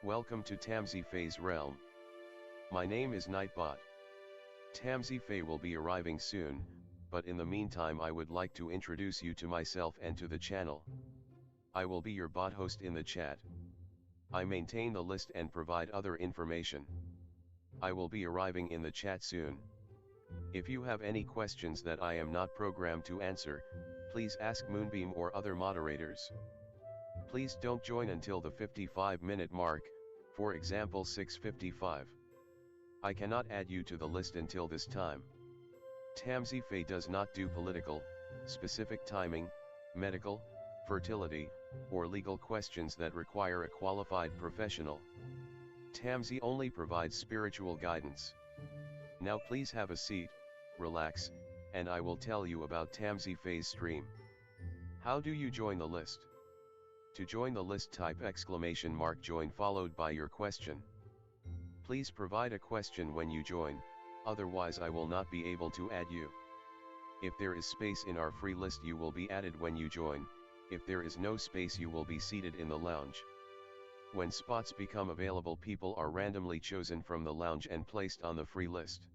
Welcome to Tamsyfae's realm. My name is Nightbot. Tamsyfae will be arriving soon, but in the meantime I would like to introduce you to myself and to the channel. I will be your bot host in the chat. I maintain the list and provide other information. I will be arriving in the chat soon. If you have any questions that I am not programmed to answer, please ask Moonbeam or other moderators. Please don't join until the 55-minute mark, for example 6:55. I cannot add you to the list until this time. Tamsyfae does not do political, specific timing, medical, fertility, or legal questions that require a qualified professional. Tamsy only provides spiritual guidance. Now please have a seat, relax, and I will tell you about Tamsyfae's stream. How do you join the list? To join the list, type !join followed by your question. Please provide a question when you join, otherwise I will not be able to add you. If there is space in our free list you will be added when you join, if there is no space you will be seated in the lounge. When spots become available, people are randomly chosen from the lounge and placed on the free list.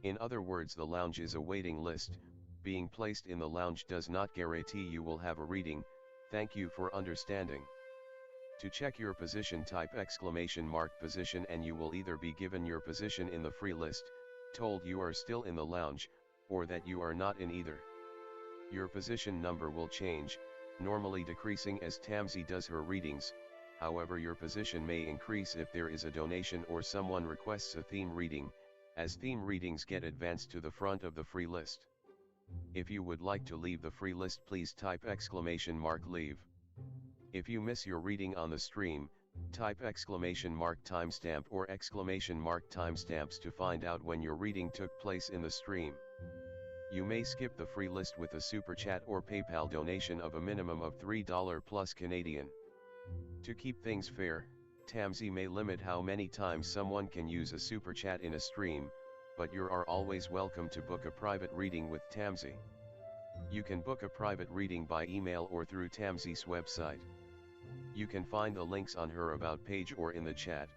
In other words, the lounge is a waiting list. Being placed in the lounge does not guarantee you will have a reading. Thank you for understanding. To check your position, type !position and you will either be given your position in the free list, told you are still in the lounge, or that you are not in either. Your position number will change, normally decreasing as Tamsy does her readings. However, your position may increase if there is a donation or someone requests a theme reading, as theme readings get advanced to the front of the free list. If you would like to leave the free list, please type !leave. If you miss your reading on the stream, type !timestamp or !timestamps to find out when your reading took place in the stream. You may skip the free list with a super chat or PayPal donation of a minimum of $3 plus Canadian. To keep things fair, Tamsy may limit how many times someone can use a super chat in a stream, but you are always welcome to book a private reading with Tamsy. You can book a private reading by email or through Tamsy's website. You can find the links on her about page or in the chat.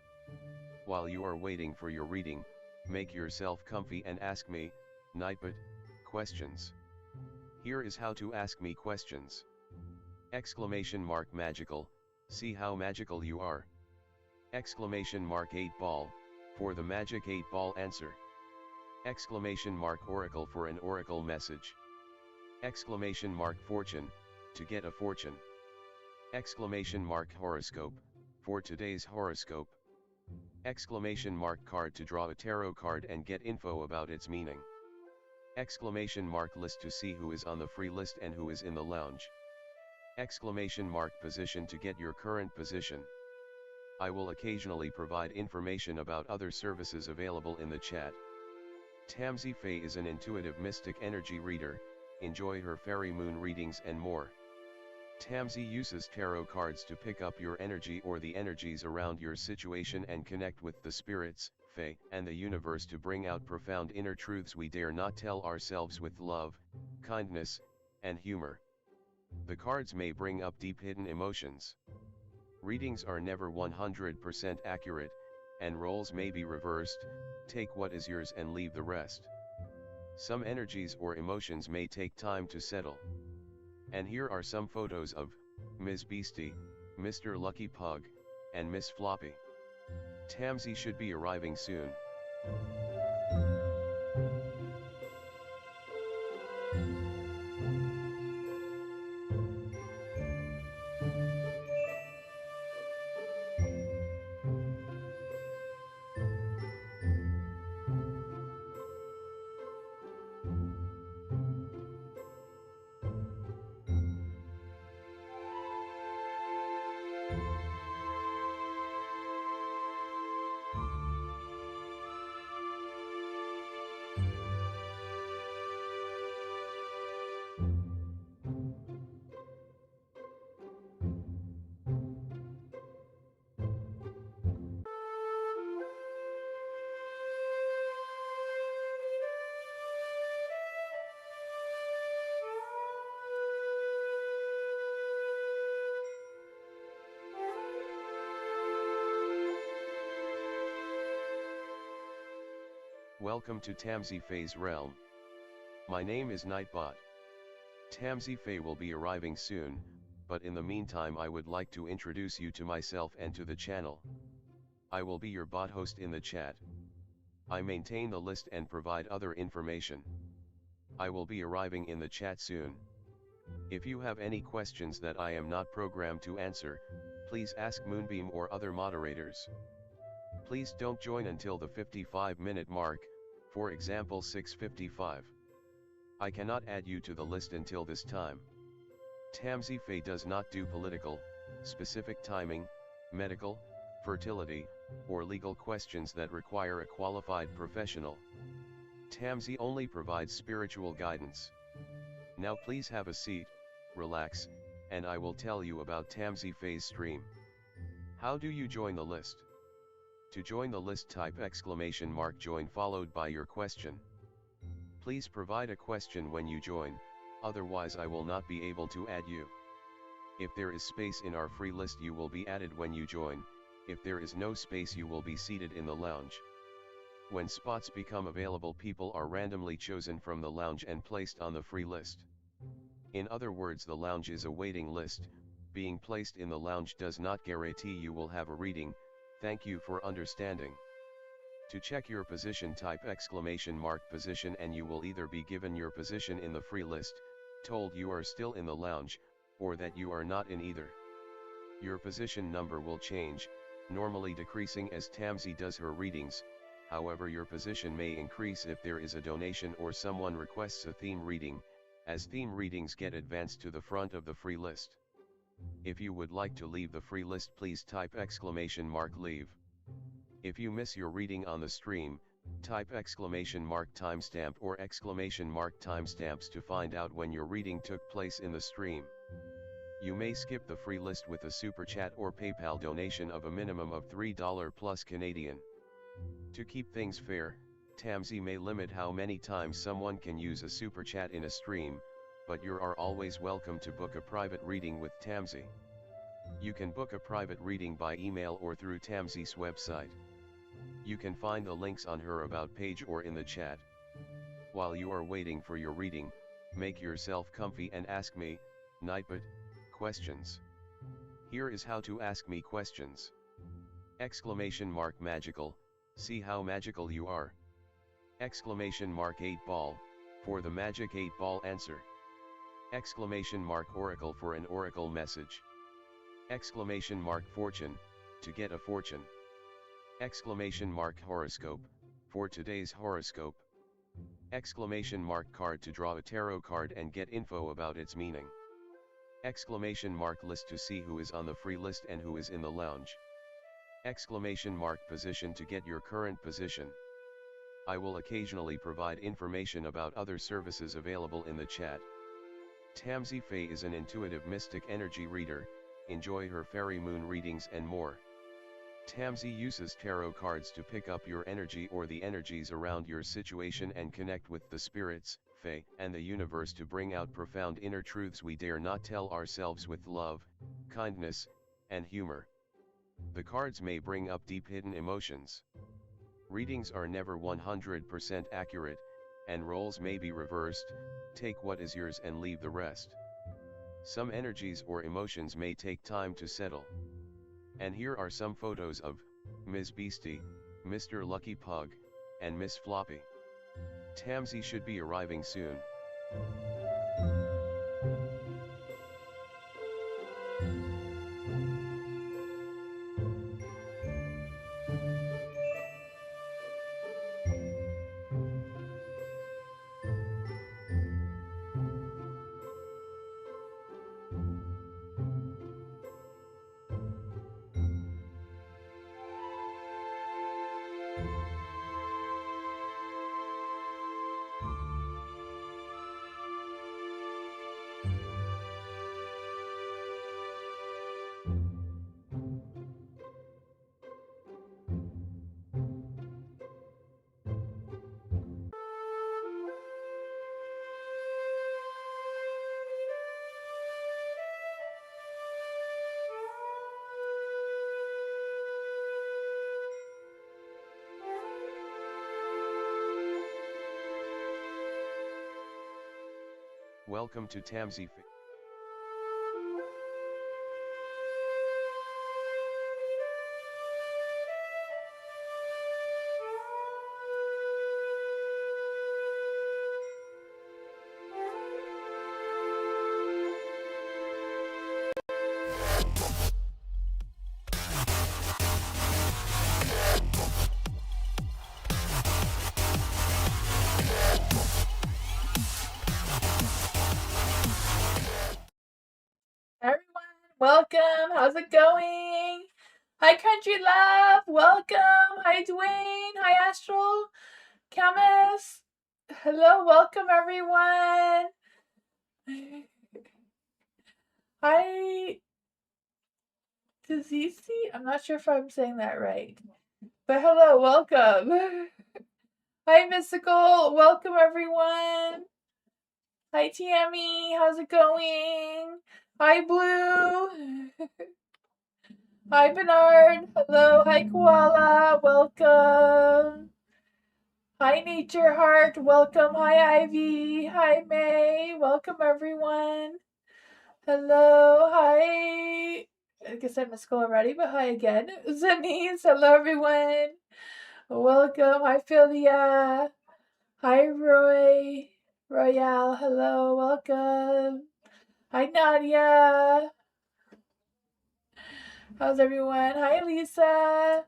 While you are waiting for your reading, make yourself comfy and ask me, Nightbot, questions. Here is how to ask me questions. !magical, see how magical you are. !8ball, for the magic 8-ball answer. !oracle for an oracle message. !fortune, to get a fortune. !horoscope, for today's horoscope. !card to draw a tarot card and get info about its meaning. !list to see who is on the free list and who is in the lounge. !position to get your current position. I will occasionally provide information about other services available in the chat. Tamsyfae is an intuitive mystic energy reader. Enjoy her fairy moon readings and more. Tamsy uses tarot cards to pick up your energy or the energies around your situation and connect with the spirits, fae, and the universe to bring out profound inner truths we dare not tell ourselves with love, kindness, and humor. The cards may bring up deep hidden emotions. Readings are never 100% accurate, and roles may be reversed. Take what is yours and leave the rest. Some energies or emotions may take time to settle. And here are some photos of Ms. Beastie, Mr. Lucky Pug, and Miss Floppy. Tamsy should be arriving soon. Welcome to Tamsyfae's realm. My name is Nightbot. Tamsyfae will be arriving soon, but in the meantime I would like to introduce you to myself and to the channel. I will be your bot host in the chat. I maintain the list and provide other information. I will be arriving in the chat soon. If you have any questions that I am not programmed to answer, please ask Moonbeam or other moderators. Please don't join until the 55-minute mark, for example 6:55. I cannot add you to the list until this time. Tamsyfae does not do political, specific timing, medical, fertility, or legal questions that require a qualified professional. Tamsy only provides spiritual guidance. Now please have a seat, relax, and I will tell you about Tamsyfae's stream. How do you join the list? To join the list, type !join followed by your question. Please provide a question when you join, otherwise I will not be able to add you. If there is space in our free list you will be added when you join, if there is no space you will be seated in the lounge. When spots become available, people are randomly chosen from the lounge and placed on the free list. In other words, the lounge is a waiting list. Being placed in the lounge does not guarantee you will have a reading. Thank you for understanding. To check your position, type !position and you will either be given your position in the free list, told you are still in the lounge, or that you are not in either. Your position number will change, normally decreasing as Tamsy does her readings. However, your position may increase if there is a donation or someone requests a theme reading, as theme readings get advanced to the front of the free list. If you would like to leave the free list, please type !leave. If you miss your reading on the stream, type !timestamp or !timestamps to find out when your reading took place in the stream. You may skip the free list with a super chat or PayPal donation of a minimum of $3 plus Canadian. To keep things fair, Tamsy may limit how many times someone can use a super chat in a stream, but you are always welcome to book a private reading with Tamsy. You can book a private reading by email or through Tamsy's website. You can find the links on her About page or in the chat. While you are waiting for your reading, make yourself comfy and ask me, Nightbot, questions. Here is how to ask me questions. !magical, see how magical you are. !8 ball, for the magic 8-ball answer. !oracle for an oracle message. !fortune, to get a fortune. !horoscope, for today's horoscope. !card to draw a tarot card and get info about its meaning. !list to see who is on the free list and who is in the lounge. !position to get your current position. I will occasionally provide information about other services available in the chat. Tamsyfae is an intuitive mystic energy reader. Enjoy her fairy moon readings and more. Tamsy uses tarot cards to pick up your energy or the energies around your situation and connect with the spirits, fae, and the universe to bring out profound inner truths we dare not tell ourselves with love, kindness, and humor. The cards may bring up deep hidden emotions. Readings are never 100% accurate, and roles may be reversed. Take what is yours and leave the rest. Some energies or emotions may take time to settle. And here are some photos of Ms. Beastie, Mr. Lucky Pug, and Miss Floppy. Tamsy should be arriving soon. Welcome to Tamsy. Everyone, welcome. How's it going? Hi, Country Love. Welcome. Hi, Dwayne. Hi, Astral. Chemist. Hello, welcome, everyone. Hi, Tazizi. I'm not sure if I'm saying that right, but hello, welcome. Hi, Mystical. Welcome, everyone. Hi, Tammy. How's it going? Hi, Blue. Hi, Bernard. Hello. Hi, Koala. Welcome. Hi, Nature Heart. Welcome. Hi, Ivy. Hi, May. Welcome, everyone. Hello. Hi. I guess I missed school already, but hi again. Zenise. Hello, everyone. Welcome. Hi, Philia. Hi, Roy. Royale. Hello. Welcome. Hi, Nadia. How's everyone? Hi, Lisa.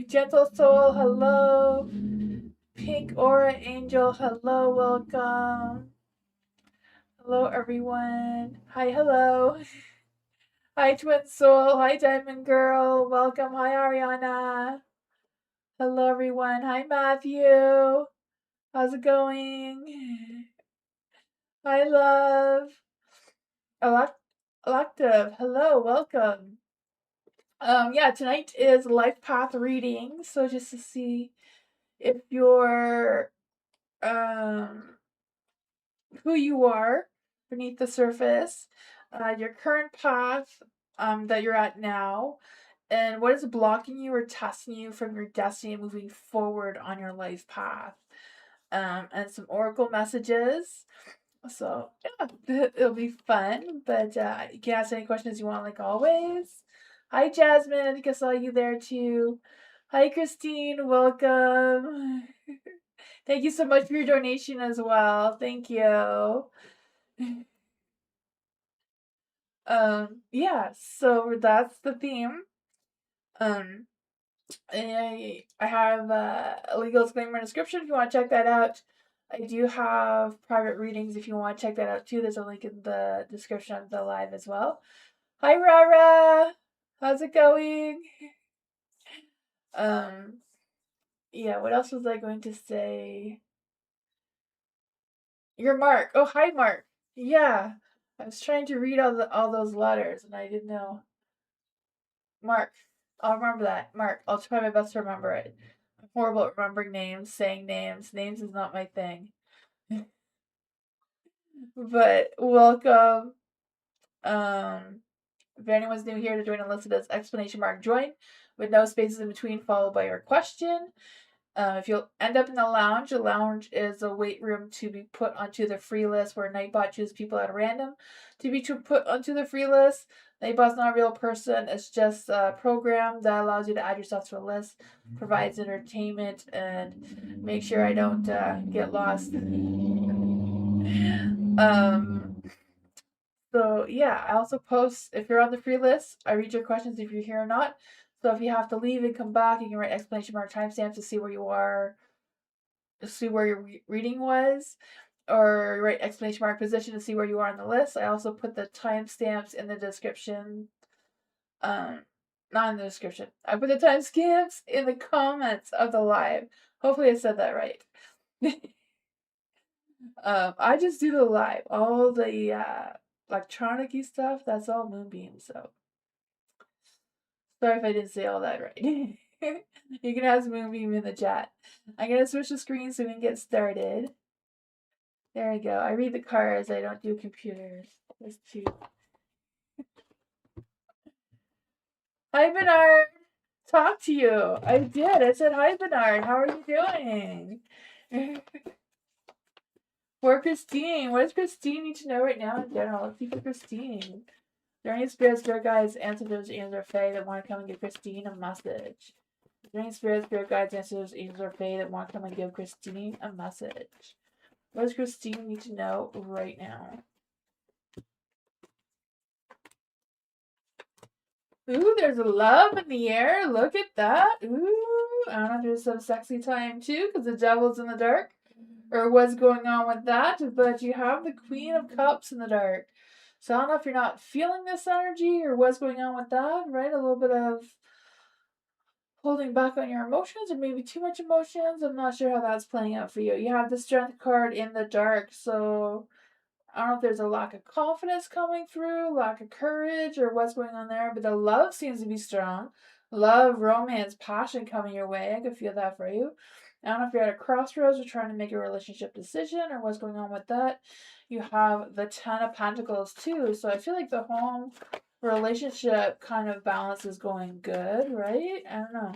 Gentle Soul, hello. Pink Aura Angel, hello, welcome. Hello, everyone. Hi, hello. Hi, Twin Soul. Hi, Diamond Girl. Welcome. Hi, Ariana. Hello, everyone. Hi, Matthew. How's it going? Hi, love. Elective, hello, welcome. Yeah, tonight is life path reading, so just to see if you're who you are beneath the surface, your current path that you're at now, and what is blocking you or testing you from your destiny moving forward on your life path. And some oracle messages. So yeah, it'll be fun. But you can ask any questions you want, like always. Hi, Jasmine. I think I saw you there too. Hi, Christine. Welcome. Thank you so much for your donation as well. Thank you. Yeah, so that's the theme. Um, I have a legal disclaimer description if you want to check that out. I do have private readings if you want to check that out too. There's a link in the description of the live as well. Hi, Rara. How's it going? Yeah, what else was I going to say? You're Mark. Oh, hi, Mark. Yeah, I was trying to read all those letters and I didn't know. Mark. I'll remember that. Mark. I'll try my best to remember it. I'm horrible at remembering names, saying names. Names is not my thing. But welcome. If anyone's new here to join a listed as exclamation mark join with no spaces in between followed by your question. If you'll end up in the lounge is a wait room to be put onto the free list where Nightbot chooses people at random to be put onto the free list. Nightbot's not a real person. It's just a program that allows you to add yourself to a list, provides entertainment, and make sure I don't get lost. So yeah, I also post if you're on the free list. I read your questions if you're here or not. So if you have to leave and come back, you can write exclamation mark timestamp to see where you are, see where your reading was, or write exclamation mark position to see where you are on the list. I also put the timestamps in the description. Not in the description. I put the timestamps in the comments of the live. Hopefully I said that right. I just do the live. All the electronic-y stuff, that's all Moonbeam, so sorry if I didn't say all that right. You can ask Moonbeam in the chat. I'm gonna switch the screen so we can get started. There we go. I read the cards, I don't do computers. That's too. Hi, Bernard. Talk to you. I did. I said, hi, Bernard. How are you doing? For Christine, what does Christine need to know right now in general? Let's see for Christine. Is there any spirit guides, ancestors, angels, or fae that want to come and give Christine a message? Is there any spirit guides, ancestors, angels, or fae that want to come and give Christine a message? What does Christine need to know right now? Ooh, there's love in the air. Look at that. Ooh, I don't know if there's some sexy time too, because the devil's in the dark, or what's going on with that, but you have the Queen of Cups in the dark. So I don't know if you're not feeling this energy or what's going on with that, right? A little bit of holding back on your emotions or maybe too much emotions. I'm not sure how that's playing out for you. You have the Strength card in the dark, so I don't know if there's a lack of confidence coming through, lack of courage, or what's going on there, but the love seems to be strong. Love, romance, passion coming your way. I could feel that for you. I don't know if you're at a crossroads or trying to make a relationship decision or what's going on with that. You have the Ten of Pentacles too, so I feel like the home relationship kind of balance is going good, right? I don't know.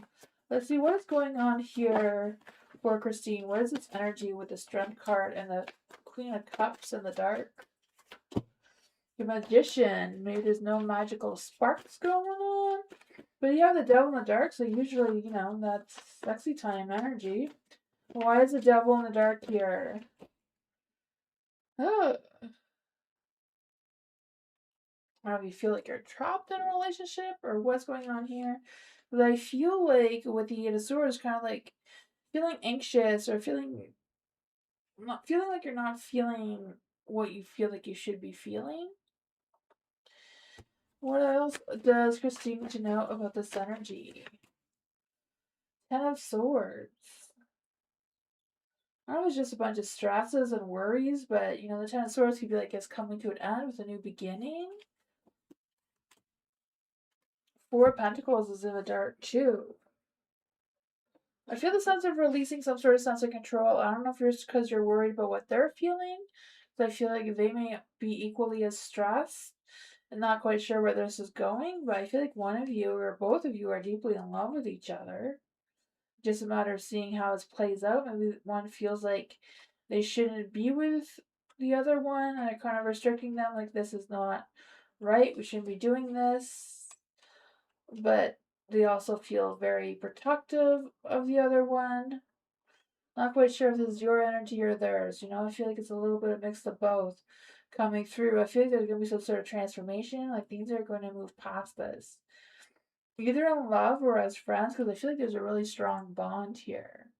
Let's see what is going on here for Christine. What is this energy with the Strength card and the Queen of Cups in the dark? The Magician. Maybe there's no magical sparks going on. But you have the Devil in the dark, so usually, you know, that's sexy time energy. Why is the Devil in the dark here? Oh. I don't know if you feel like you're trapped in a relationship or what's going on here. But I feel like with the Eight of Swords, kind of like feeling anxious or feeling not feeling like you're not feeling what you feel like you should be feeling. What else does Christine need to know about this energy? Ten of Swords. I know it's just a bunch of stresses and worries, but you know, the Ten of Swords could be like it's coming to an end with a new beginning. Four of Pentacles is in the dark too. I feel the sense of releasing some sort of sense of control. I don't know if it's because you're worried about what they're feeling. I feel like they may be equally as stressed and not quite sure where this is going, but I feel like one of you or both of you are deeply in love with each other. Just a matter of seeing how it plays out. Maybe one feels like they shouldn't be with the other one and are kind of restricting them, like this is not right, we shouldn't be doing this. But they also feel very protective of the other one. Not quite sure if this is your energy or theirs. You know, I feel like it's a little bit of mix of both coming through. I feel like there's going to be some sort of transformation. Like things are going to move past this. Either in love or as friends, because I feel like there's a really strong bond here.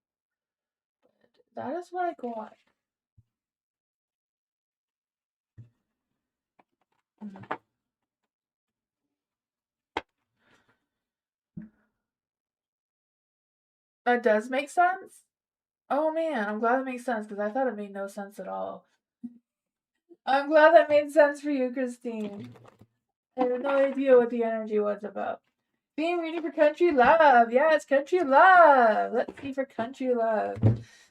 But that is what I got. That does make sense? Oh man, I'm glad it makes sense because I thought it made no sense at all. I'm glad that made sense for you, Christine. I had no idea what the energy was about. Being reading for country love. Yeah, it's country love. Let's see for country love.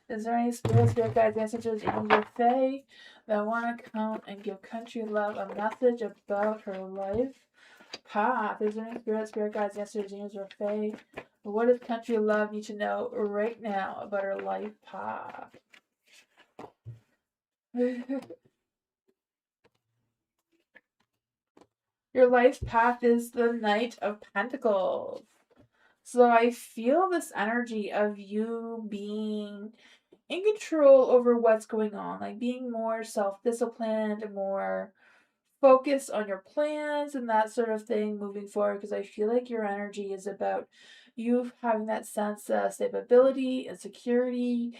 Is there any spirit guides, ancestors, angels, or fae that want to come and give country love a message about her life path? Is there any spirit guides, ancestors, angels, or fae? What does country love need to know right now about her life path? Your life's path is the Knight of Pentacles. So I feel this energy of you being in control over what's going on, like being more self-disciplined, more focused on your plans and that sort of thing moving forward, because I feel like your energy is about you having that sense of stability and security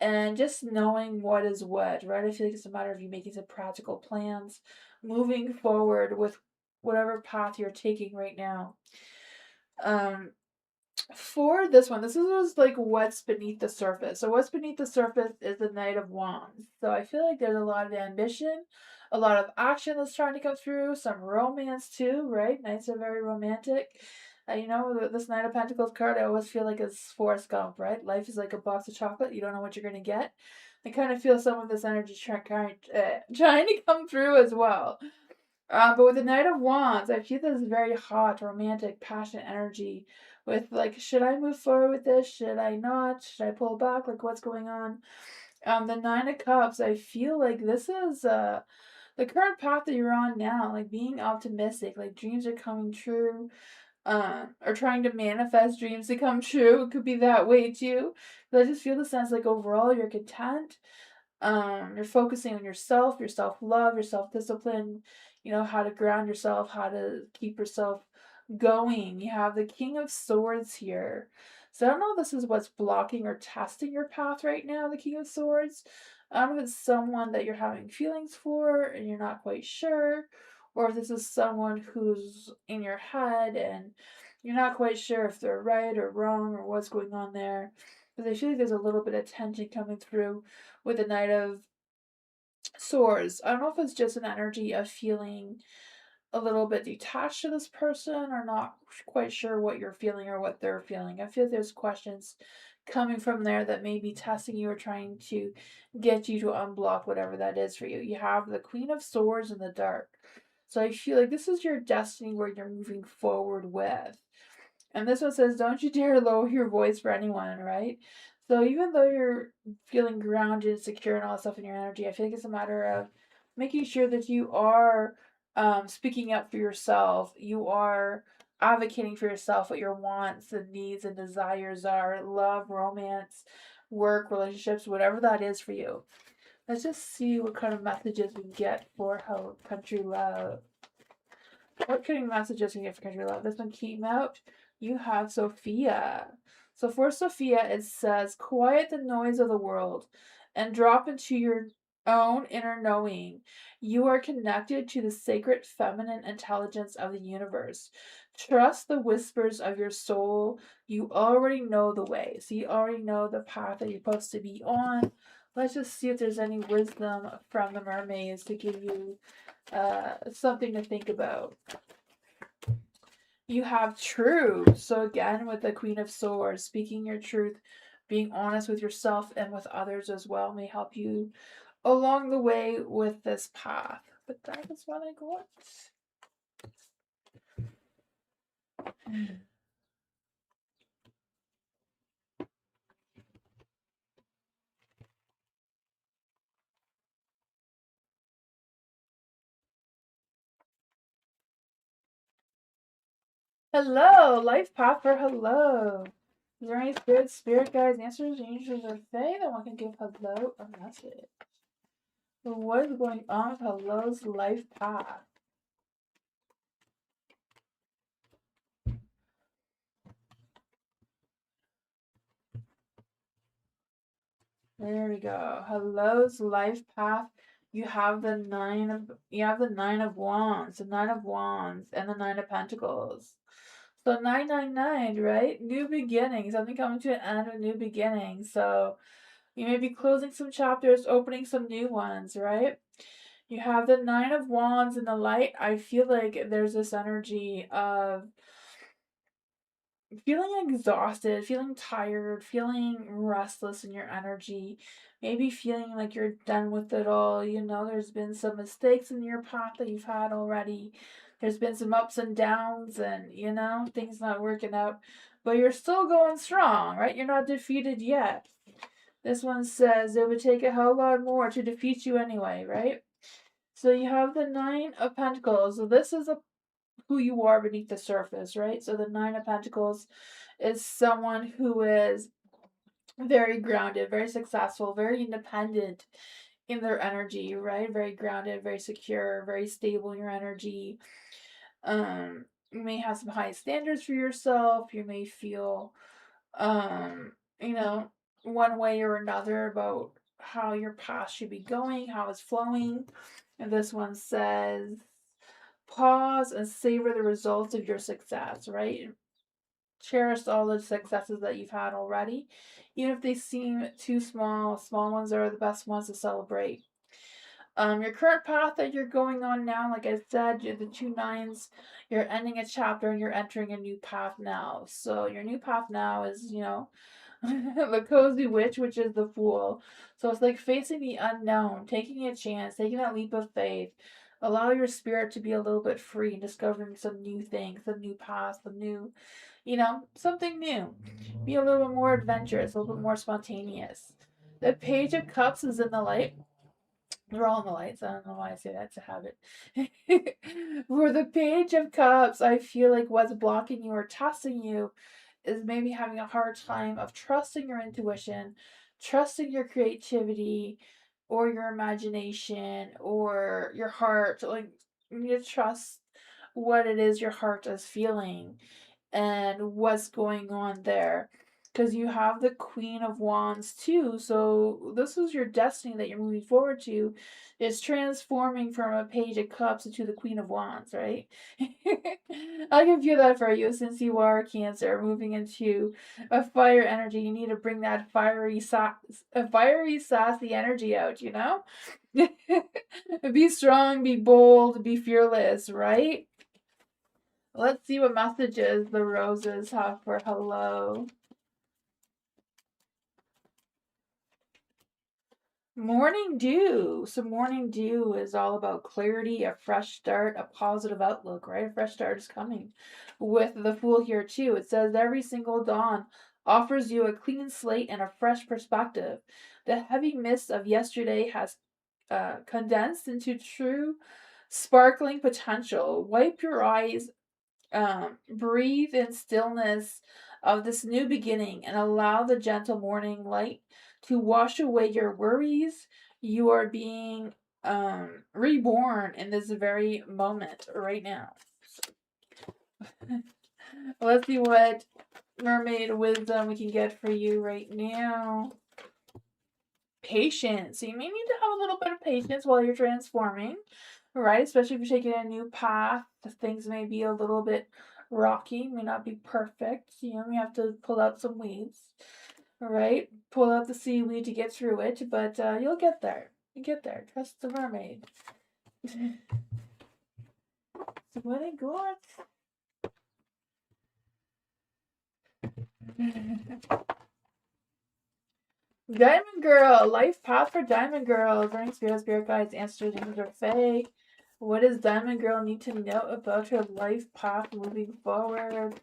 and just knowing what is what, right? I feel like it's a matter of you making some practical plans moving forward with whatever path you're taking right now. For this one, this is like what's beneath the surface. So what's beneath the surface is the Knight of Wands. So I feel like there's a lot of ambition, a lot of action that's trying to come through, some romance too, right? Knights are very romantic. You know, this Knight of Pentacles card, I always feel like it's Forrest Gump, right? Life is like a box of chocolate. You don't know what you're going to get. I kind of feel some of this energy trying to come through as well. But with the Knight of Wands, I feel this very hot, romantic, passionate energy with like, should I move forward with this? Should I not? Should I pull back? Like, what's going on? The Nine of Cups, I feel like this is the current path that you're on now, like being optimistic, like dreams are coming true, or trying to manifest dreams to come true. It could be that way too. But I just feel the sense like overall you're content. You're focusing on yourself, your self love, your self discipline, you know, how to ground yourself, how to keep yourself going. You have the King of Swords here. So I don't know if this is what's blocking or testing your path right now, the King of Swords. I don't know if it's someone that you're having feelings for and you're not quite sure, or if this is someone who's in your head and you're not quite sure if they're right or wrong or what's going on there. Because I feel like there's a little bit of tension coming through with the Knight of Swords. I don't know if it's just an energy of feeling a little bit detached to this person or not quite sure what you're feeling or what they're feeling. I feel like there's questions coming from there that may be testing you or trying to get you to unblock whatever that is for you. You have the Queen of Swords in the dark. So I feel like this is your destiny where you're moving forward with. And this one says, don't you dare lower your voice for anyone, right? So even though you're feeling grounded, secure, and all that stuff in your energy, I feel like it's a matter of making sure that you are speaking up for yourself. You are advocating for yourself what your wants and needs and desires are, love, romance, work, relationships, whatever that is for you. Let's just see what kind of messages we get for how country love. What kind of messages we get for country love? This one came out. You have Sophia. So for Sophia, it says, quiet the noise of the world and drop into your own inner knowing. You are connected to the sacred feminine intelligence of the universe. Trust the whispers of your soul. You already know the way. So you already know the path that you're supposed to be on. Let's just see if there's any wisdom from the mermaids to give you something to think about. You have truth. So again, with the Queen of Swords, speaking your truth, being honest with yourself and with others as well may help you along the way with this path. But that is what I got. Hello, life path for hello. Is there any spirit guides, answers, angels, or fae that one can give hello a message? So what is going on with hello's life path? There we go. Hello's life path. You have the nine of wands, the 9 of wands, and the 9 of pentacles. So 999, right? New beginnings. Something coming to an end, a new beginning. So you may be closing some chapters, opening some new ones, right? You have the 9 of wands in the light. I feel like there's this energy of feeling exhausted, feeling tired, feeling restless in your energy, maybe feeling like you're done with it all. You know, there's been some mistakes in your path that you've had already. There's been some ups and downs, and you know, things not working out, but you're still going strong, right? You're not defeated yet. This one says it would take a whole lot more to defeat you anyway, right? So you have the 9 of pentacles. So this is who you are beneath the surface, right? So the 9 of pentacles is someone who is very grounded, very successful, very independent in their energy, right? Very grounded, very secure, very stable in your energy. You may have some high standards for yourself. You may feel, you know, one way or another about how your path should be going, how it's flowing. And this one says, pause and savor the results of your success, right? Cherish all the successes that you've had already. Even if they seem too small, small ones are the best ones to celebrate. Your current path that you're going on now, like I said, the 2 9s, you're ending a chapter and you're entering a new path now. So your new path now is, you know, the cozy witch, which is the fool. So it's like facing the unknown, taking a chance, taking that leap of faith. Allow your spirit to be a little bit free and discovering some new things, some new paths, some new, you know, something new. Be a little bit more adventurous, a little bit more spontaneous. The Page of Cups is in the light. They're all in the lights. I don't know why I say that. It's a habit. For the Page of Cups, I feel like what's blocking you or testing you is maybe having a hard time of trusting your intuition, trusting your creativity, or your imagination, or your heart. Like, you need to trust what it is your heart is feeling and what's going on there. Because you have the Queen of Wands too. So this is your destiny that you're moving forward to. It's transforming from a Page of Cups into the Queen of Wands, right? I can feel that for you since you are Cancer, moving into a fire energy. You need to bring that fiery, sassy energy out, you know? Be strong, be bold, be fearless, right? Let's see what messages the roses have for hello. Morning dew. So morning dew is all about clarity, a fresh start, a positive outlook, right? A fresh start is coming. With the Fool here too, it says every single dawn offers you a clean slate and a fresh perspective. The heavy mist of yesterday has condensed into true sparkling potential. Wipe your eyes, breathe in stillness of this new beginning and allow the gentle morning light to wash away your worries. You are being reborn in this very moment right now. Let's see what mermaid wisdom we can get for you right now. Patience. So you may need to have a little bit of patience while you're transforming, right? Especially if you're taking a new path. Things may be a little bit rocky, may not be perfect. You know, you have to pull out some weeds, right? Pull out the seaweed to get through it, but you'll get there. You get there. Trust the mermaid. So what I got? Diamond Girl, life path for Diamond Girl. Learning spirit guides, answers, and her fae. What does Diamond Girl need to know about her life path moving forward?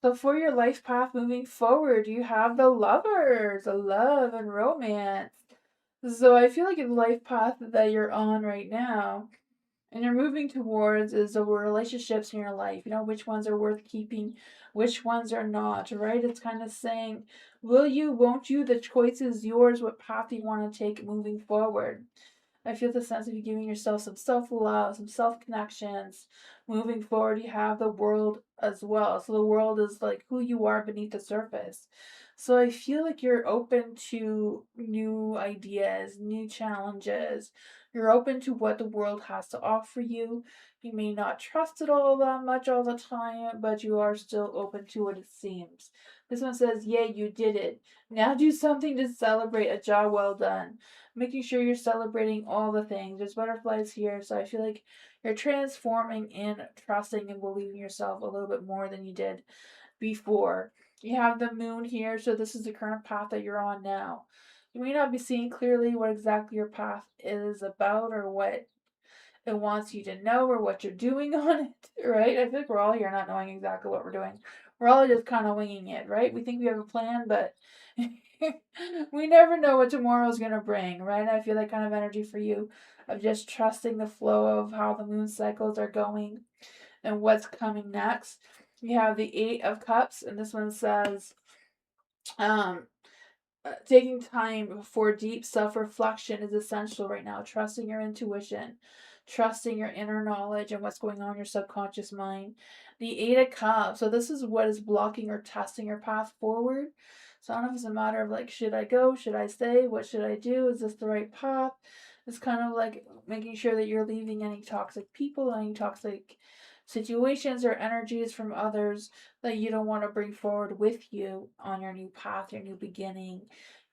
So for your life path moving forward, you have the Lovers, the love and romance. So I feel like the life path that you're on right now and you're moving towards is the relationships in your life. You know, which ones are worth keeping, which ones are not, right? It's kind of saying, will you, won't you? The choice is yours, what path you want to take moving forward. I feel the sense of you giving yourself some self love, some self connections. Moving forward, you have the world as well. So the world is like who you are beneath the surface. So I feel like you're open to new ideas, new challenges. You're open to what the world has to offer you. You may not trust it all that much all the time, but you are still open to what it seems. This one says, "Yay, you did it. Now do something to celebrate a job well done." Making sure you're celebrating all the things. There's butterflies here, so I feel like you're transforming in trusting and believing yourself a little bit more than you did before. You have the moon here, so this is the current path that you're on now. You may not be seeing clearly what exactly your path is about or what it wants you to know or what you're doing on it, right? I feel like we're all here not knowing exactly what we're doing. We're all just kind of winging it, right? We think we have a plan, but we never know what tomorrow's going to bring, right? I feel that kind of energy for you of just trusting the flow of how the moon cycles are going and what's coming next. You have the Eight of Cups, and this one says, um, taking time for deep self reflection is essential right now. Trusting your intuition, trusting your inner knowledge and what's going on in your subconscious mind. The Eight of Cups. So, this is what is blocking or testing your path forward. So, I don't know if it's a matter of like, should I go? Should I stay? What should I do? Is this the right path? It's kind of like making sure that you're leaving any toxic people, any toxic situations or energies from others that you don't want to bring forward with you on your new path, your new beginning,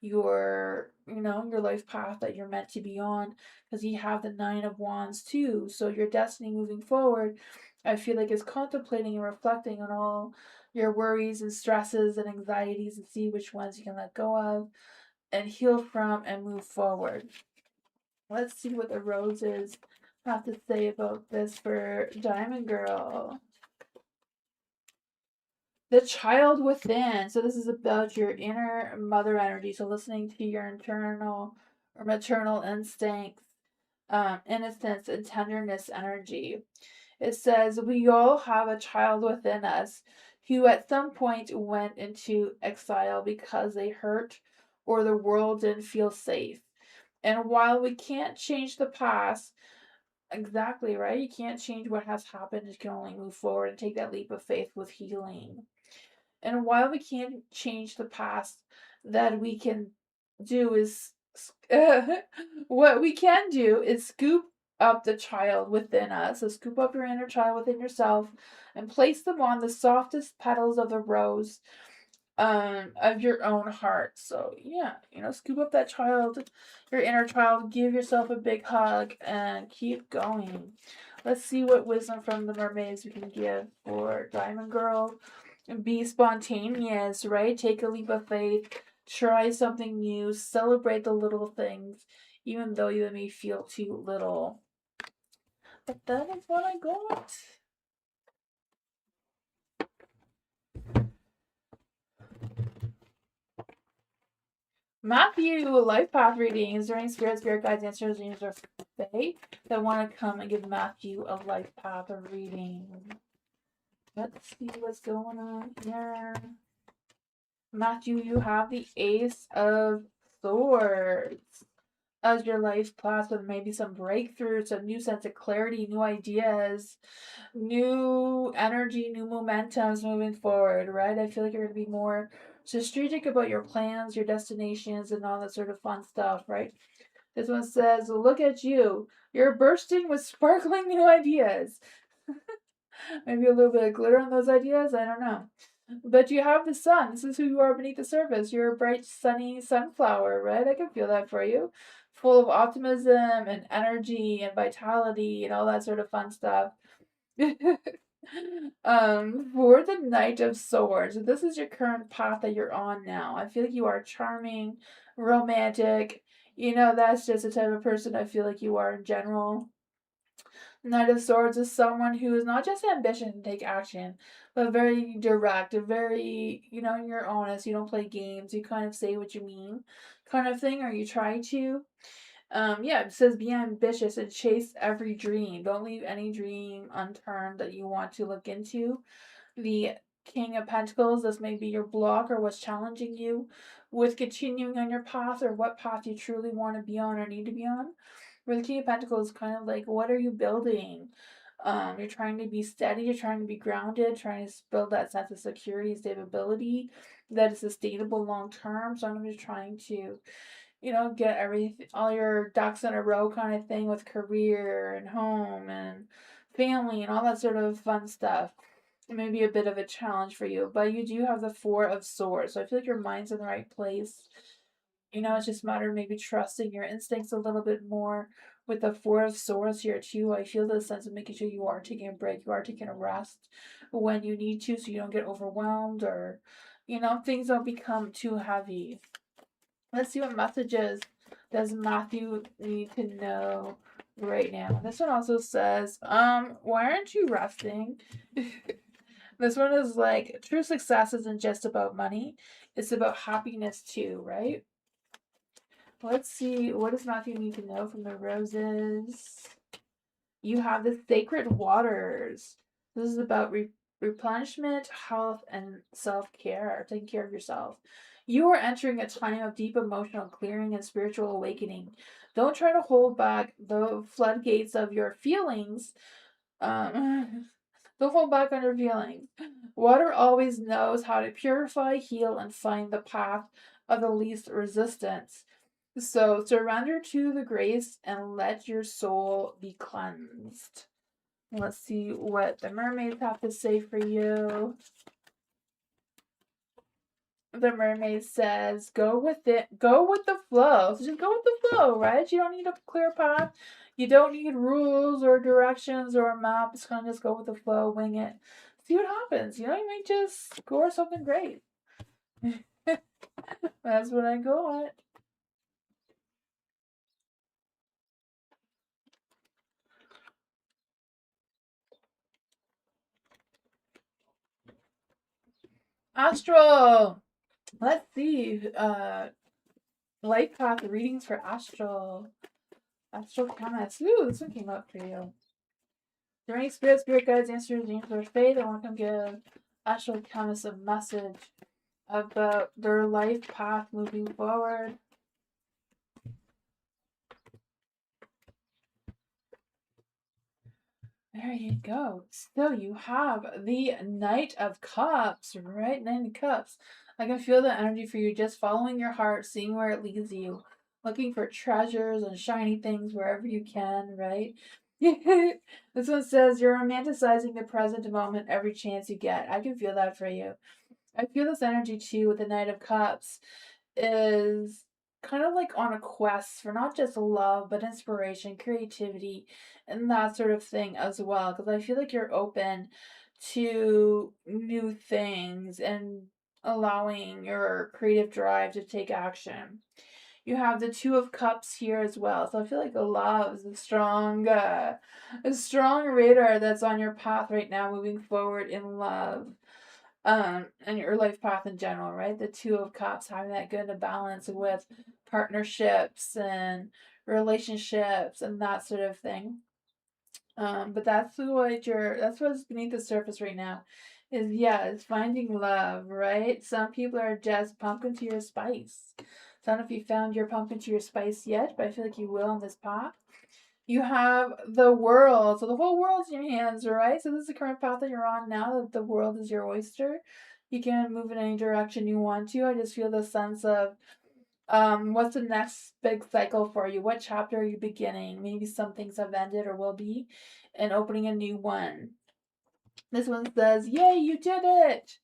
your life path that you're meant to be on, because you have the Nine of Wands too. So your destiny moving forward, I feel like is contemplating and reflecting on all your worries and stresses and anxieties and see which ones you can let go of and heal from and move forward. Let's see what the roses have to say about this for Diamond Girl? The child within. So this is about your inner mother energy. So listening to your internal or maternal instincts, innocence and tenderness energy. It says, we all have a child within us who at some point went into exile because they hurt or the world didn't feel safe. And while we can't change the past, exactly, right? You can't change what has happened. You can only move forward and take that leap of faith with healing. And while we can't change the past, that we can do is what we can do is scoop up the child within us. So scoop up your inner child within yourself and place them on the softest petals of the rose of your own heart. So yeah, scoop up that child, your inner child, give yourself a big hug and keep going. Let's see what wisdom from the mermaids we can give for Diamond Girl. Be spontaneous, right? Take a leap of faith, try something new, celebrate the little things, even though you may feel too little. But that is what I got. Matthew, life path readings during spirit guides, answers, dreams, or fae that want to come and give Matthew a life path reading. Let's see what's going on here. Matthew, you have the Ace of Swords as your life path with maybe some breakthroughs, a new sense of clarity, new ideas, new energy, new momentums moving forward, right? I feel like you're going to be more strategic about your plans, your destinations, and all that sort of fun stuff, right? This one says, look at you. You're bursting with sparkling new ideas. Maybe a little bit of glitter on those ideas. I don't know. But you have the sun. This is who you are beneath the surface. You're a bright, sunny sunflower, right? I can feel that for you. Full of optimism and energy and vitality and all that sort of fun stuff. For the Knight of Swords, this is your current path that you're on now. I feel like you are charming, romantic. That's just the type of person I feel like you are in general. Knight of Swords is someone who is not just ambitious to take action, but very direct, very, you're honest, you don't play games, you kind of say what you mean, kind of thing, or you try to. Yeah, it says be ambitious and chase every dream. Don't leave any dream unturned that you want to look into. The King of Pentacles, this may be your block or what's challenging you with continuing on your path or what path you truly want to be on or need to be on. Where the King of Pentacles is kind of like, what are you building? You're trying to be steady, you're trying to be grounded, trying to build that sense of security and stability that is sustainable long term. So I'm just trying to, get all your ducks in a row kind of thing with career and home and family and all that sort of fun stuff. It may be a bit of a challenge for you, but you do have the Four of Swords. So I feel like your mind's in the right place. It's just a matter of maybe trusting your instincts a little bit more. With the Four of Swords here too, I feel the sense of making sure you are taking a break, you are taking a rest when you need to, so you don't get overwhelmed or, things don't become too heavy. Let's see what messages does Matthew need to know right now. This one also says, why aren't you resting? This one is like, true success isn't just about money, it's about happiness too, right? Let's see, what does Matthew need to know from the roses? You have the sacred waters. This is about replenishment, health, and self-care, taking care of yourself. You are entering a time of deep emotional clearing and spiritual awakening. Don't try to hold back the floodgates of your feelings. Don't hold back on your feelings. Water always knows how to purify, heal, and find the path of the least resistance. So surrender to the grace and let your soul be cleansed. Let's see what the mermaids have to say for you. The mermaid says, go with it, go with the flow. So just go with the flow, right? You don't need a clear path. You don't need rules or directions or maps. Kind of just go with the flow, wing it. See what happens. You might just score something great. That's what I got. Astral. Let's see. Life path readings for Astral. Astral chemist. Ooh, this one came up for you. Is there any spirit guides, answers, angels, or fate that want to come give Astral chemist a message about their life path moving forward? There you go. So you have the Knight of Cups, right? Knight of Cups. I can feel the energy for you just following your heart, seeing where it leads you, looking for treasures and shiny things wherever you can, right? This one says you're romanticizing the present moment every chance you get. I can feel that for you. I feel this energy too with the Knight of Cups is kind of like on a quest for not just love, but inspiration, creativity, and that sort of thing as well. Because I feel like you're open to new things and allowing your creative drive to take action. You have the Two of Cups here as well, so I feel like the love is a strong radar that's on your path right now, moving forward in love and your life path in general, right? The Two of Cups, having that good balance with partnerships and relationships and that sort of thing. But that's what's beneath the surface right now. Is yeah, it's finding love, right? Some people are just pumpkin to your spice. So I don't know if you found your pumpkin to your spice yet, but I feel like you will on this path. You have the world. So the whole world's in your hands, right? So this is the current path that you're on now, that the world is your oyster. You can move in any direction you want to. I just feel the sense of what's the next big cycle for you? What chapter are you beginning? Maybe some things have ended or will be, and opening a new one. This one says, yay, you did it!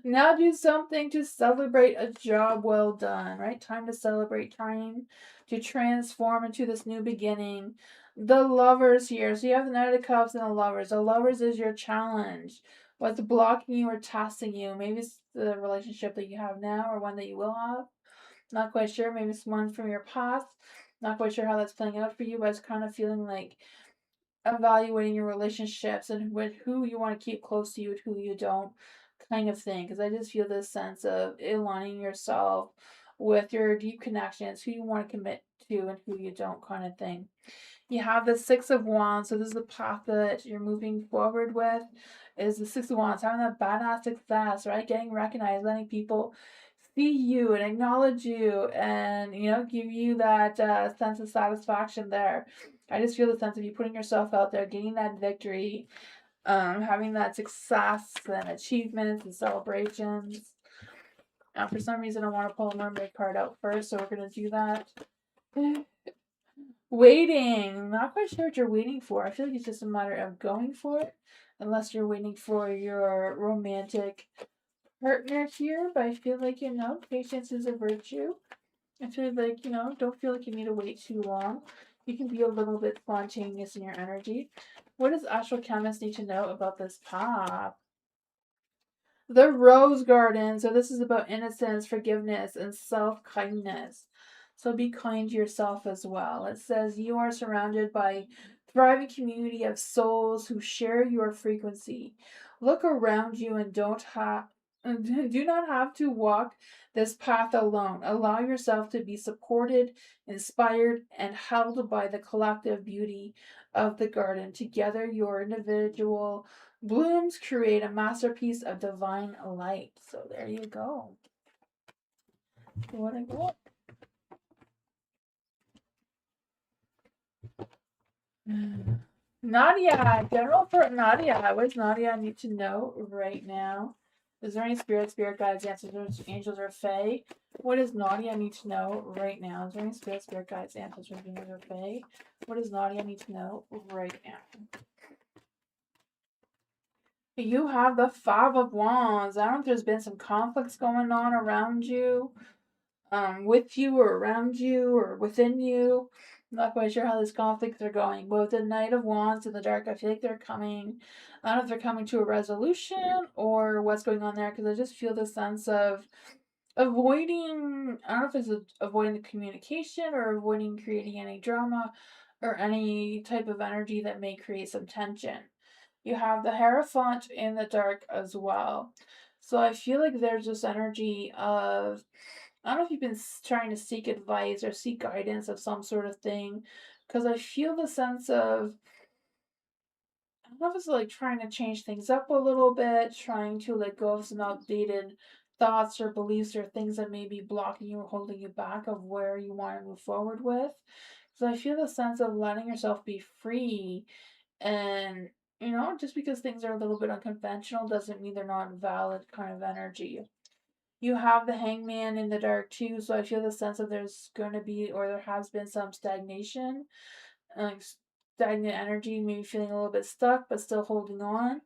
Now do something to celebrate a job well done, right? Time to celebrate, time to transform into this new beginning. The lovers here. So you have the Knight of Cups and the lovers. The lovers is your challenge. What's blocking you or testing you? Maybe it's the relationship that you have now or one that you will have. Not quite sure. Maybe it's one from your past. Not quite sure how that's playing out for you, but it's kind of feeling like evaluating your relationships and with who you want to keep close to you and who you don't, kind of thing. Because I just feel this sense of aligning yourself with your deep connections, who you want to commit to and who you don't, kind of thing. You have the Six of Wands, so this is the path that you're moving forward with. Is the Six of Wands having that badass success, right? Getting recognized, letting people see you and acknowledge you, and give you that sense of satisfaction there. I just feel the sense of you putting yourself out there, getting that victory, having that success and achievements and celebrations. Now, for some reason, I want to pull a mermaid card out first, so we're gonna do that. Waiting. Not quite sure what you're waiting for. I feel like it's just a matter of going for it, unless you're waiting for your romantic partner here. But I feel like patience is a virtue. I feel like, don't feel like you need to wait too long. You can be a little bit spontaneous in your energy. What does Astral Chemist need to know about this path? The Rose Garden. So this is about innocence, forgiveness, and self-kindness. So be kind to yourself as well. It says you are surrounded by thriving community of souls who share your frequency. Look around you and do not have to walk this path alone. Allow yourself to be supported, inspired, and held by the collective beauty of the garden. Together, your individual blooms create a masterpiece of divine light. So there you go. What I got. Nadia, general for Nadia. What does Nadia need to know right now? Is there any spirit guides, answers, angels, or fae? What does Nadia need to know right now? Is there any spirit guides, answers, angels, or fae? What does Nadia need to know right now? You have the Five of Wands. I don't know if there's been some conflicts going on around you, with you or around you or within you. I'm not quite sure how these conflicts are going. But with the Knight of Wands in the dark, I feel like they're coming. I don't know if they're coming to a resolution or what's going on there, because I just feel the sense of avoiding. I don't know if it's avoiding the communication or avoiding creating any drama or any type of energy that may create some tension. You have the Hierophant in the dark as well. So I feel like there's this energy of, I don't know if you've been trying to seek advice or seek guidance of some sort of thing, because I feel the sense of, I don't know if it's like trying to change things up a little bit, trying to let go of some outdated thoughts or beliefs or things that may be blocking you or holding you back of where you want to move forward with. So I feel the sense of letting yourself be free, and just because things are a little bit unconventional doesn't mean they're not valid kind of energy. You have the hangman in the dark too, so I feel the sense of there's going to be, or there has been, some stagnation, like stagnant energy, maybe feeling a little bit stuck but still holding on.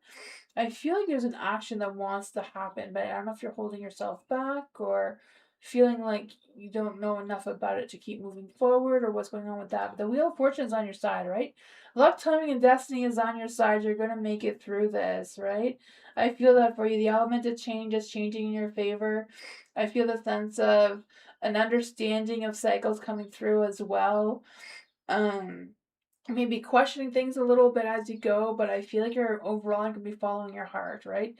I feel like there's an action that wants to happen, but I don't know if you're holding yourself back or feeling like you don't know enough about it to keep moving forward or what's going on with that. But the Wheel of Fortune is on your side, right? Luck, timing, and destiny is on your side. You're going to make it through this, right? I feel that for you. The element of change is changing in your favor. I feel the sense of an understanding of cycles coming through as well. Maybe questioning things a little bit as you go, but I feel like you're overall going to be following your heart, right?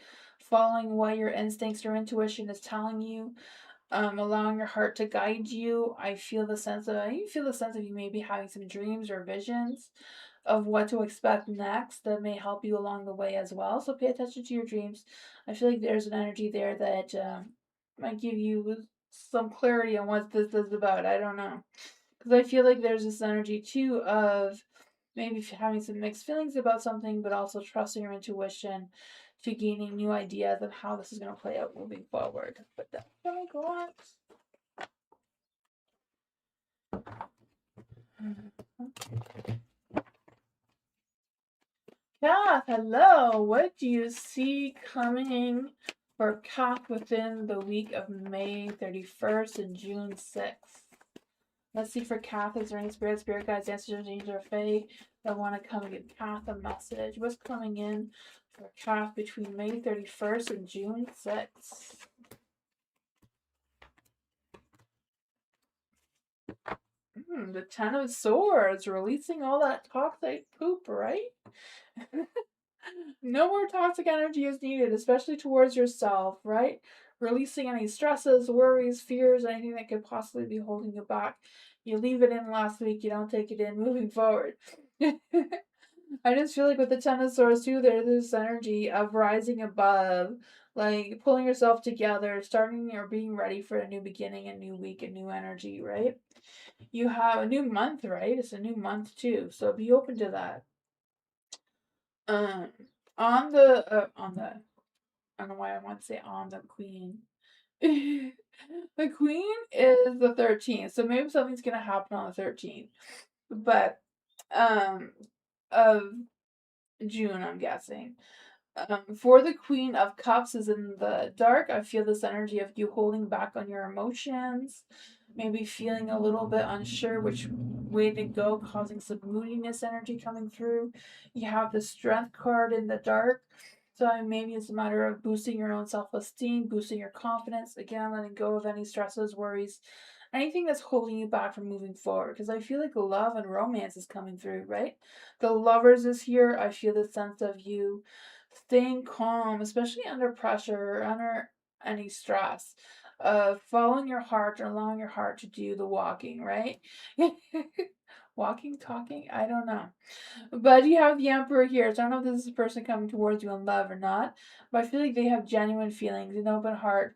Following what your instincts or intuition is telling you, allowing your heart to guide you. I feel the sense of, you maybe having some dreams or visions of what to expect next that may help you along the way as well. So pay attention to your dreams. I feel like there's an energy there that might give you some clarity on what this is about. I don't know. Because I feel like there's this energy too of maybe having some mixed feelings about something, but also trusting your intuition to gaining new ideas of how this is going to play out moving forward. But that's what I got. Kath, hello. What do you see coming for Kath within the week of May 31st and June 6th? Let's see for Kath. Is there any spirit guides, ancestors, angels, or fae that want to come and give Kath a message? What's coming in for Kath between May 31st and June 6th? The Ten of Swords, releasing all that toxic poop, right? No more toxic energy is needed, especially towards yourself, right? Releasing any stresses, worries, fears, anything that could possibly be holding you back. You leave it in last week, you don't take it in moving forward. I just feel like with the Ten of Swords too, there's this energy of rising above, like pulling yourself together, starting or being ready for a new beginning, a new week, a new energy, right? You have a new month, right? It's a new month too, so be open to that. Um, I don't know why I want to say on the queen. The queen is the 13th, so maybe something's gonna happen on the 13th, but of June, I'm guessing. For the Queen of Cups is in the dark. I feel this energy of you holding back on your emotions, maybe feeling a little bit unsure which way to go, causing some moodiness energy coming through. You have the Strength card in the dark. So maybe it's a matter of boosting your own self-esteem, boosting your confidence, again, letting go of any stresses, worries, anything that's holding you back from moving forward. Because I feel like love and romance is coming through, right? The Lovers is here. I feel the sense of you staying calm, especially under pressure or under any stress. Following your heart or allowing your heart to do the walking, right? Walking, talking, I don't know. But you have the Emperor here, so I don't know if this is a person coming towards you in love or not, but I feel like they have genuine feelings, an open heart.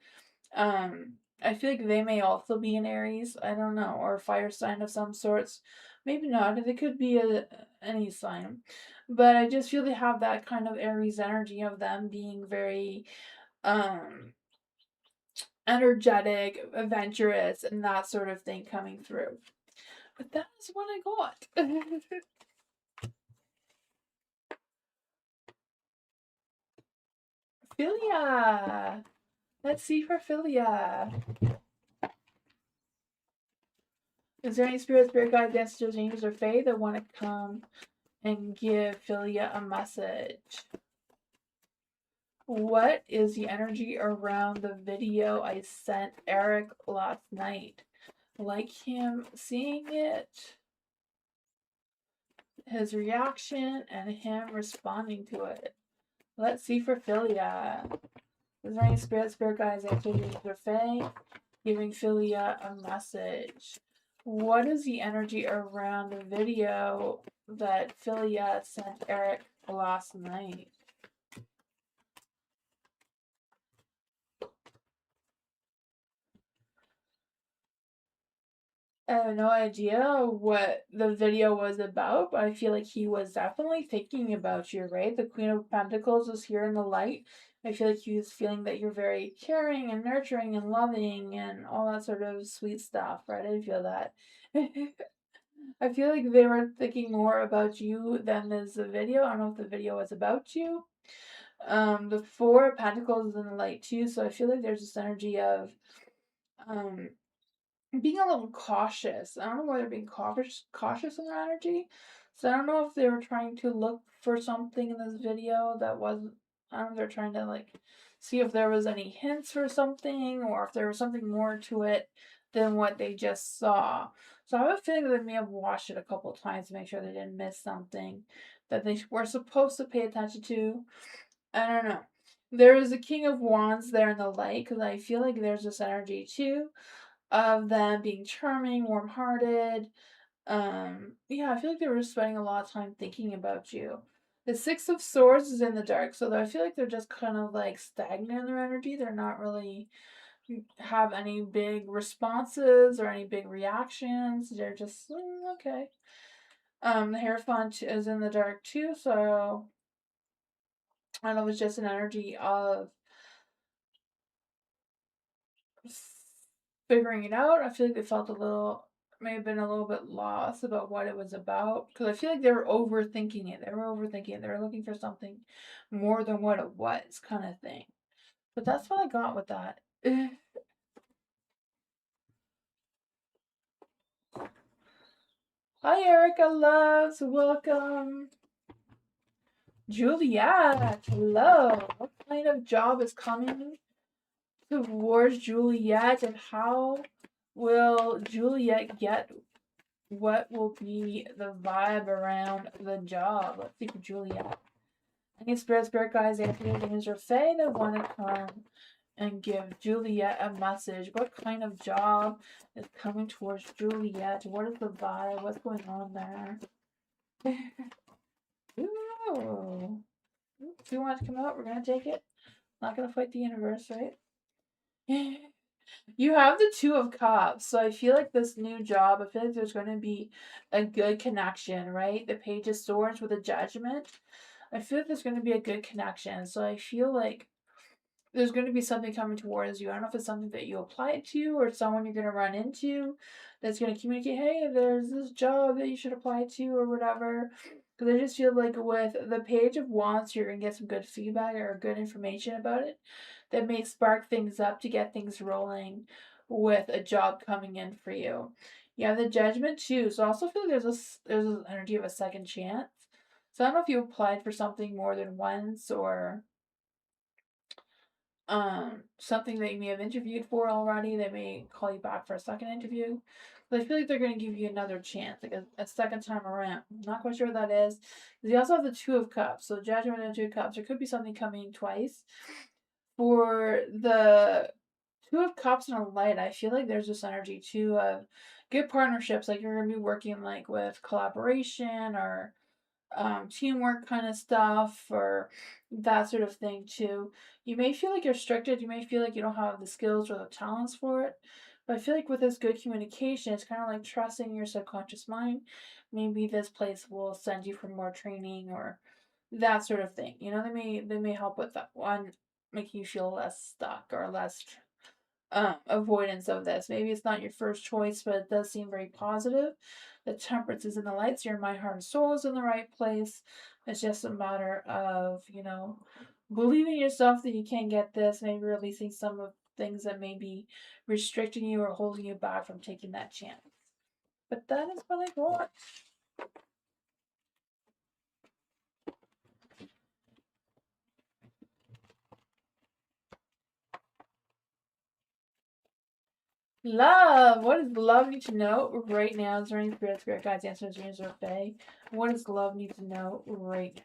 I feel like they may also be an Aries, I don't know, or a fire sign of some sorts. Maybe not, it could be any sign. But I just feel they have that kind of Aries energy of them being very energetic, adventurous, and that sort of thing coming through. But that's what I got. Philia. Let's see for Philia. Is there any spirit guides, ancestors, angels, or fae that want to come and give Philia a message? What is the energy around the video I sent Eric last night? Like him seeing it, his reaction, and him responding to it. Let's see for Philia. Is there any spirit guides, activities, or fae? Giving Philia a message. What is the energy around the video that Philia sent Eric last night? I have no idea what the video was about, but I feel like he was definitely thinking about you, right? The Queen of Pentacles is here in the light. I feel like he was feeling that you're very caring and nurturing and loving and all that sort of sweet stuff, right? I feel that. I feel like they were thinking more about you than this video. I don't know if the video was about you. The Four of Pentacles is in the light too, so I feel like there's this energy of um being a little cautious. I don't know why they're being cautious in their energy. So I don't know if they were trying to look for something in this video that wasn't. I don't know if they're trying to like see if there was any hints for something or if there was something more to it than what they just saw. So I have a feeling that they may have watched it a couple of times to make sure they didn't miss something that they were supposed to pay attention to. I don't know. There is a King of Wands there in the light because I feel like there's this energy too of them being charming, warm-hearted. Yeah, I feel like they were spending a lot of time thinking about you. The Six of Swords is in the dark, so I feel like they're just kind of like stagnant in their energy. They're not really have any big responses or any big reactions. They're just okay. The Hierophant is in the dark too, so I don't know. It's just an energy of figuring it out. I feel like they felt a little, may have been a little bit lost about what it was about because I feel like they were overthinking it. They were overthinking it. They were looking for something more than what it was, kind of thing. But that's what I got with that. Hi, Erica Loves. Welcome. Juliet. Hello. What kind of job is coming towards Juliet, and how will Juliet get? What will be the vibe around the job? Let's see for Juliet. Any spirit guides, activities, or fae that want to come and give Juliet a message? What kind of job is coming towards Juliet? What is the vibe? What's going on there? Ooh. If you want to come out, we're gonna take it. Not gonna fight the universe, right? You have the Two of Cups, so I feel like this new job, I feel like there's going to be a good connection, right? The Page of Swords with a Judgment. I feel like there's going to be a good connection, so I feel like there's going to be something coming towards you. I don't know if it's something that you apply to or someone you're going to run into that's going to communicate, hey, there's this job that you should apply to or whatever. Because I just feel like with the Page of Wands, you're going to get some good feedback or good information about it that may spark things up to get things rolling with a job coming in for you. You have the Judgment too, so I also feel like there's an energy of a second chance. So I don't know if you applied for something more than once or something that you may have interviewed for already. They may call you back for a second interview. But I feel like they're going to give you another chance, like a second time around. I'm not quite sure what that is. You also have the Two of Cups. So Judgment and Two of Cups. There could be something coming twice. For the Two of Cups and a Light, I feel like there's this energy too of good partnerships. Like you're going to be working like with collaboration or teamwork kind of stuff or that sort of thing too. You may feel like you're restricted. You may feel like you don't have the skills or the talents for it. But I feel like with this good communication, it's kind of like trusting your subconscious mind. Maybe this place will send you for more training or that sort of thing. You know, they may help with that one, making you feel less stuck or less avoidance of this. Maybe it's not your first choice, but it does seem very positive. The Temperance is in the lights. Your My Heart and Soul is in the right place. It's just a matter of, believing yourself that you can get this, maybe releasing some of things that may be restricting you or holding you back from taking that chance. But that is what I got. Love. What does love need to know right now? Is there any spirit guides, answers, dreams, or fae? What does love need to know right now?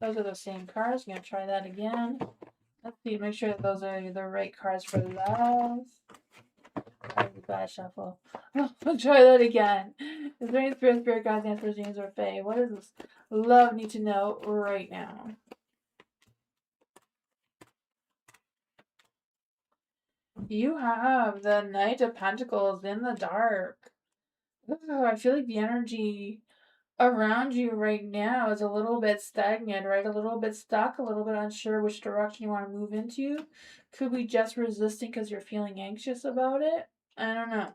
Those are the same cards. I'm going to try that again. Let's see, make sure that those are the right cards for love. Gotta shuffle. I'll try that again. Is there any spirit guides, answers, dreams, or fae? What does this love need to know right now? You have the Knight of Pentacles in the dark. Ooh, I feel like the energy around you right now is a little bit stagnant, right? A little bit stuck, a little bit unsure which direction you want to move into. Could be just resisting because you're feeling anxious about it. I don't know.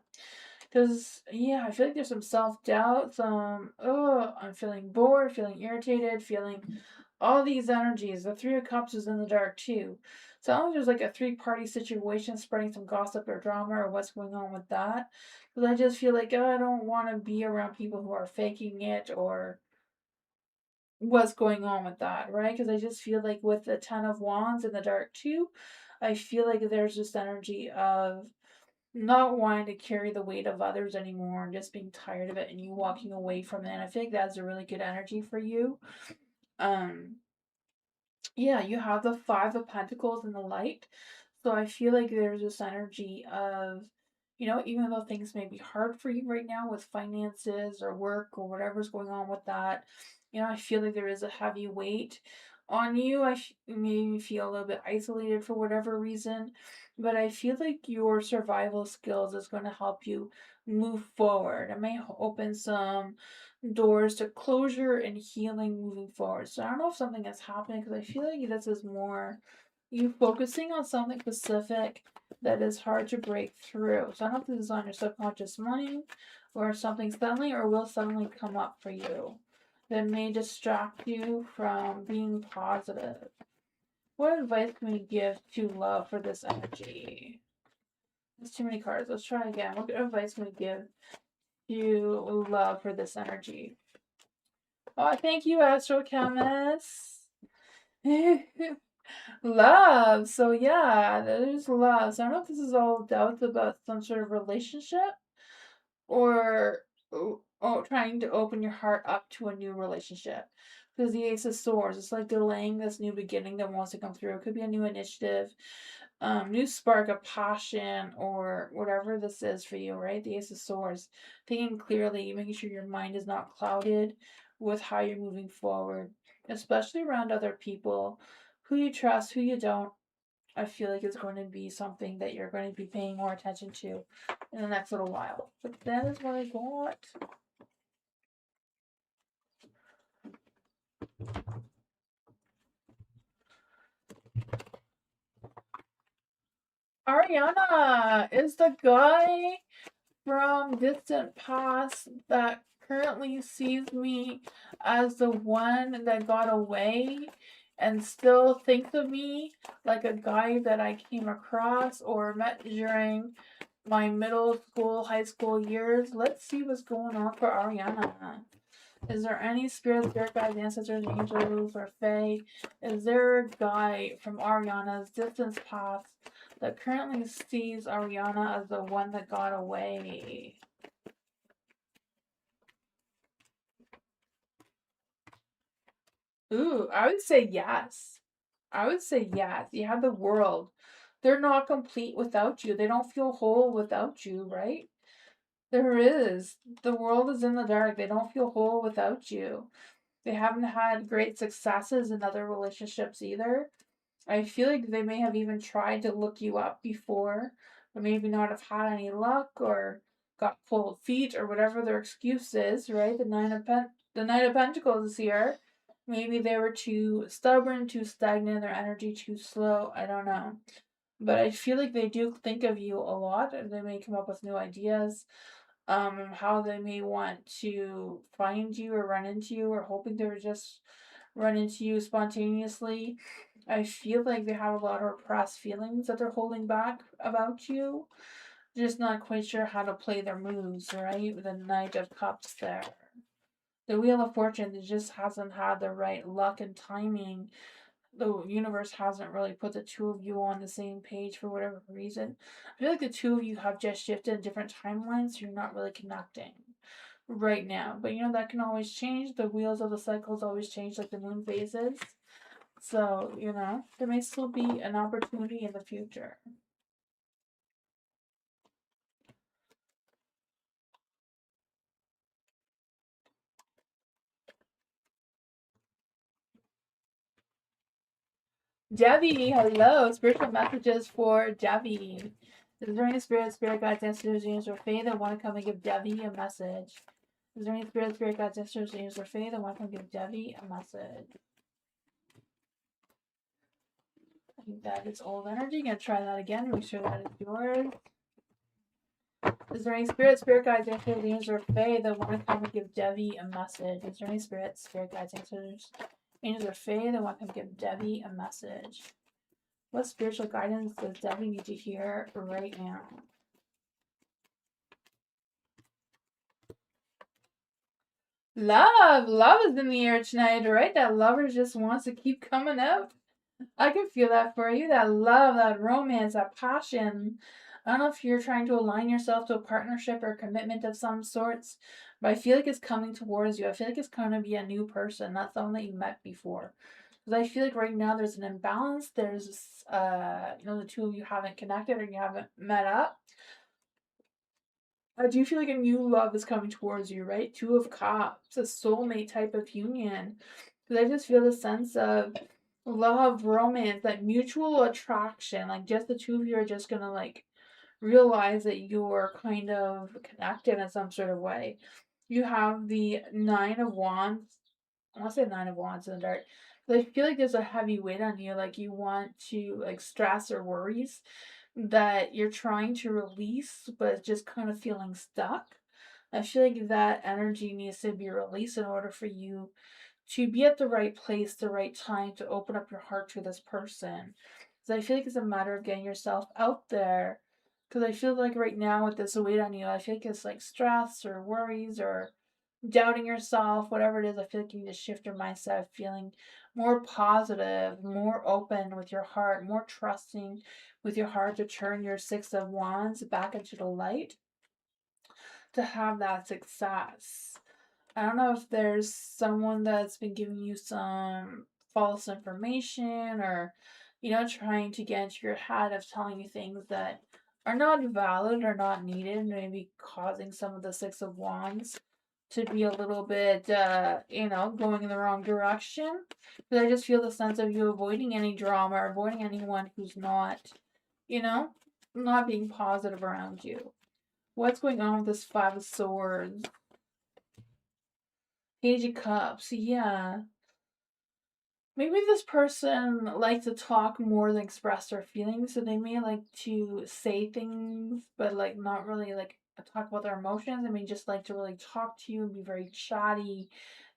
Because, yeah, I feel like there's some self doubt, I'm feeling bored, feeling irritated, feeling all these energies. The Three of Cups is in the dark too. So I don't know if there's like a three-party situation spreading some gossip or drama or what's going on with that. Because I just feel like, I don't want to be around people who are faking it or what's going on with that, right? Because I just feel like with the Ten of Wands in the dark too, I feel like there's this energy of not wanting to carry the weight of others anymore and just being tired of it and you walking away from it. And I think that's a really good energy for you. Um, yeah, you have the Five of Pentacles in the light. So I feel like there's this energy of, even though things may be hard for you right now with finances or work or whatever's going on with that, I feel like there is a heavy weight on you. Maybe feel a little bit isolated for whatever reason, but I feel like your survival skills is going to help you move forward. It may open some doors to closure and healing moving forward. So I don't know if something is happening because I feel like this is more you focusing on something specific that is hard to break through. So I don't know if this is on your subconscious mind or something suddenly or will suddenly come up for you that may distract you from being positive. What advice can we give to love for this energy? There's too many cards. Let's try again. What advice can we give to love for this energy? Oh, thank you, Astrochemist. Love. So yeah, there's love. So I don't know if this is all doubts about some sort of relationship or trying to open your heart up to a new relationship. Because the Ace of Swords, it's like delaying this new beginning that wants to come through. It could be a new initiative, new spark of passion, or whatever this is for you, right? The Ace of Swords, thinking clearly, making sure your mind is not clouded with how you're moving forward, especially around other people, who you trust, who you don't. I feel like it's going to be something that you're going to be paying more attention to in the next little while. But that is what I got. Ariana is the guy from distant past that currently sees me as the one that got away and still thinks of me like a guy that I came across or met during my middle school, high school years. Let's see what's going on for Ariana. Is there any spirit guides, ancestors, angels, or fae? Is there a guide from Ariana's distance past that currently sees Ariana as the one that got away? Ooh, I would say yes. I would say yes. You have the world. They're not complete without you. They don't feel whole without you, right? There is. The world is in the dark. They don't feel whole without you. They haven't had great successes in other relationships either. I feel like they may have even tried to look you up before, but maybe not have had any luck or got cold feet or whatever their excuse is, right? The Knight of Pentacles is here. Maybe they were too stubborn, too stagnant, their energy too slow. I don't know. But I feel like they do think of you a lot and they may come up with new ideas, how they may want to find you or run into you or hoping they would just run into you spontaneously. I feel like they have a lot of repressed feelings that they're holding back about you. Just not quite sure how to play their moves, right? With the Knight of Cups there. The Wheel of Fortune just hasn't had the right luck and timing. The universe hasn't really put the two of you on the same page for whatever reason. I feel like the two of you have just shifted different timelines, so you're not really connecting. right now. But you know, that can always change. The wheels of the cycles always change, like the moon phases. So, you know, there may still be an opportunity in the future. Devi, hello. Spiritual messages for Devi. Is there any spirit guides, ancestors, angels, or fae that want to come and give Devi a message? Is there any spirit guides, ancestors, angels, or fae that want to come give Devi a message? I think that is old energy. Gonna try that again. Make sure that is yours. Is there any spirit guides, ancestors, angels, or fae that want to come and give Devi a message? Is there any spirit guides, ancestors, angels, or fae that want to come give Devi a message? What spiritual guidance does Devi need to hear right now? Love is in the air tonight, right? That lover just wants to keep coming up. I can feel that for you. That love, that romance, that passion. I don't know if you're trying to align yourself to a partnership or a commitment of some sorts, but I feel like it's coming towards you. I feel like it's going to be a new person, not someone that you met before. Because I feel like right now there's an imbalance. There's, you know, the two of you haven't connected or you haven't met up. I do feel like a new love is coming towards you, right? Two of Cups, a soulmate type of union. Because I just feel the sense of love, romance, that mutual attraction. Like, just the two of you are just gonna, like, realize that you're kind of connected in some sort of way. You have the Nine of Wands. I want to say Nine of Wands in the dark. But I feel like there's a heavy weight on you. Like, you want to, like, stress or worries that you're trying to release, but it's just kind of feeling stuck. I feel like that energy needs to be released in order for you to be at the right place, the right time to open up your heart to this person. Because I feel like it's a matter of getting yourself out there. Because I feel like right now with this weight on you, I feel like it's like stress or worries or doubting yourself, whatever it is. I feel like you need to shift your mindset of feeling more positive, more open with your heart, more trusting with your heart to turn your Six of Wands back into the light to have that success. I don't know if there's someone that's been giving you some false information or, you know, trying to get into your head of telling you things that are not valid or not needed, maybe causing some of the Six of Wands to be a little bit, you know, going in the wrong direction. But I just feel the sense of you avoiding any drama or avoiding anyone who's not, you know, not being positive around you. What's going on with this Five of Swords? Page of Cups, yeah. Maybe this person likes to talk more than express their feelings, so they may like to say things, but like not really like talk about their emotions. They may just like to really talk to you and be very chatty.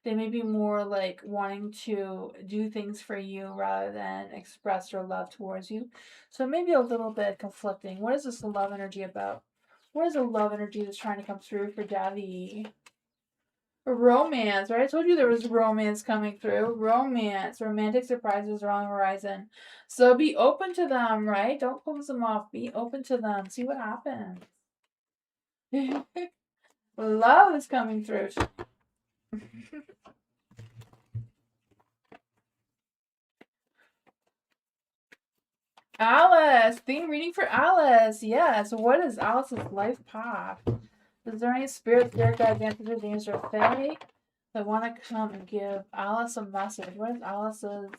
They may be more like wanting to do things for you rather than express their love towards you. So maybe a little bit conflicting. What is this love energy about? What is the love energy that's trying to come through for Davi? Romance, right? I told you there was romance coming through. Romance, romantic surprises are on the horizon. So be open to them, right? Don't close them off. Be open to them. See what happens. Love is coming through. Alice, theme reading for Alice. Yes. What is Alice's life path? Is there any spirit guides, ancestors, angels, or fae that want to come and give Alice a message? What is Alice's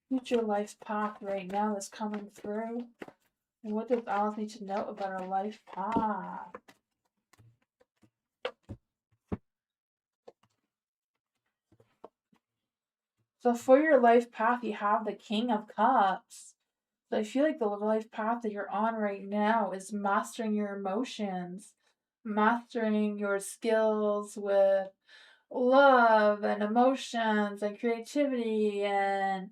future life path right now that's coming through? And what does Alice need to know about her life path? So for your life path, you have the King of Cups. So I feel like the life path that you're on right now is mastering your emotions, mastering your skills with love and emotions and creativity and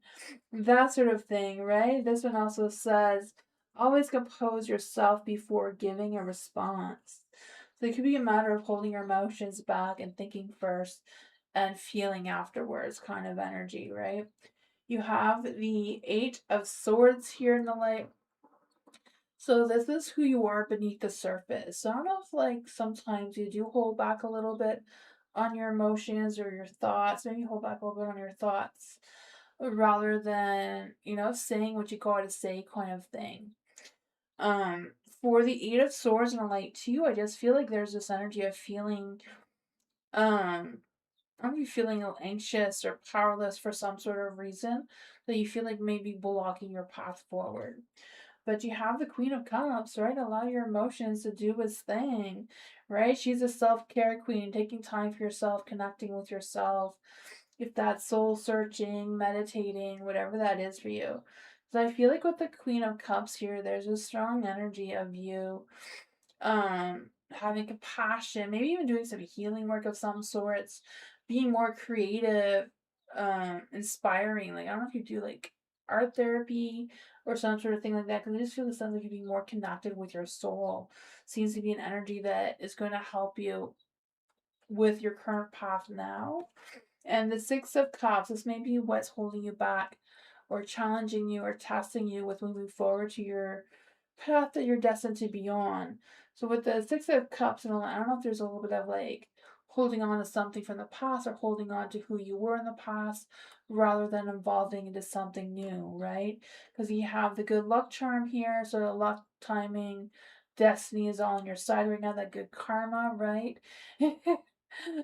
that sort of thing, right? This one also says always compose yourself before giving a response. So it could be a matter of holding your emotions back and thinking first and feeling afterwards kind of energy, right? You have the Eight of Swords here in the light. So this is who you are beneath the surface. So I don't know if like sometimes you do hold back a little bit on your emotions or your thoughts. Maybe hold back a little bit on your thoughts rather than, saying what you gotta say kind of thing. Um, for the Eight of Swords and a Light too, I just feel like there's this energy of feeling um I don't know if you're feeling a little anxious or powerless for some sort of reason that you feel like maybe blocking your path forward. But you have the Queen of Cups, right? Allow your emotions to do its thing, right? She's a self care queen, taking time for yourself, connecting with yourself. If that's soul searching, meditating, whatever that is for you. So I feel like with the Queen of Cups here, there's a strong energy of you having compassion, maybe even doing some healing work of some sorts, being more creative, inspiring. Like I don't know if you do like art therapy or some sort of thing like that, because I just feel the sense of you being more connected with your soul seems to be an energy that is going to help you with your current path now. And the Six of Cups, this may be what's holding you back or challenging you or testing you with moving forward to your path that you're destined to be on. So with the Six of Cups, and I don't know if there's a little bit of like holding on to something from the past or holding on to who you were in the past rather than evolving into something new, right? Because you have the good luck charm here, so the luck, timing, destiny is all on your side right now, that good karma, right?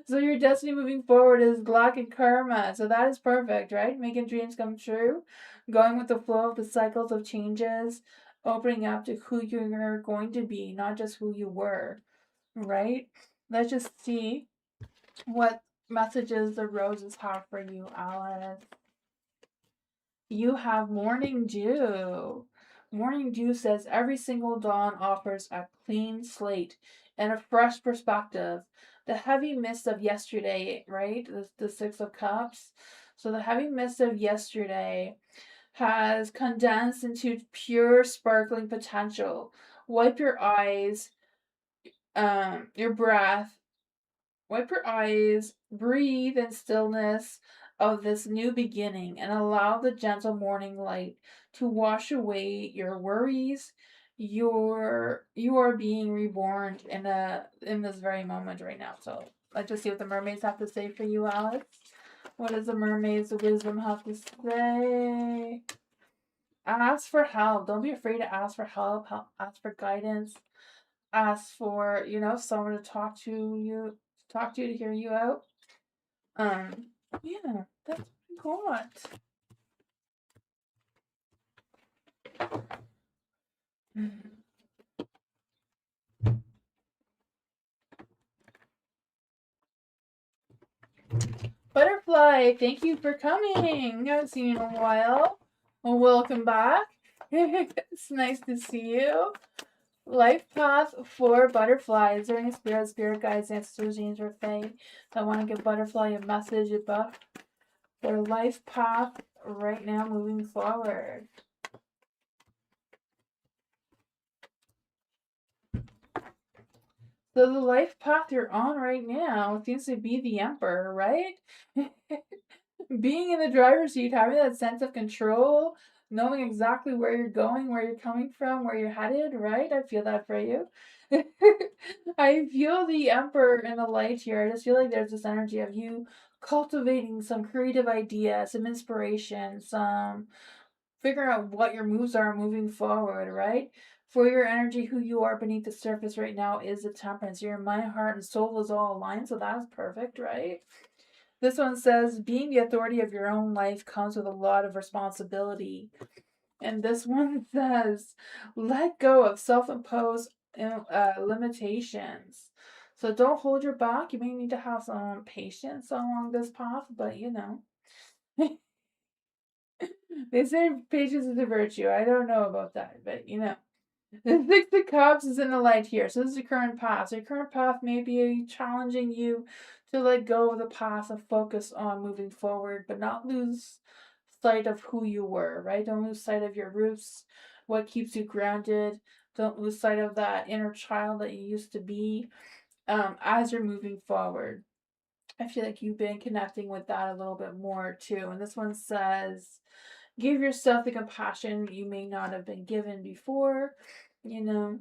So your destiny moving forward is luck and karma. So that is perfect, right? Making dreams come true, going with the flow of the cycles of changes, opening up to who you're going to be, not just who you were, right? Let's just see what messages the roses have for you, Alice. You have morning dew. Morning dew says every single dawn offers a clean slate and a fresh perspective. The heavy mist of yesterday, right? The Six of Cups. So the heavy mist of yesterday has condensed into pure sparkling potential. Wipe your eyes, your breath, wipe your eyes, breathe in stillness of this new beginning, and allow the gentle morning light to wash away your worries. You are being reborn in this very moment right now. So let's just see what the mermaids have to say for you, Alex. What does the mermaids' wisdom have to say? Ask for help. Don't be afraid to ask for help. Ask for guidance. Ask for, someone to talk to hear you out. Yeah, that's what I got. Butterfly, thank you for coming. I haven't seen you in a while. Well, welcome back. It's nice to see you. Life path for Butterfly. Is there any spirit guides, ancestors, angels, or fae that want to give Butterfly a message about their life path right now moving forward? So the life path you're on right now seems to be the Emperor, right? Being in the driver's seat, having that sense of control, knowing exactly where you're going, where you're coming from, where you're headed, right? I feel that for you. I feel the Emperor in the light here. I just feel like there's this energy of you cultivating some creative idea, some inspiration, some figuring out what your moves are moving forward, right? For your energy, who you are beneath the surface right now is the Temperance. Your mind, heart, and soul is all aligned, so that's perfect, right? This one says, being the authority of your own life comes with a lot of responsibility. And this one says, let go of self imposed limitations. So don't hold your back. You may need to have some patience along this path, but they say patience is a virtue. I don't know about that, but The Six of Cups is in the light here. So this is your current path. So your current path may be challenging you to let go of the past and focus on moving forward, but not lose sight of who you were, right? Don't lose sight of your roots, what keeps you grounded. Don't lose sight of that inner child that you used to be as you're moving forward. I feel like you've been connecting with that a little bit more too. And this one says, give yourself the compassion you may not have been given before. you know.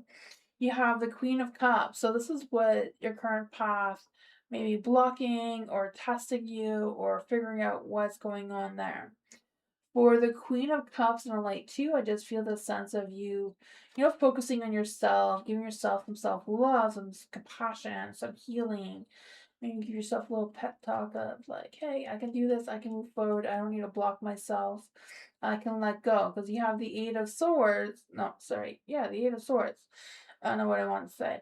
You have the Queen of Cups. So this is what your current path may be blocking or testing you or figuring out what's going on there. For the Queen of Cups and a Light too, I just feel the sense of you, focusing on yourself, giving yourself some self-love, some compassion, some healing. Maybe give yourself a little pep talk of like, hey, I can do this, I can move forward, I don't need to block myself. I can let go. Because you have the Eight of Swords. No, sorry. Yeah, the Eight of Swords. I don't know what I want to say.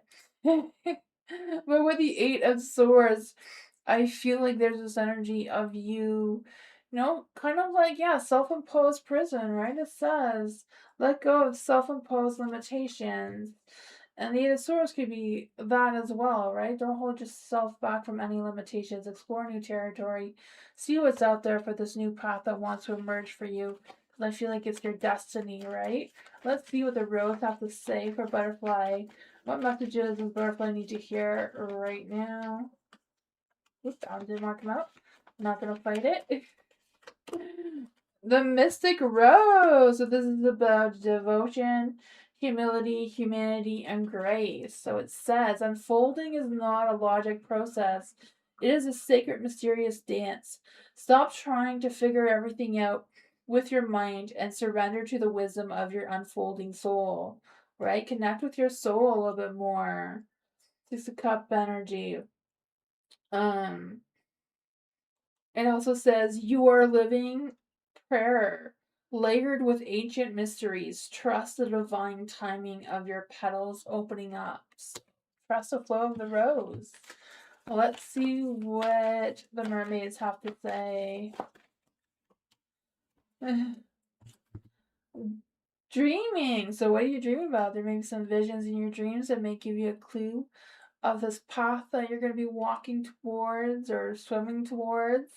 But with the Eight of Swords, I feel like there's this energy of you, kind of like, yeah, self imposed prison, right? It says, let go of self imposed limitations. And the Eight of Swords could be that as well, right? Don't hold yourself back from any limitations. Explore new territory. See what's out there for this new path that wants to emerge for you. Because I feel like it's your destiny, right? Let's see what the rose have to say for Butterfly. What messages does Butterfly need to hear right now? Oops, I didn't mark him out. I'm not going to fight it. The Mystic Rose. So this is about devotion, humility, humanity, and grace. So it says, unfolding is not a logic process. It is a sacred, mysterious dance. Stop trying to figure everything out with your mind and surrender to the wisdom of your unfolding soul. Right? Connect with your soul a little bit more. Six of Cup energy. Um, it also says, you are living prayer, layered with ancient mysteries. Trust the divine timing of your petals opening up. Trust the flow of the rose. Let's see what the mermaids have to say. Dreaming. So what are you dreaming about? There may be some visions in your dreams that may give you a clue of this path that you're going to be walking towards or swimming towards,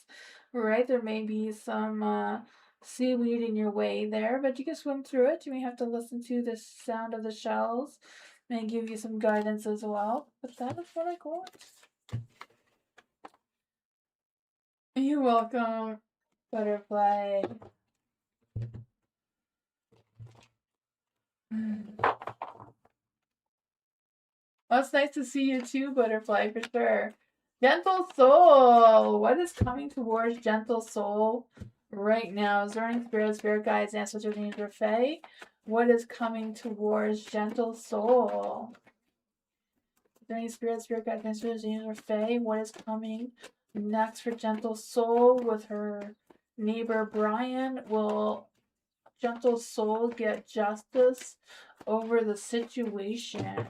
right? There may be some seaweed in your way there, but you can swim through it. You may have to listen to the sound of the shells, may give you some guidance as well. But that is what I got. You're welcome, Butterfly. Well, it's nice to see you too, Butterfly, for sure. Gentle Soul. What is coming towards Gentle Soul right now? Is there any spirit guides, ancestors, or fae? What is coming towards Gentle Soul? Is there any spirit guides, ancestors, or fae? What is coming next for Gentle Soul with her neighbor Brian? Will Gentle Soul get justice over the situation?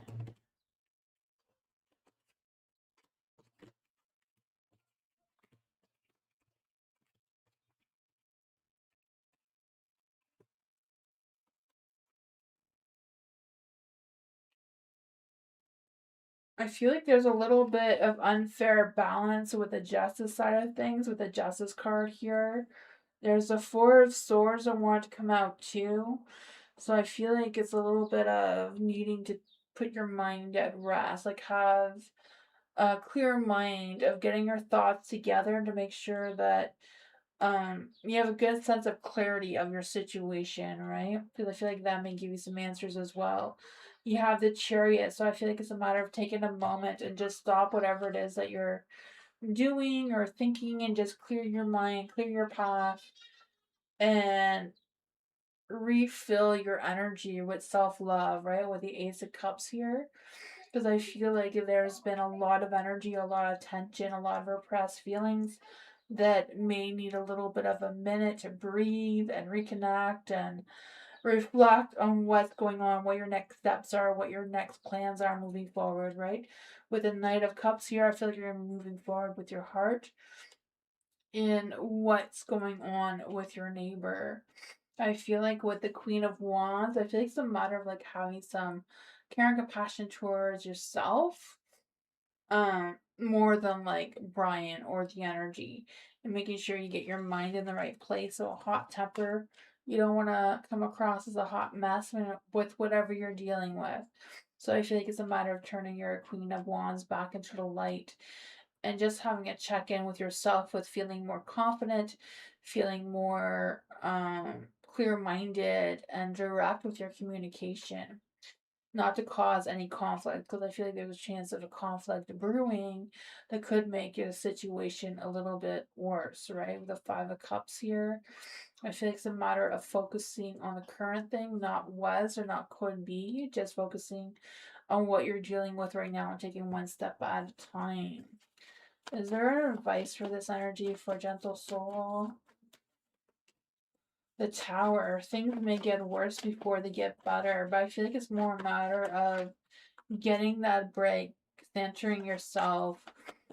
I feel like there's a little bit of unfair balance with the justice side of things, with the justice card here. There's a Four of Swords I want to come out too. So I feel like it's a little bit of needing to put your mind at rest, like have a clear mind of getting your thoughts together to make sure that you have a good sense of clarity of your situation, right? Because I feel like that may give you some answers as well. You have the Chariot, so I feel like it's a matter of taking a moment and just stop whatever it is that you're doing or thinking and just clear your mind, clear your path, and refill your energy with self-love, right? With the Ace of Cups here. Because I feel like there's been a lot of energy, a lot of tension, a lot of repressed feelings that may need a little bit of a minute to breathe and reconnect and reflect on what's going on, what your next steps are, what your next plans are moving forward, right? With the Knight of Cups here, I feel like you're moving forward with your heart in what's going on with your neighbor. I feel like with the Queen of Wands, I feel like it's a matter of like having some care and compassion towards yourself, more than like Brian or the energy, and making sure you get your mind in the right place. So a hot temper, you don't want to come across as a hot mess with whatever you're dealing with. So I feel like it's a matter of turning your Queen of Wands back into the light and just having a check in with yourself with feeling more confident, feeling more clear minded and direct with your communication. not to cause any conflict, because I feel like there's a chance of a conflict brewing that could make your situation a little bit worse, right? With the Five of Cups here, I feel like it's a matter of focusing on the current thing, not was or not could be, just focusing on what you're dealing with right now and taking one step at a time. Is there advice for this energy for gentle soul? The Tower. Things may get worse before they get better, but I feel like it's more a matter of getting that break, centering yourself,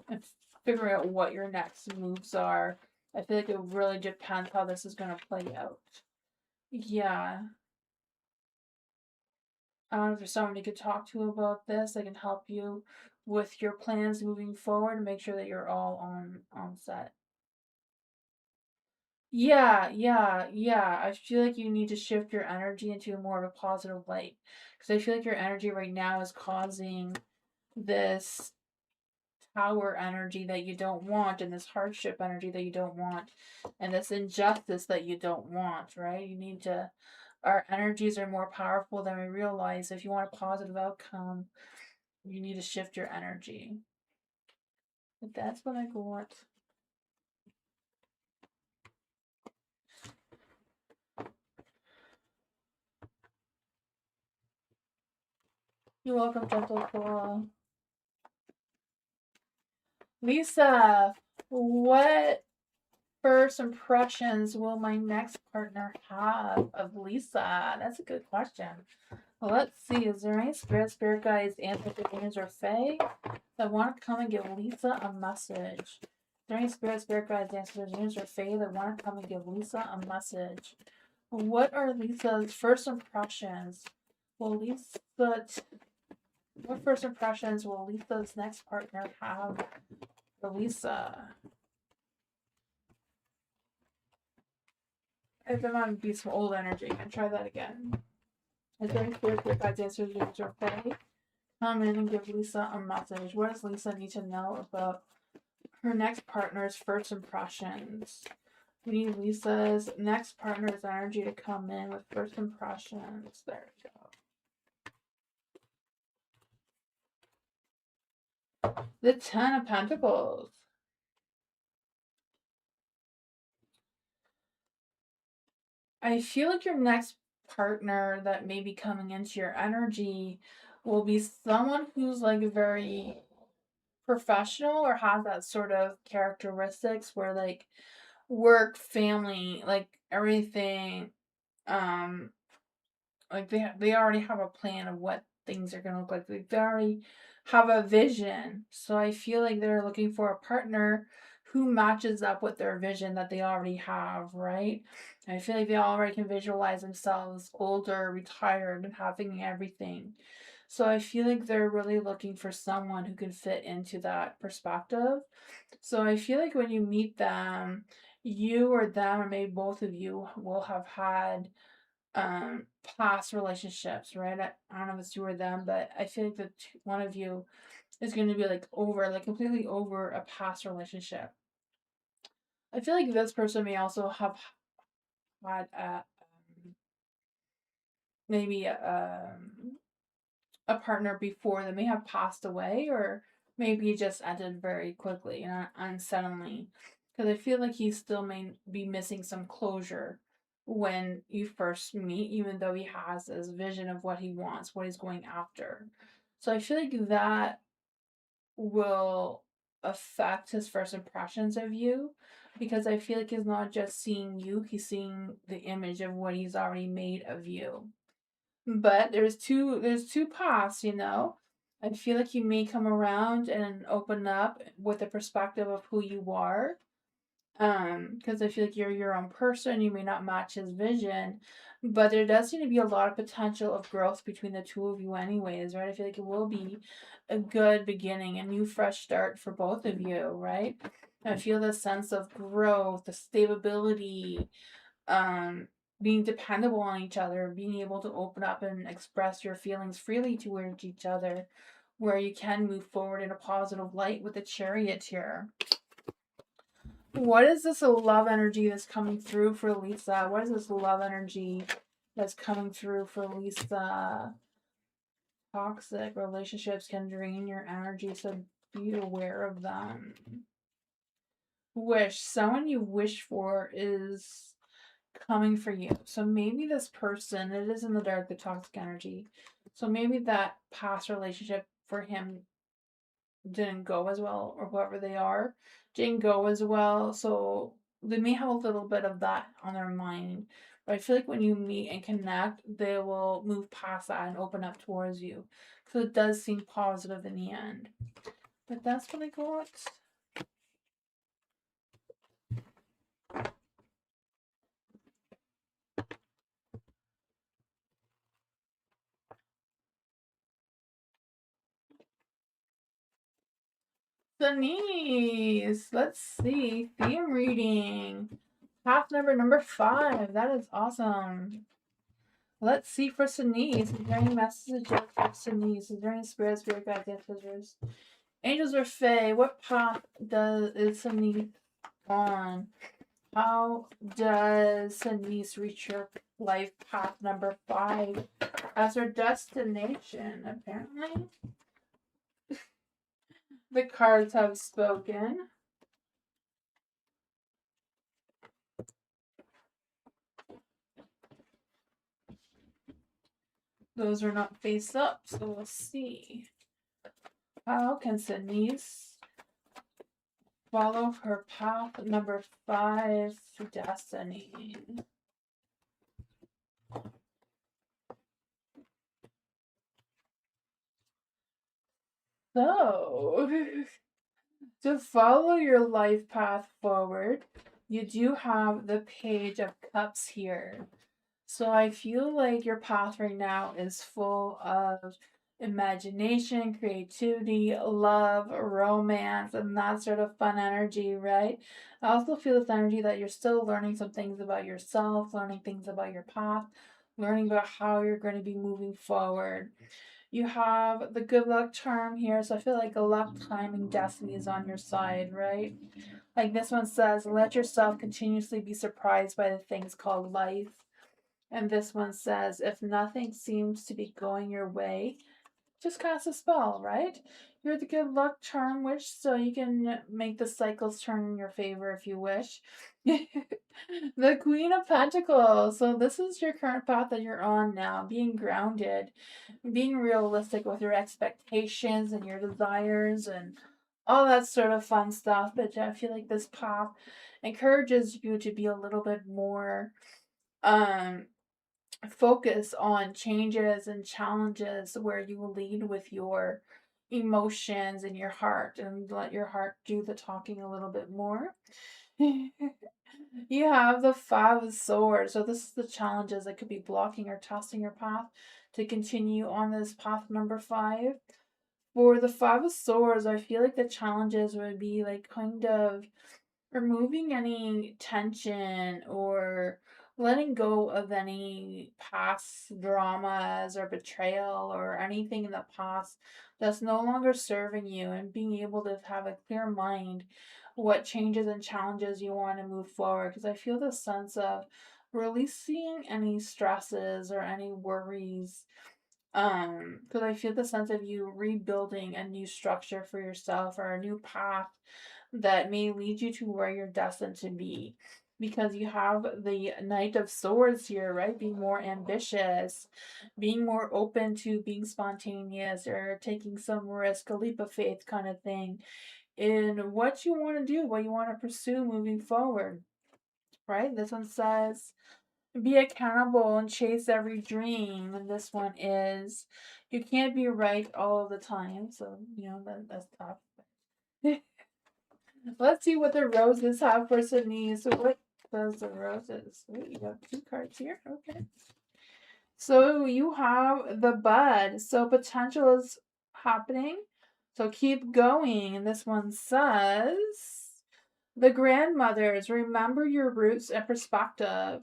and figuring out what your next moves are. I feel like it really depends how this is going to play out. Yeah. I don't know if there's someone you could talk to about this that can help you with your plans moving forward and make sure that you're all on set. Yeah. I feel like you need to shift your energy into more of a positive light. Because I feel like your energy right now is causing this Tower energy that you don't want, and this hardship energy that you don't want, and this injustice that you don't want, right? You need to, our energies are more powerful than we realize. If you want a positive outcome, you need to shift your energy. But that's what I got. You're welcome, gentle soul. Lisa, what first impressions will my next partner have of Lisa? That's a good question. Well, let's see. Is there any spirit guides, ancestors, or fae that want to come and give Lisa a message? Is there any spirit guides, ancestors, or fae that want to come and give Lisa a message? What are Lisa's first impressions? What first impressions will Lisa's next partner have for Lisa? If there might be some old energy, and try that again. Is there any spirit guides, ancestors, or fae? Come in and give Lisa a message. What does Lisa need to know about her next partner's first impressions? We need Lisa's next partner's energy to come in with first impressions. There we go. The Ten of Pentacles. I feel like your next partner that may be coming into your energy will be someone who's like very professional or has that sort of characteristics where like work, family, like everything, um like they already have a plan of what things are going to look like. They already have a vision. So I feel like they're looking for a partner who matches up with their vision that they already have, right? I feel like they already can visualize themselves older, retired, and having everything. So I feel like they're really looking for someone who can fit into that perspective. So I feel like when you meet them, you or them, or maybe both of you, will have had past relationships, right? I don't know if it's you or them, but I feel like one of you is going to be like completely over a past relationship. I feel like this person may also have had maybe a partner before that may have passed away, or maybe it just ended very quickly and suddenly, because I feel like he still may be missing some closure when you first meet, even though he has this vision of what he wants, what he's going after. So I feel like that will affect his first impressions of you, because I feel like he's not just seeing you, he's seeing the image of what he's already made of you. But there's two paths, you know. I feel like you may come around and open up with the perspective of who you are. Because I feel like you're your own person, you may not match his vision, but there does seem to be a lot of potential of growth between the two of you anyways, right? I feel like it will be a good beginning, a new fresh start for both of you, right? I feel the sense of growth, the stability, being dependable on each other, being able to open up and express your feelings freely towards each other, where you can move forward in a positive light with the Chariot here. What is this love energy that's coming through for Lisa? What is this love energy that's coming through for Lisa? toxic relationships can drain your energy, so be aware of them. Wish. Someone you wish for is coming for you. So maybe this person, it is in the dark, the toxic energy. So maybe that past relationship for him didn't go as well, or whoever they are didn't go as well. So they may have a little bit of that on their mind. But I feel like when you meet and connect, they will move past that and open up towards you. So it does seem positive in the end. But that's what I got. Denise, let's see. Theme reading. Path number 5. That is awesome. Let's see for Denise. Is there any messages for Denise? Is there any spirit guides, ancestors, angels, or fae? What path is Denise on? How does Denise reach her life path number 5 as her destination? Apparently, the cards have spoken. Those are not face up, so we'll see. How can Denise follow her path number 5 to destiny? So, to follow your life path forward, you do have the Page of Cups here. So I feel like your path right now is full of imagination, creativity, love, romance, and that sort of fun energy, right? I also feel this energy that you're still learning some things about yourself, learning things about your path, learning about how you're going to be moving forward. You have the good luck charm here, so I feel like luck, timing, destiny is on your side, right? Like this one says, let yourself continuously be surprised by the things called life. And this one says, if nothing seems to be going your way, just cast a spell, right? You're the good luck charm wish, so you can make the cycles turn in your favor if you wish. The Queen of Pentacles. So this is your current path that you're on now, being grounded, being realistic with your expectations and your desires and all that sort of fun stuff. But I feel like this path encourages you to be a little bit more focus on changes and challenges where you lead with your emotions and your heart and let your heart do the talking a little bit more. You have the 5 of Swords. So this is the challenges that could be blocking or testing your path to continue on this path number 5. For the 5 of Swords, I feel like the challenges would be like kind of removing any tension or letting go of any past dramas or betrayal or anything in the past that's no longer serving you, and being able to have a clear mind what changes and challenges you want to move forward, because I feel the sense of releasing any stresses or any worries, because I feel the sense of you rebuilding a new structure for yourself or a new path that may lead you to where you're destined to be. Because you have the Knight of Swords here, right? Being more ambitious, being more open to being spontaneous or taking some risk, a leap of faith kind of thing in what you want to do, what you want to pursue moving forward, right? This one says, be accountable and chase every dream. And this one is, you can't be right all the time. So, that's tough. Let's see what the roses have for Denise. So what does the roses? Ooh, you have 2 cards here. Okay. So you have the bud. So potential is happening. So keep going. And this one says, the grandmothers, remember your roots and perspective.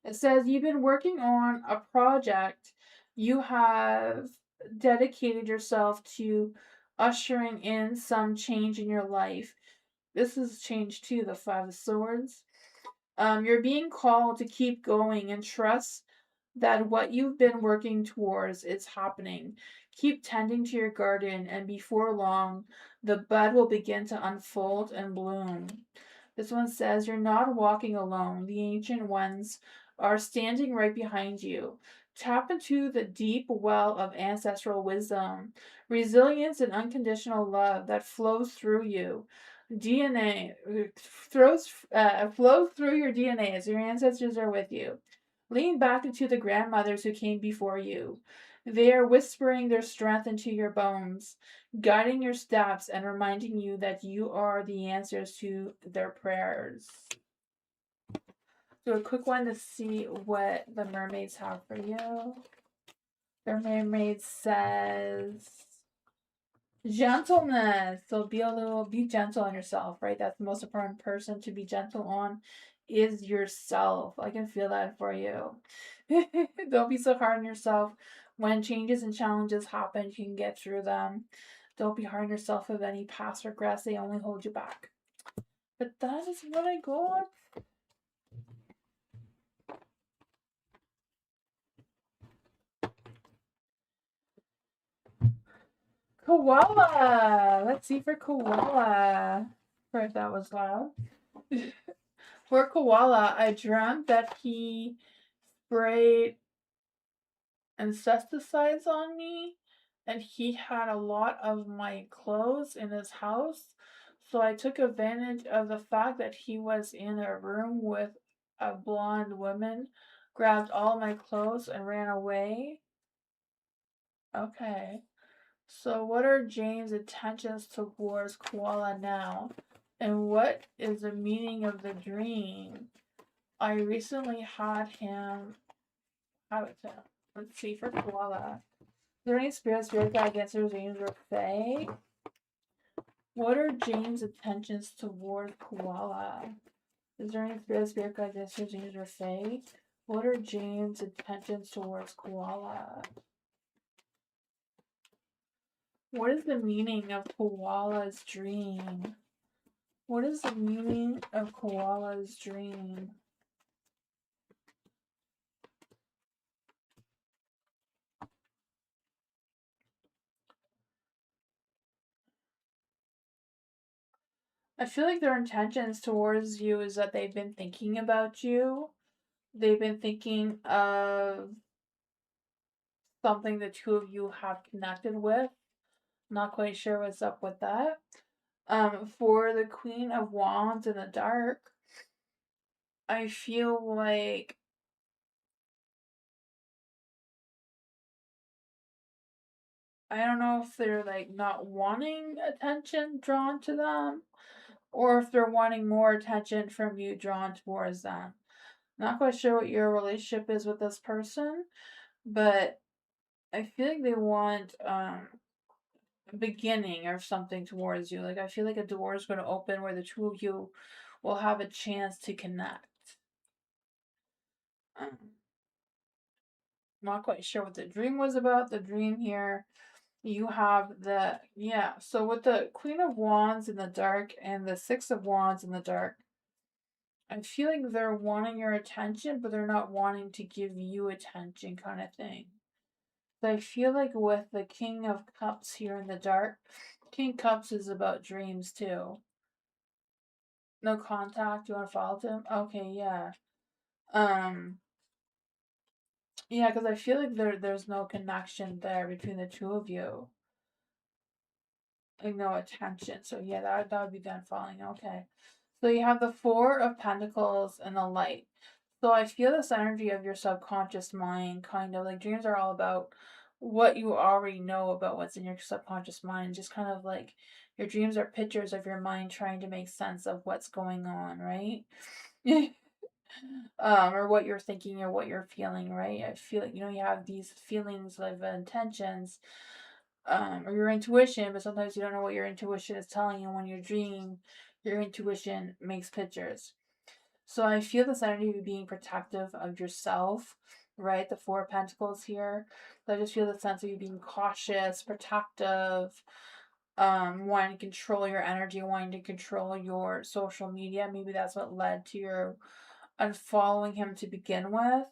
It says you've been working on a project. You have dedicated yourself to ushering in some change in your life. This is change too, the 5 of Swords. You're being called to keep going and trust that what you've been working towards is happening. Keep tending to your garden, and before long, the bud will begin to unfold and bloom. This one says, you're not walking alone. The ancient ones are standing right behind you. Tap into the deep well of ancestral wisdom, resilience, and unconditional love that flows through you. DNA flows through your DNA as your ancestors are with you. Lean back into the grandmothers who came before you. They are whispering their strength into your bones, guiding your steps and reminding you that you are the answers to their prayers. Do a quick one to see what the mermaids have for you. The mermaid says gentleness. So be gentle on yourself, right? That's the most important person to be gentle on is yourself. I can feel that for you. Don't be so hard on yourself. When changes and challenges happen, you can get through them. Don't be hard on yourself with any past regrets. They only hold you back. But that is what I got. Koala. Let's see for koala. Sorry if that was loud. For koala, I dreamt that he sprayed insecticides on me, and he had a lot of my clothes in his house. So I took advantage of the fact that he was in a room with a blonde woman, grabbed all my clothes, and ran away. Okay. So, what are Jane's intentions towards Koala now? And what is the meaning of the dream? I recently had him. How is it? Let's see for Koala. Is there any spirit guide against their dreams or fae? What are Jane's intentions towards Koala? Is there any spirit guide against their dreams or fae? What are Jane's intentions towards Koala? What is the meaning of Koala's dream? What is the meaning of Koala's dream? I feel like their intentions towards you is that they've been thinking about you. They've been thinking of something the two of you have connected with. Not quite sure what's up with that. For the Queen of Wands in the dark, I feel like I don't know if they're like not wanting attention drawn to them or if they're wanting more attention from you drawn towards them. Not quite sure what your relationship is with this person, but I feel like they want a beginning or something towards you. Like I feel like a door is going to open where the two of you will have a chance to connect. Um, not quite sure what the dream was about. The dream here, you have so with the Queen of Wands in the dark and the Six of Wands in the dark, I feel like they're wanting your attention, but they're not wanting to give you attention, kind of thing. So I feel like with the King of Cups here in the dark, King Cups is about dreams too. No contact. You want to follow him? Okay, yeah. Um, yeah, because I feel like there's no connection there between the two of you. Like no attention. So yeah, that would be then falling. Okay. So you have the Four of Pentacles and the Light. So I feel this energy of your subconscious mind, kind of like dreams are all about what you already know about what's in your subconscious mind. Just kind of like your dreams are pictures of your mind trying to make sense of what's going on, right? Or what you're thinking or what you're feeling, right? I feel like you have these feelings of intentions, or your intuition, but sometimes you don't know what your intuition is telling you. When you're dreaming, your intuition makes pictures. So I feel this energy of being protective of yourself, right? The Four of Pentacles here. So I just feel the sense of you being cautious, protective, wanting to control your energy, wanting to control your social media. Maybe that's what led to your unfollowing him to begin with.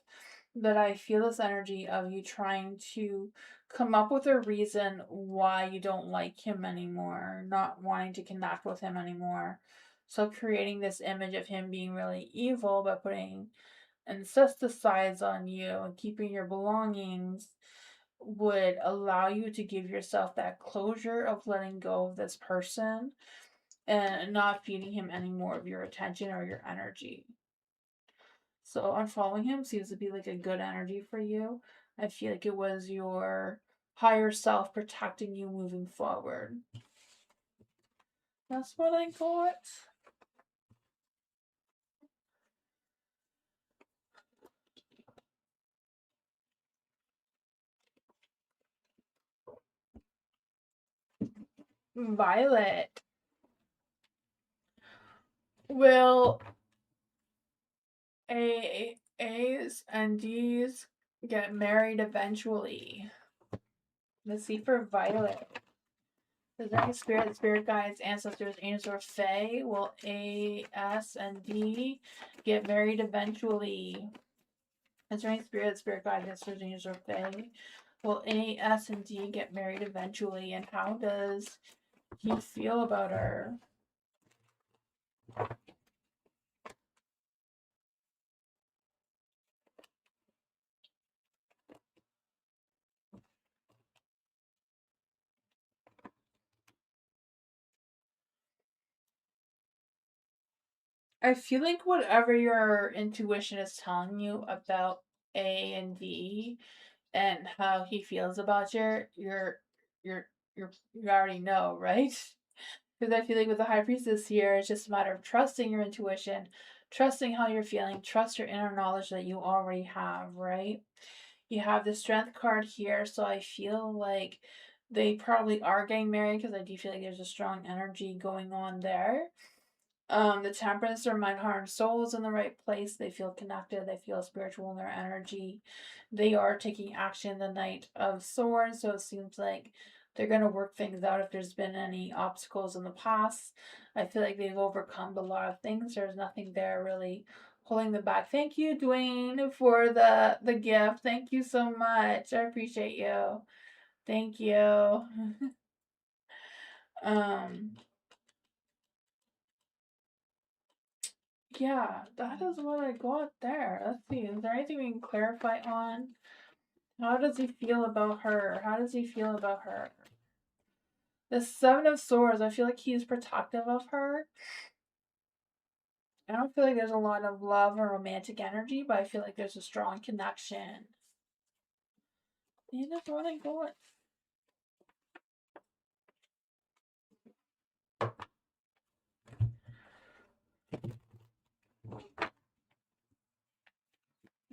that I feel this energy of you trying to come up with a reason why you don't like him anymore, not wanting to connect with him anymore. So creating this image of him being really evil by putting incesticides on you and keeping your belongings would allow you to give yourself that closure of letting go of this person and not feeding him any more of your attention or your energy. So unfollowing him seems to be like a good energy for you. I feel like it was your higher self protecting you moving forward. That's what I got. Violet. Will A's and D's get married eventually? Let's see for Violet. Is there any spirit guides, ancestors, angels, or fae? Will A, S, and D get married eventually? Is there any spirit guides, ancestors, angels, or fae? Will A, S, and D get married eventually? And how does he feel about her? I feel like whatever your intuition is telling you about A and D and how he feels about you're you already know, right? Because I feel like with the high priestess here, it's just a matter of trusting your intuition, trusting how you're feeling, trust your inner knowledge that you already have, right? You have the strength card here, so I feel like they probably are getting married because I do feel like there's a strong energy going on there. The temperance, their mind, heart, and soul is in the right place. They feel connected. They feel spiritual in their energy. They are taking action the Knight of Swords, so it seems like they're going to work things out if there's been any obstacles in the past. I feel like they've overcome a lot of things. There's nothing there really holding them back. Thank you, Dwayne, for the gift. Thank you so much. I appreciate you. Thank you. um Yeah, that is what I got there. Let's see. Is there anything we can clarify on? How does he feel about her? How does he feel about her? The Seven of Swords, I feel like he's protective of her. I don't feel like there's a lot of love or romantic energy, but I feel like there's a strong connection. And that's what I got.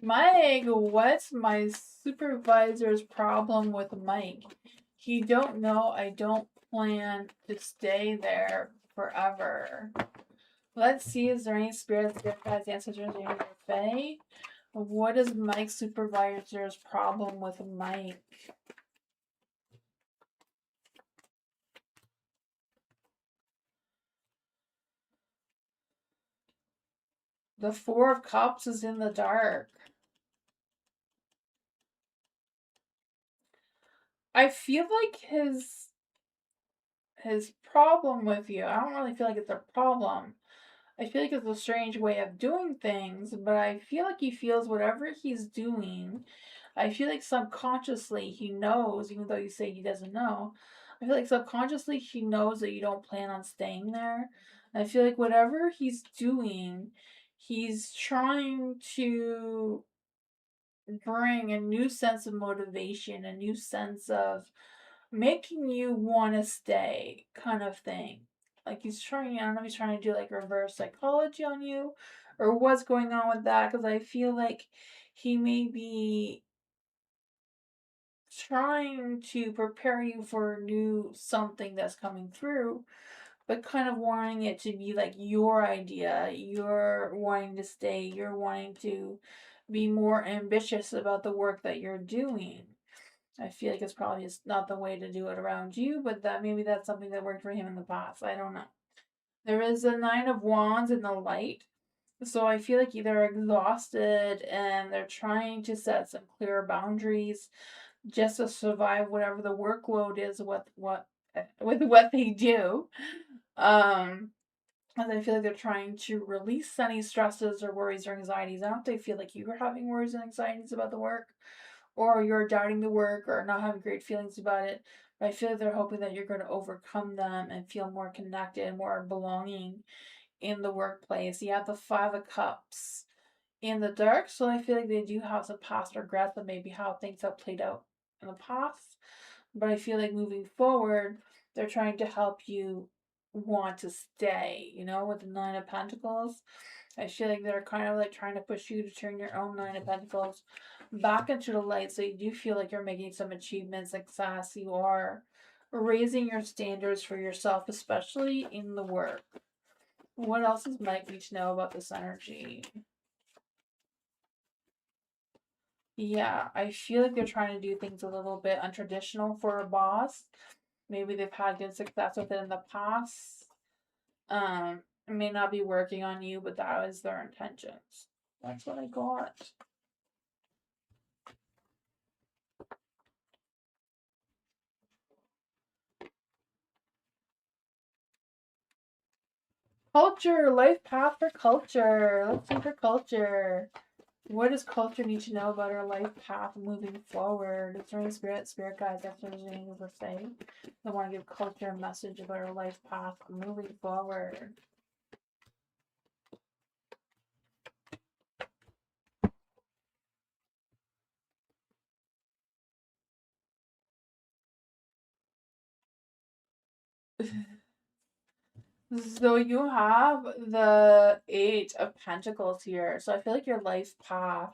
Mike, what's my supervisor's problem with Mike? He don't know I don't plan to stay there forever. Let's see, is there any spirits, guides, ancestors, or fae? What is Mike's supervisor's problem with Mike? The Four of Cups is in the dark. I feel like his problem with you, I don't really feel like it's a problem. I feel like it's a strange way of doing things, but I feel like he feels whatever he's doing. I feel like subconsciously he knows, even though you say he doesn't know. I feel like subconsciously he knows that you don't plan on staying there. I feel like whatever he's doing, he's trying to bring a new sense of motivation, a new sense of making you want to stay, kind of thing. Like he's trying, I don't know if he's trying to do like reverse psychology on you or what's going on with that, because I feel like he may be trying to prepare you for new something that's coming through, but kind of wanting it to be like your idea. You're wanting to stay, you're wanting to be more ambitious about the work that you're doing. I feel like it's probably just not the way to do it around you, but that maybe that's something that worked for him in the past. I don't know. There is a Nine of Wands in the light. So I feel like they're exhausted and they're trying to set some clear boundaries just to survive whatever the workload is with what they do. Um, and I feel like they're trying to release any stresses or worries or anxieties. I don't know if they feel like you are having worries and anxieties about the work, or you're doubting the work or not having great feelings about it. But I feel like they're hoping that you're going to overcome them and feel more connected, more belonging in the workplace. You have the Five of Cups in the dark, so I feel like they do have some past regrets of maybe how things have played out in the past. But I feel like moving forward, they're trying to help you want to stay, with the Nine of Pentacles. I feel like they're kind of like trying to push you to turn your own Nine of Pentacles back into the light, so you do feel like you're making some achievements, success. You are raising your standards for yourself, especially in the work. What else is Mike need to know about this energy? Yeah, I feel like they're trying to do things a little bit untraditional for a boss. Maybe they've had good success with it in the past. It may not be working on you, but that was their intentions. That's what I got. Culture, life path for culture. Let's see for culture. What does culture need to know about our life path moving forward? Is there any spirit guides, if there's anything to say? I want to give culture a message about our life path moving forward. So you have the Eight of Pentacles here. So I feel like your life path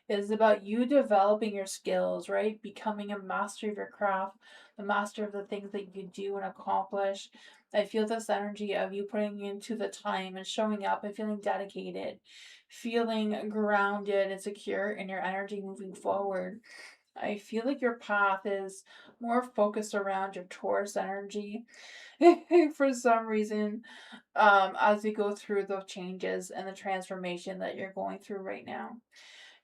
is about you developing your skills, right? Becoming a master of your craft, the master of the things that you do and accomplish. I feel this energy of you putting into the time and showing up and feeling dedicated, feeling grounded and secure in your energy moving forward. I feel like your path is more focused around your Taurus energy for some reason, as we go through the changes and the transformation that you're going through right now.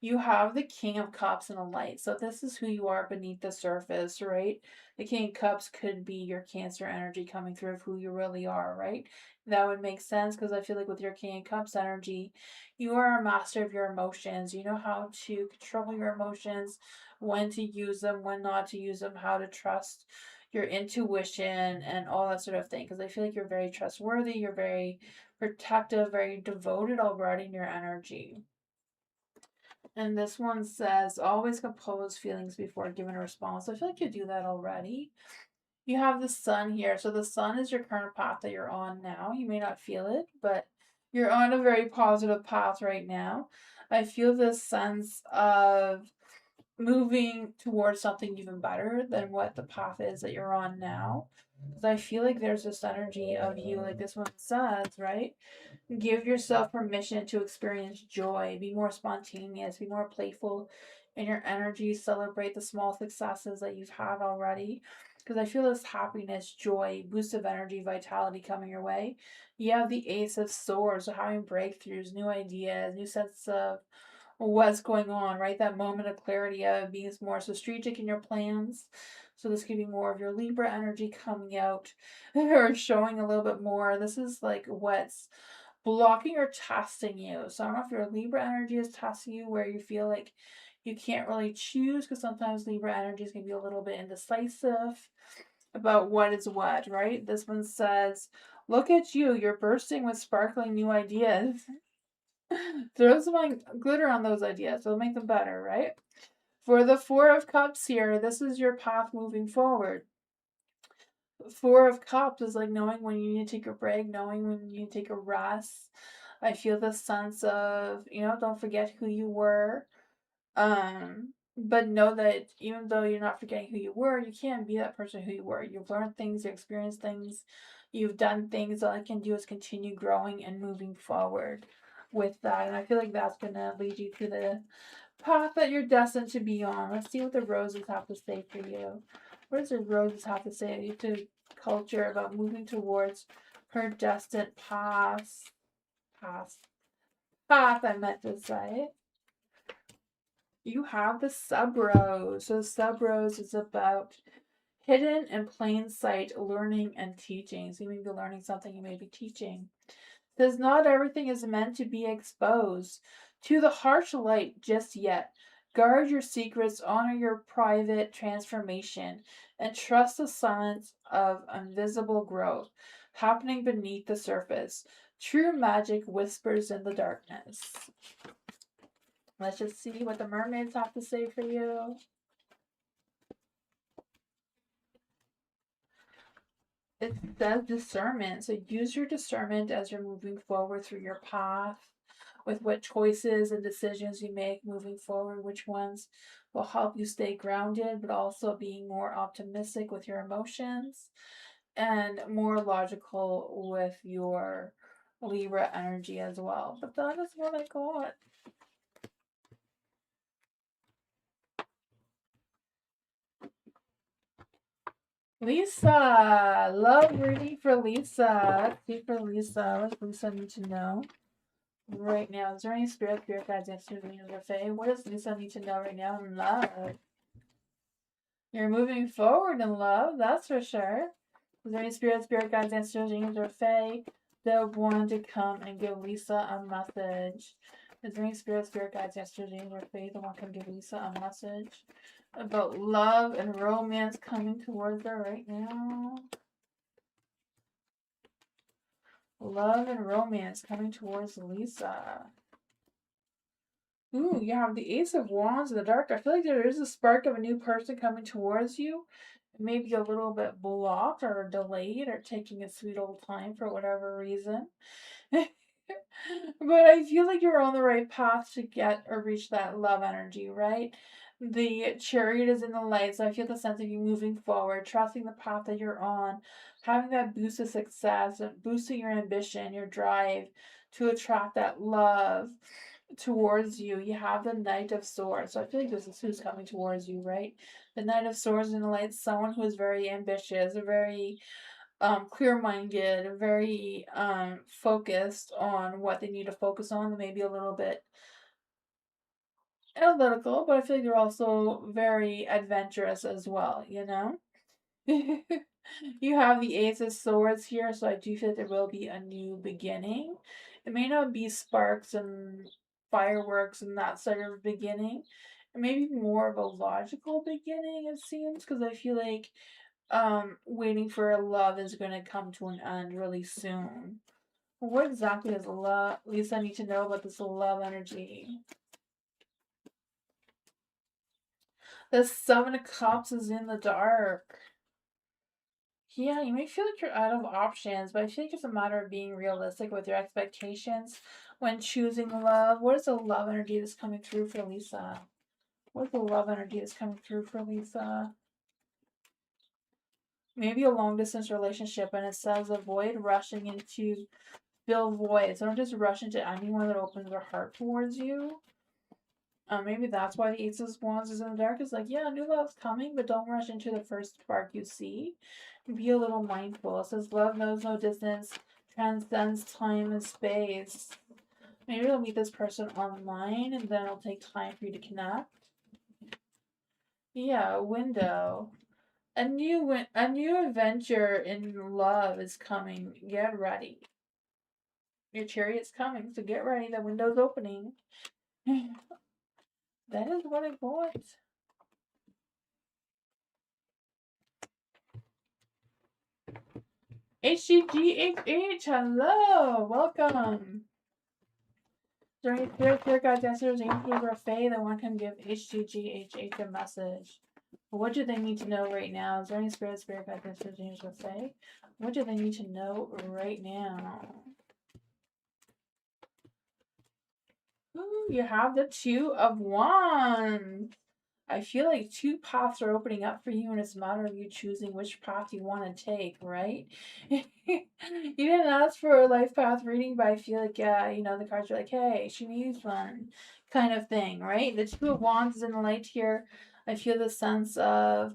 You have the King of Cups and a light. So this is who you are beneath the surface, right? The King of Cups could be your Cancer energy coming through of who you really are, right? That would make sense because I feel like with your King of Cups energy, you are a master of your emotions. You know how to control your emotions, when to use them, when not to use them, how to trust your intuition and all that sort of thing. Because I feel like you're very trustworthy, you're very protective, very devoted already in your energy. And this one says, always compose feelings before giving a response. I feel like you do that already. You have the sun here. So the sun is your current path that you're on now. You may not feel it, but you're on a very positive path right now. I feel this sense of moving towards something even better than what the path is that you're on now. Because I feel like there's this energy of you, like this one says, right? Give yourself permission to experience joy. Be more spontaneous. Be more playful in your energy. Celebrate the small successes that you've had already. Because I feel this happiness, joy, boost of energy, vitality coming your way. You have the Ace of Swords, so having breakthroughs, new ideas, new sense of what's going on, right? That moment of clarity of being more strategic in your plans. So this could be more of your Libra energy coming out or showing a little bit more. This is like what's blocking or testing you. So I don't know if your Libra energy is testing you where you feel like you can't really choose, because sometimes Libra energy is going to be a little bit indecisive about what is what, right? This one says, look at you, you're bursting with sparkling new ideas. Throw some glitter on those ideas. It'll make them better, right? For the Four of Cups here, this is your path moving forward. Four of Cups is like knowing when you need to take a break, knowing when you need to take a rest. I feel the sense of, don't forget who you were. But know that even though you're not forgetting who you were, you can't be that person who you were. You've learned things, you've experienced things, you've done things. All I can do is continue growing and moving forward with that. And I feel like that's going to lead you to the path that you're destined to be on. Let's see what the roses have to say for you. What does the roses have to say to culture about moving towards her destined path? path, I meant to say. You have the sub-rose. So sub-rose is about hidden in plain sight learning and teaching. So you may be learning something, you may be teaching. It says not everything is meant to be exposed to the harsh light just yet. Guard your secrets, honor your private transformation, and trust the silence of invisible growth happening beneath the surface. True magic whispers in the darkness. Let's just see what the mermaids have to say for you. It says discernment. So use your discernment as you're moving forward through your path with what choices and decisions you make moving forward, which ones will help you stay grounded, but also being more optimistic with your emotions and more logical with your Libra energy as well. But that is what I got. Lisa, love reading for Lisa. Let's see for Lisa. What does Lisa need to know right now? Is there any spirit guides, answers, or fae? What does Lisa need to know right now in love? You're moving forward in love, that's for sure. Is there any spirit guides, answers, angels, or fae that want to come and give Lisa a message? Is there any spirit guides, answers, angels, or fae that want to give Lisa a message about love and romance coming towards her right now? Love and romance coming towards Lisa. Ooh, you have the Ace of Wands in the dark. I feel like there is a spark of a new person coming towards you. Maybe a little bit blocked or delayed or taking a sweet old time for whatever reason. But I feel like you're on the right path to get or reach that love energy, right? The chariot is in the light, so I feel the sense of you moving forward, trusting the path that you're on, having that boost of success, boosting your ambition, your drive to attract that love towards you. You have the Knight of Swords, so I feel like this is who's coming towards you, right? The Knight of Swords in the light, someone who is very ambitious, very clear-minded, very focused on what they need to focus on, maybe a little bit analytical, but I feel like they're also very adventurous as well, you know? You have the Ace of Swords here, so I do feel like there will be a new beginning. It may not be sparks and fireworks and that sort of beginning. It may be more of a logical beginning, it seems, because I feel like waiting for a love is going to come to an end really soon. What exactly does Lisa need to know about this love energy? The Seven of Cups is in the dark. Yeah, you may feel like you're out of options, but I feel like it's a matter of being realistic with your expectations when choosing love. What is the love energy that's coming through for Lisa? What's the love energy that's coming through for Lisa? Maybe a long distance relationship, and it says avoid rushing into fill voids. Don't just rush into anyone that opens their heart towards you. Maybe that's why the Ace of Wands is in the dark. It's like, yeah, new love's coming, but don't rush into the first spark you see. Be a little mindful. It says love knows no distance, transcends time and space. Maybe you'll meet this person online, and then it'll take time for you to connect. Yeah, a window. A new adventure in love is coming. Get ready. Your chariot's coming, so get ready. The window's opening. That is what I got. HGGHH, hello, welcome. During Spirit Guides, Answers, Angels, or Fae, that one can give HGGHH a message. What do they need to know right now? Is there any Guides, Answers, Angels, or Fae? What do they need to know right now? Ooh, you have the Two of Wands. I feel like two paths are opening up for you, and it's a matter of you choosing which path you want to take, right? You didn't ask for a life path reading, but I feel like, yeah, the cards are like, hey, she needs one, kind of thing, right? The Two of Wands is in the light here. I feel the sense of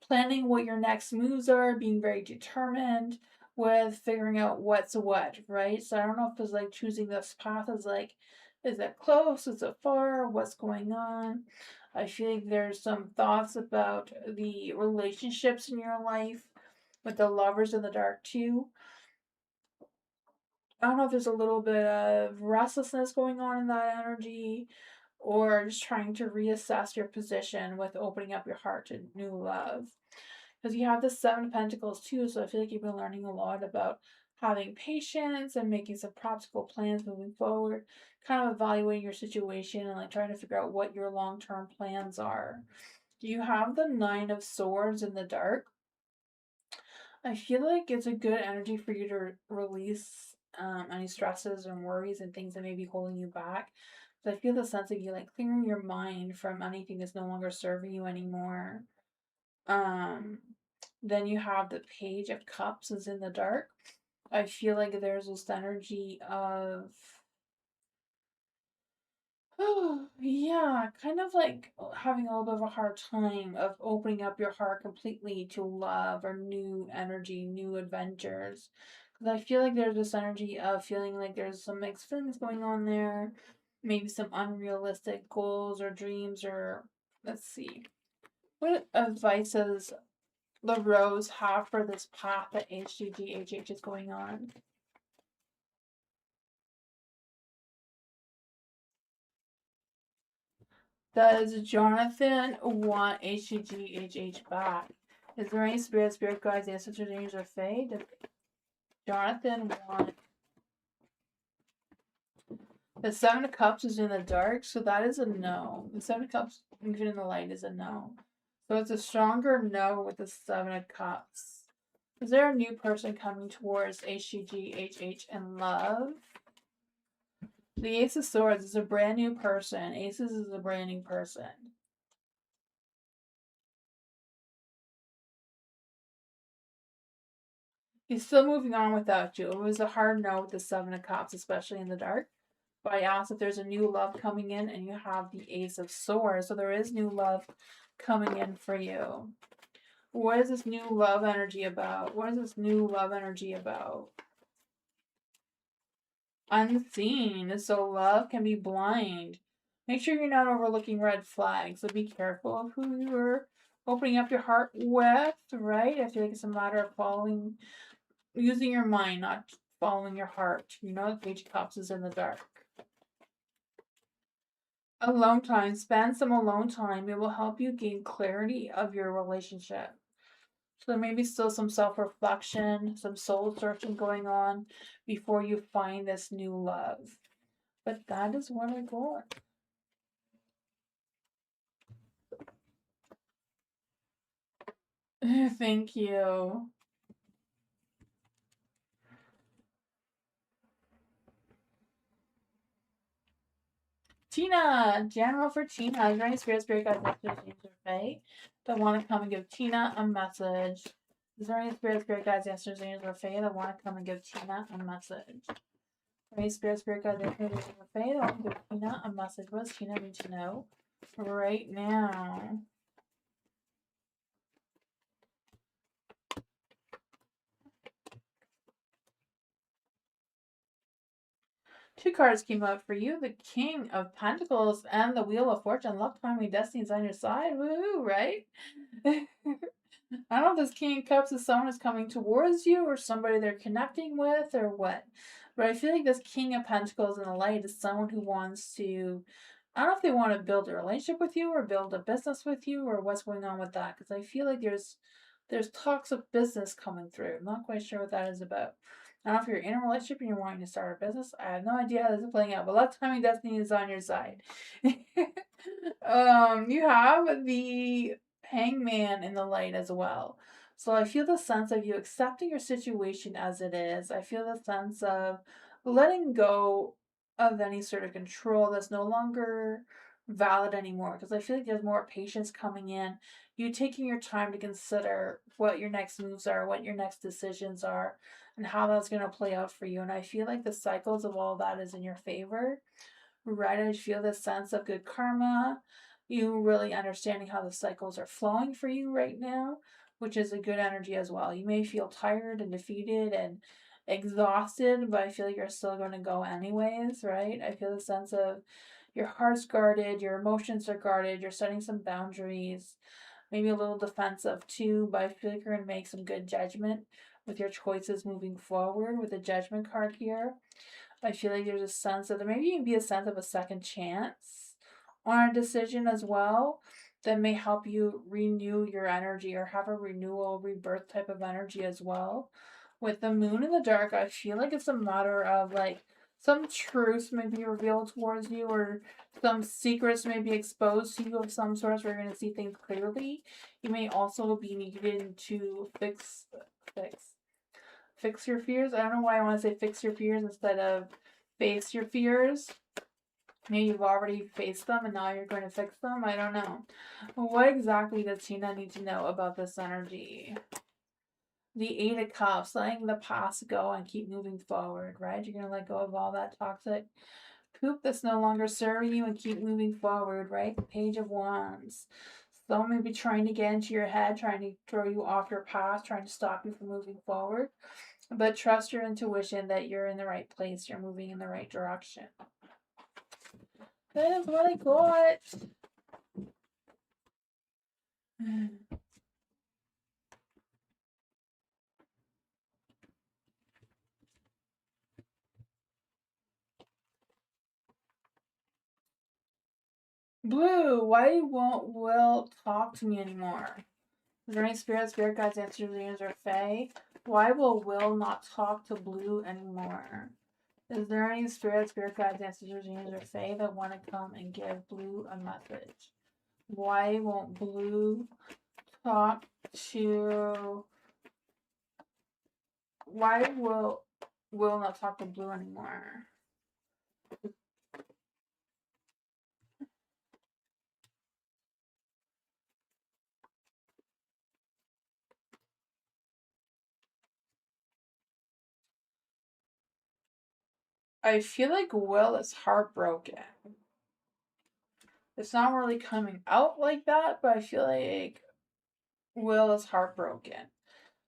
planning what your next moves are, being very determined with figuring out what's what, right? So I don't know if it's like choosing this path is like Is it close? Is it far? What's going on? I feel like there's some thoughts about the relationships in your life with the lovers in the dark too. I don't know if there's a little bit of restlessness going on in that energy, or just trying to reassess your position with opening up your heart to new love. Because you have the Seven of Pentacles too, so I feel like you've been learning a lot about having patience and making some practical plans moving forward, kind of evaluating your situation and like trying to figure out what your long-term plans are. You have the Nine of Swords in the dark. I feel like it's a good energy for you to release any stresses and worries and things that may be holding you back. But I feel the sense of you like clearing your mind from anything that's no longer serving you anymore. Um, then you have the Page of Cups is in the dark. I feel like there's this energy of oh, yeah, kind of like having a little bit of a hard time of opening up your heart completely to love or new energy, new adventures. Because I feel like there's this energy of feeling like there's some mixed feelings going on there, maybe some unrealistic goals or dreams, or let's see. What advice does the Rose have for this path that HGGHH is going on? Does Jonathan want HGGHH back? Is there any spirit guides, ancestors, angels, or fae? Does Jonathan want the Seven of Cups is in the dark, so that is a no. The Seven of Cups, even in the light, is a no. So it's a stronger no with the Seven of Cups. Is there a new person coming towards HGGHH and love? The Ace of Swords is a brand new person. Aces is a brand new person. He's still moving on without you. It was a hard no with the Seven of Cups, especially in the dark. But I asked if there's a new love coming in, and you have the Ace of Swords. So there is new love coming in for you. What is this new love energy about? What is this new love energy about? Unseen. So love can be blind. Make sure you're not overlooking red flags. So be careful of who you're opening up your heart with, right? I feel like it's a matter of following, using your mind, not following your heart. You know, the Page of Cups is in the dark. Alone time. Spend some alone time. It will help you gain clarity of your relationship. So there may be still some self-reflection, some soul searching going on before you find this new love. But that is what I got. Thank you. Tina, general for Tina. Is there any spirit guides, messages, or fae that want to come and give Tina a message? Is there any spirit guides, ancestors, angels, or fae that want to come and give Tina a message? Any spirit guides, ancestors, angels, or fae that want to give Tina a message? What does Tina need to know right now? Two cards came out for you, the King of Pentacles and the Wheel of Fortune. Luck, timing, destiny's on your side. Woohoo, right? I don't know if this King of Cups is someone who's coming towards you or somebody they're connecting with or what. But I feel like this King of Pentacles in the light is someone who wants to, I don't know if they want to build a relationship with you or build a business with you or what's going on with that. Because I feel like there's talks of business coming through. I'm not quite sure what that is about. I don't know if you're in a relationship and you're wanting to start a business. I have no idea how this is playing out, but luck, timing, destiny is on your side. You have the Hangman in the light as well. So I feel the sense of you accepting your situation as it is. I feel the sense of letting go of any sort of control that's no longer valid anymore. Because I feel like there's more patience coming in. You taking your time to consider what your next moves are, what your next decisions are, and how that's going to play out for you. And I feel like the cycles of all that is in your favor, right? I feel this sense of good karma, you really understanding how the cycles are flowing for you right now, which is a good energy as well. You may feel tired and defeated and exhausted, but I feel like you're still going to go anyways, right? I feel the sense of your heart's guarded, your emotions are guarded, you're setting some boundaries, maybe a little defensive too, but I feel like you're going to make some good judgment with your choices moving forward with the judgment card here. I feel like there's a sense of, there maybe even be a sense of a second chance on a decision as well that may help you renew your energy or have a renewal, rebirth type of energy as well. With the moon in the dark, I feel like it's a matter of like some truths may be revealed towards you, or some secrets may be exposed to you of some sort where you're going to see things clearly. You may also be needed to fix your fears. I don't know why I want to say fix your fears instead of face your fears. Maybe you've already faced them and now you're going to fix them. I don't know. What exactly does Tina need to know about this energy? The Eight of Cups, letting the past go and keep moving forward, right? You're going to let go of all that toxic poop that's no longer serving you and keep moving forward, right? The Page of Wands. Someone may be trying to get into your head, trying to throw you off your path, trying to stop you from moving forward. But trust your intuition that you're in the right place, you're moving in the right direction. That is what I got. Blue, why won't Will talk to me anymore? Is there any spirit guides, answers, dreams, or fae? Why will Will not talk to Blue anymore? Is there any spirit guides, answers, dreams, or fae that want to come and give Blue a message? Why won't Blue talk to... Why will Will not talk to Blue anymore? I feel like Will is heartbroken. It's not really coming out like that, but I feel like Will is heartbroken.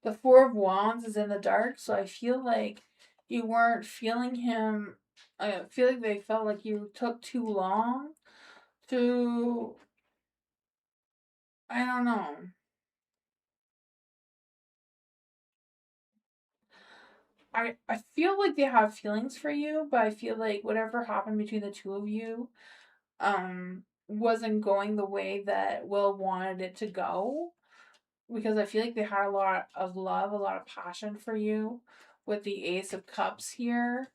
The Four of Wands is in the dark, so I feel like you weren't feeling him. I feel like they felt like you took too long to. I don't know. I feel like they have feelings for you, but I feel like whatever happened between the two of you wasn't going the way that Will wanted it to go, because I feel like they had a lot of love, a lot of passion for you with the Ace of Cups here.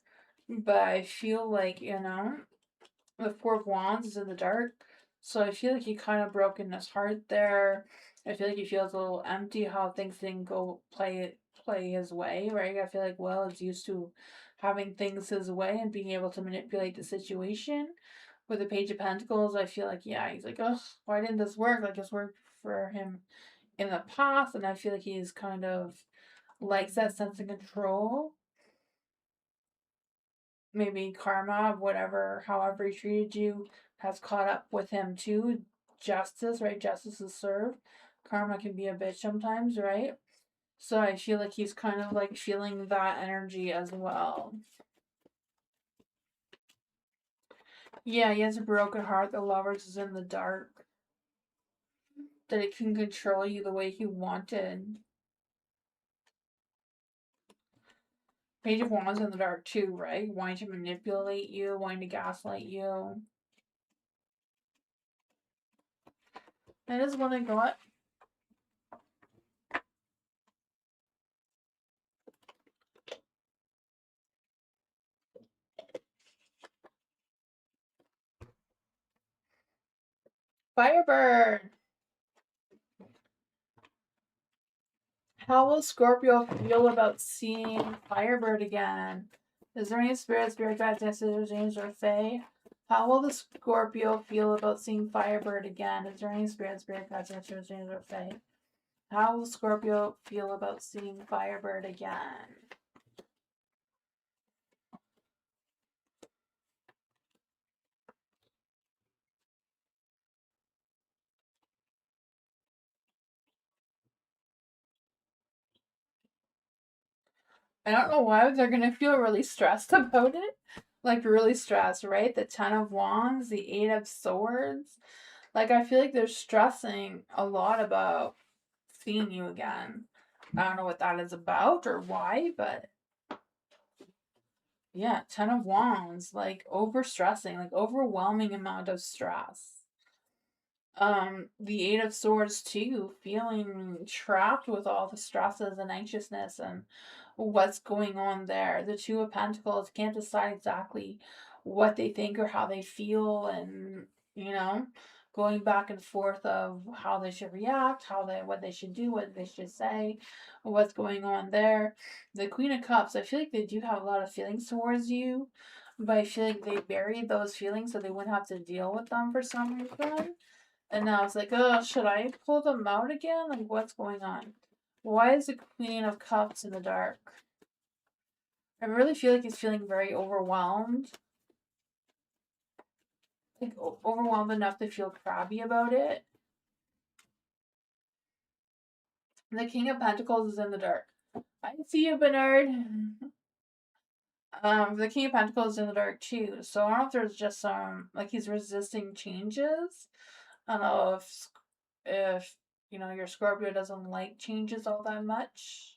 But I feel like, the Four of Wands is in the dark. So I feel like he kind of broke in his heart there. I feel like he feels a little empty how things didn't go play his way, right? I feel like Will is used to having things his way and being able to manipulate the situation. With the Page of Pentacles, I feel like, yeah, he's like, oh, why didn't this work? Like, it's worked for him in the past, and I feel like he's kind of likes that sense of control. Maybe karma, whatever, however he treated you, has caught up with him too. Justice, right? Justice is served. Karma can be a bitch sometimes, right? So I feel like he's kind of like feeling that energy as well. Yeah, he has a broken heart. The Lovers is in the dark. That it can control you the way he wanted. Page of Wands in the dark too, right? Wanting to manipulate you, wanting to gaslight you. That is what I got. Firebird. How will Scorpio feel about seeing Firebird again? Is there any spirit guides, ancestors, angels, or fae? How will the Scorpio feel about seeing Firebird again? Is there any spirit guides, ancestors, angels, or fae? How will Scorpio feel about seeing Firebird again? I don't know why they're gonna feel really stressed about it. Like really stressed, right? The Ten of Wands, the Eight of Swords. Like I feel like they're stressing a lot about seeing you again. I don't know what that is about or why, but yeah, Ten of Wands, like over stressing, like overwhelming amount of stress. The Eight of Swords too, feeling trapped with all the stresses and anxiousness and what's going on there. The Two of Pentacles can't decide exactly what they think or how they feel, and you know, going back and forth of how they should react, what they should do, what they should say, what's going on there. The Queen of Cups, I feel like they do have a lot of feelings towards you, but I feel like they buried those feelings so they wouldn't have to deal with them for some reason. And now it's like, oh, should I pull them out again? Like, what's going on? Why is the Queen of Cups in the dark? I really feel like he's feeling very overwhelmed. Like, overwhelmed enough to feel crabby about it. And the King of Pentacles is in the dark. I see you, Bernard. The King of Pentacles is in the dark too. So I don't know if there's just some, like, he's resisting changes. I don't know if you know, your Scorpio doesn't like changes all that much.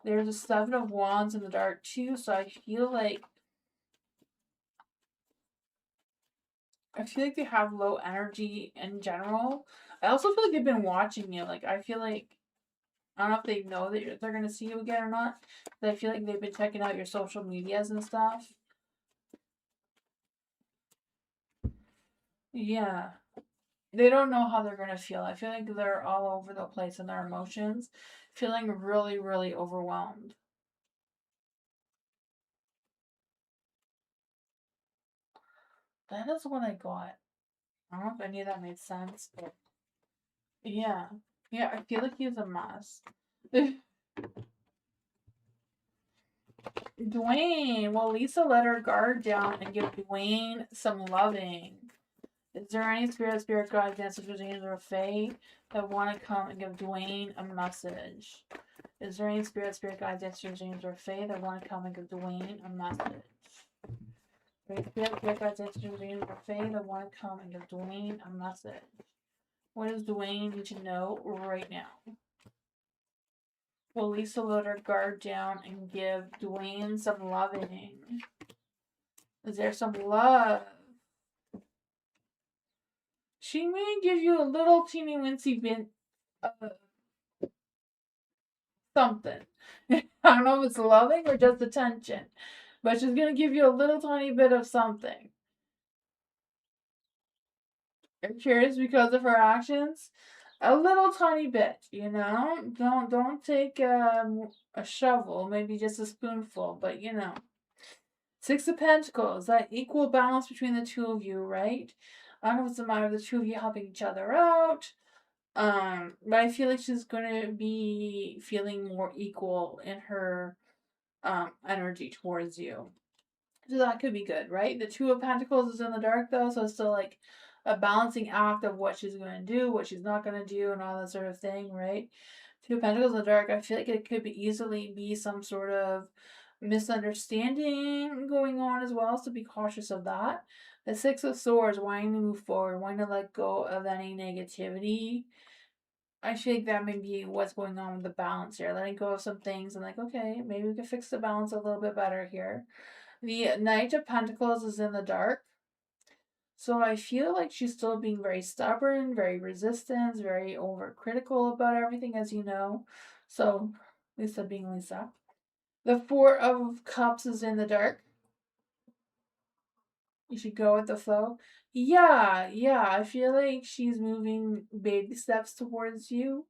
There's a Seven of Wands in the dark too, so I feel like they have low energy in general. I also feel like they've been watching you. Like I feel like I don't know if they know that they're gonna see you again or not, but I feel like they've been checking out your social medias and stuff. Yeah. They don't know how they're gonna feel. I feel like they're all over the place in their emotions, feeling really, really overwhelmed. That is what I got. I don't know if any of that made sense, but yeah. Yeah, I feel like he's a mess. Dwayne. Well, Lisa let her guard down and give Dwayne some loving. Is there any spirit guides, ancestors, angels, or fae that want to come and give Dwayne a message? Is there any spirit guides, ancestors, angels, or fae that want to come and give Dwayne a message? Any spirit guides, ancestors, angels, or fae that want to come and give Dwayne a message? What does Dwayne need to know right now? Will Lisa let her guard down and give Dwayne some loving? Is there some love? She may give you a little teeny wincy bit of something. I don't know if it's loving or just attention, but she's gonna give you a little tiny bit of something. You're curious because of her actions? A little tiny bit, you know? Don't take a shovel, maybe just a spoonful, but you know. Six of Pentacles, that equal balance between the two of you, right? I don't know if it's a matter of the two of you helping each other out. But I feel like she's gonna be feeling more equal in her energy towards you. So that could be good, right? The Two of Pentacles is in the dark though, so it's still like a balancing act of what she's gonna do, what she's not gonna do, and all that sort of thing, right? Two of Pentacles in the dark, I feel like it could easily be some sort of misunderstanding going on as well, so be cautious of that. The Six of Swords, wanting to move forward, wanting to let go of any negativity. I feel like that may be what's going on with the balance here. Letting go of some things and like, okay, maybe we can fix the balance a little bit better here. The Knight of Pentacles is in the dark. So I feel like she's still being very stubborn, very resistant, very overcritical about everything, as you know. So, Lisa being Lisa. The Four of Cups is in the dark. You should go with the flow. Yeah, I feel like she's moving baby steps towards you,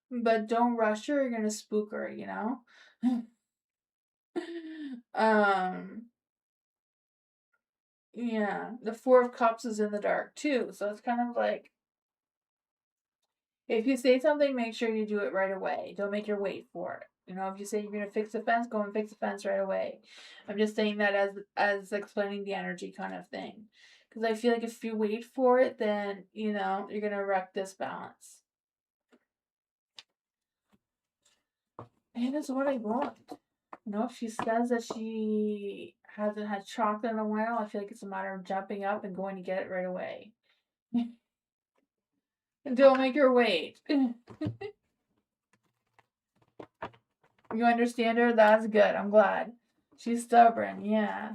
but don't rush her, you're gonna spook her, you know? um, yeah, the Four of Cups is in the dark too, so it's kind of like if you say something, make sure you do it right away. Don't make her wait for it. You know, if you say you're gonna fix the fence, go and fix the fence right away. I'm just saying that as explaining the energy kind of thing, because I feel like if you wait for it, then you know you're gonna wreck this balance. And that's what I want. You know, if she says that she hasn't had chocolate in a while, I feel like it's a matter of jumping up and going to get it right away. Don't make her wait. You understand her? That's good. I'm glad. She's stubborn, yeah.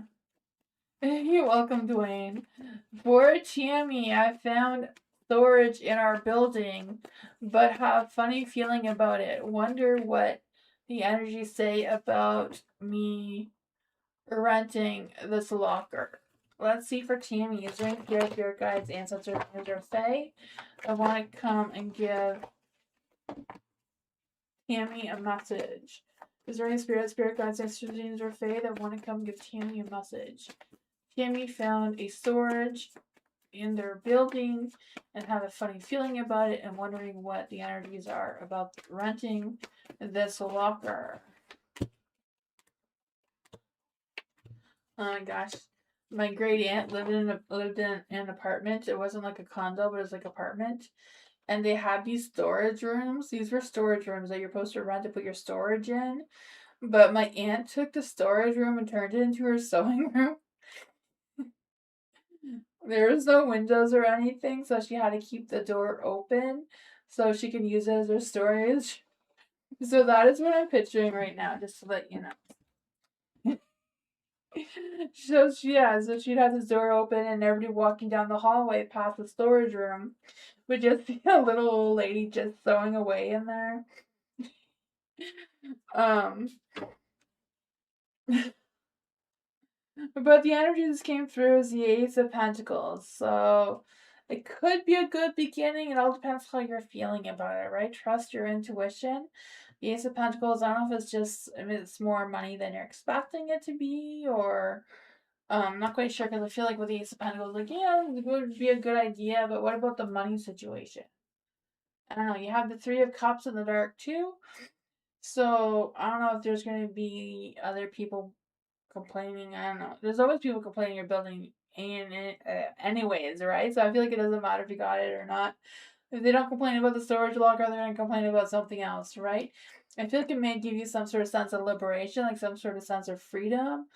You're welcome, Dwayne. For Tammy, I found storage in our building, but have funny feeling about it. Wonder what the energies say about me renting this locker. Let's see for Tammy. Is there any spirit guides, ancestors, or fae that want to come and give Tammy a message? Is there any spirit guides, ancestors, or fae that want to come give Tammy a message? Tammy found a storage in their building and have a funny feeling about it and wondering what the energies are about renting this locker. Oh my gosh. My great aunt lived in an apartment. It wasn't like a condo, but it was like apartment. And they had these storage rooms. These were storage rooms that you're supposed to rent to put your storage in. But my aunt took the storage room and turned it into her sewing room. There was no windows or anything, so she had to keep the door open so she can use it as her storage. So that is what I'm picturing right now, just to let you know. So she'd have the door open and everybody walking down the hallway past the storage room would just see a little old lady just sewing away in there. But the energy that came through is the Ace of Pentacles. So it could be a good beginning. It all depends how you're feeling about it, right? Trust your intuition. The Ace of Pentacles, I don't know if it's just, I mean, it's more money than you're expecting it to be, or I'm not quite sure because I feel like with the Ace of Pentacles, like, yeah, it would be a good idea, but what about the money situation? I don't know. You have the Three of Cups in the dark too. So I don't know if there's going to be other people complaining. I don't know. There's always people complaining your building anyways, right? So I feel like it doesn't matter if you got it or not. If they don't complain about the storage locker, they're going to complain about something else, right? I feel like it may give you some sort of sense of liberation, like some sort of sense of freedom,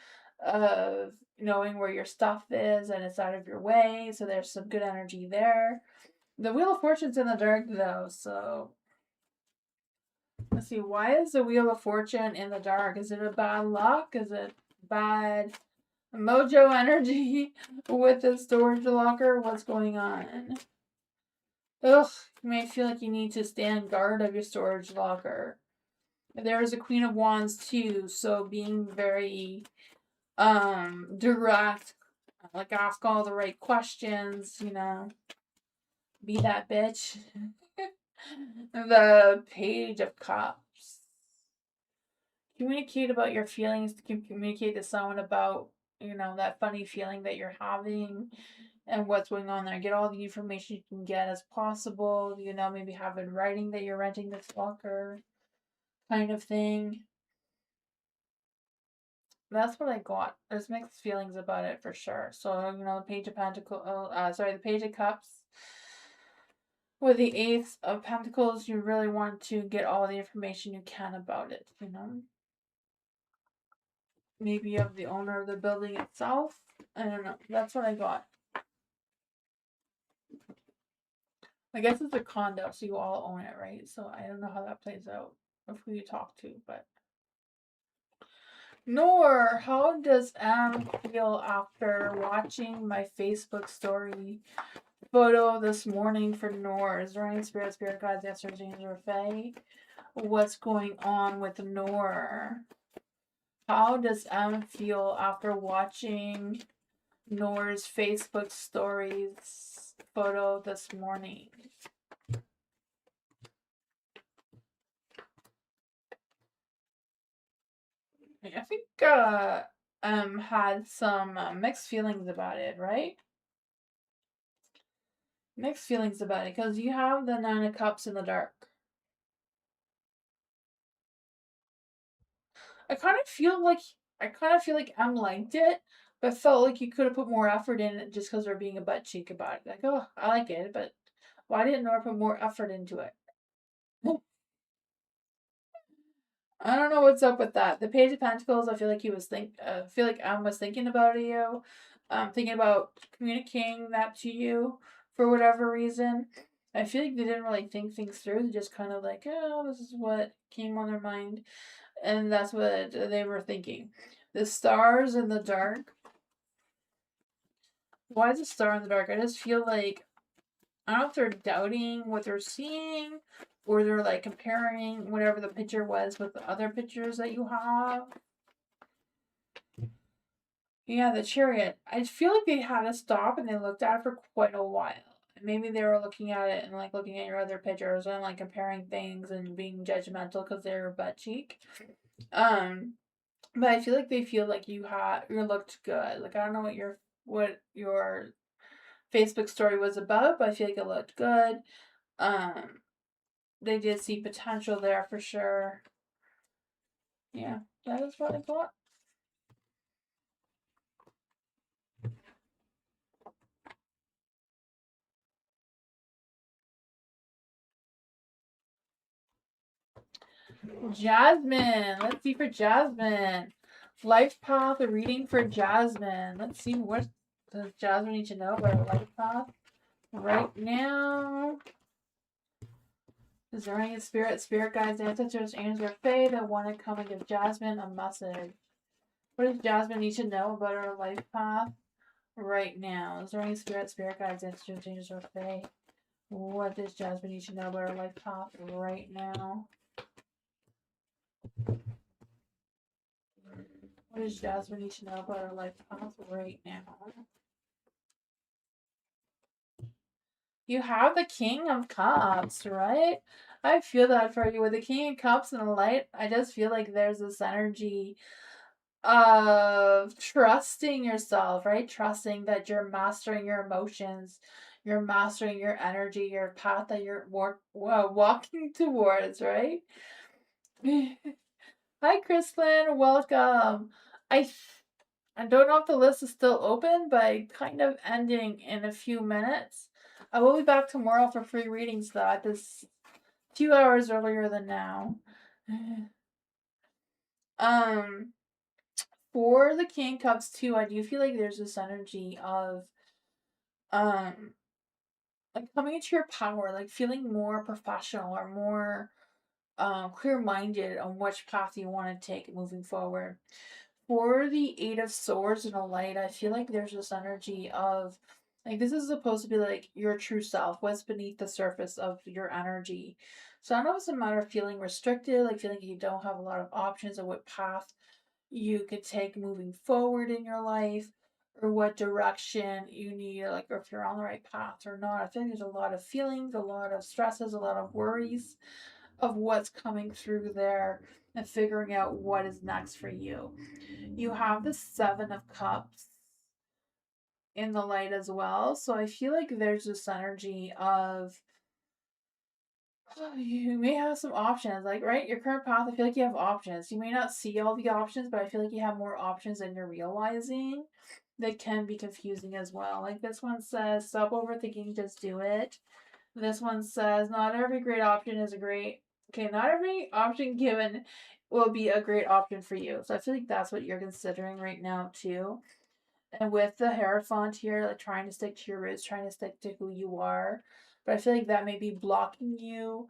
of knowing where your stuff is and it's out of your way. So there's some good energy there. The Wheel of Fortune's in the dark though, so let's see. Why is the Wheel of Fortune in the dark? Is it a bad luck? Is it bad mojo energy with the storage locker? What's going on? Ugh, you may feel like you need to stand guard of your storage locker. There is a Queen of Wands too, so being very direct, like ask all the right questions, you know. Be that bitch. The Page of Cups. Communicate about your feelings. Communicate to someone about, you know, that funny feeling that you're having and what's going on there. Get all the information you can get as possible. You know, maybe have in writing that you're renting this locker, kind of thing. That's what I got. There's mixed feelings about it for sure. So, you know, the Page of the Page of Cups. With the Ace of Pentacles, you really want to get all the information you can about it, you know? Maybe of the owner of the building itself. I don't know. That's what I got. I guess it's a condo, so you all own it, right? So I don't know how that plays out of who you talk to, but. Nor, how does Em feel after watching my Facebook story photo this morning for Nor? Is there any spirit guides, answers, angels, or fae? What's going on with Nor? How does Em feel after watching Nor's Facebook stories photo this morning? I think had some mixed feelings about it, right? Mixed feelings about it because you have the Nine of Cups in the dark. I kind of feel like Em liked it, but felt like you could have put more effort in it just because they're being a butt cheek about it. Like, oh, I like it, but why didn't Nora put more effort into it? I don't know what's up with that. The Page of Pentacles, I feel like feel like was thinking about you. Thinking about communicating that to you for whatever reason. I feel like they didn't really think things through. They just kind of like, oh, this is what came on their mind. And that's what they were thinking. The stars in the dark. Why is a star in the dark? I just feel like, I don't know if they're doubting what they're seeing, or they're like comparing whatever the picture was with the other pictures that you have. Yeah, the chariot. I feel like they had to stop and they looked at it for quite a while. Maybe they were looking at it and like looking at your other pictures and like comparing things and being judgmental because they were butt cheek. Um, but I feel like they feel like you looked good. Like, I don't know what your Facebook story was about, but I feel like it looked good. Um, they did see potential there for sure. Yeah, that is what I thought. Jasmine. Let's see for Jasmine. Life path reading for Jasmine. Let's see, what does Jasmine need to know about her life path right now. Is there any spirit guides, ancestors, angels, or fae that want to come and give Jasmine a message? What does Jasmine need to know about her life path right now? Is there any spirit guides, ancestors, angels, or fae? What does Jasmine need to know about her life path right now? What does Jasmine need to know about her life path right now? You have the King of Cups, right? I feel that for you. With the King of Cups and the light, I just feel like there's this energy of trusting yourself, right? Trusting that you're mastering your emotions, you're mastering your energy, your path that you're walking towards, right? Hi, Kristlyn. Welcome. I I don't know if the list is still open, but kind of ending in a few minutes. I will be back tomorrow for free readings, though, at this 2 hours earlier than now. Um, for the King Cups too, I do feel like there's this energy of um like coming into your power, like feeling more professional or more clear minded on which path you want to take moving forward. For the Eight of Swords and a Light, I feel like there's this energy of like this is supposed to be like your true self, what's beneath the surface of your energy. So I don't know if it's a matter of feeling restricted, like feeling like you don't have a lot of options of what path you could take moving forward in your life, or what direction you need, like, or if you're on the right path or not. I feel like there's a lot of feelings, a lot of stresses, a lot of worries of what's coming through there and figuring out what is next for you. You have the Seven of Cups in the light as well. So I feel like there's this energy of you may have some options, like, right, your current path. I feel like you have options. You may not see all the options, but I feel like you have more options than you're realizing. That can be confusing as well. Like, this one says, stop overthinking, just do it. This one says, not every great option is a great. Okay, not every option given will be a great option for you. So I feel like that's what you're considering right now too. And with the Hierophant here, like trying to stick to your roots, trying to stick to who you are. But I feel like that may be blocking you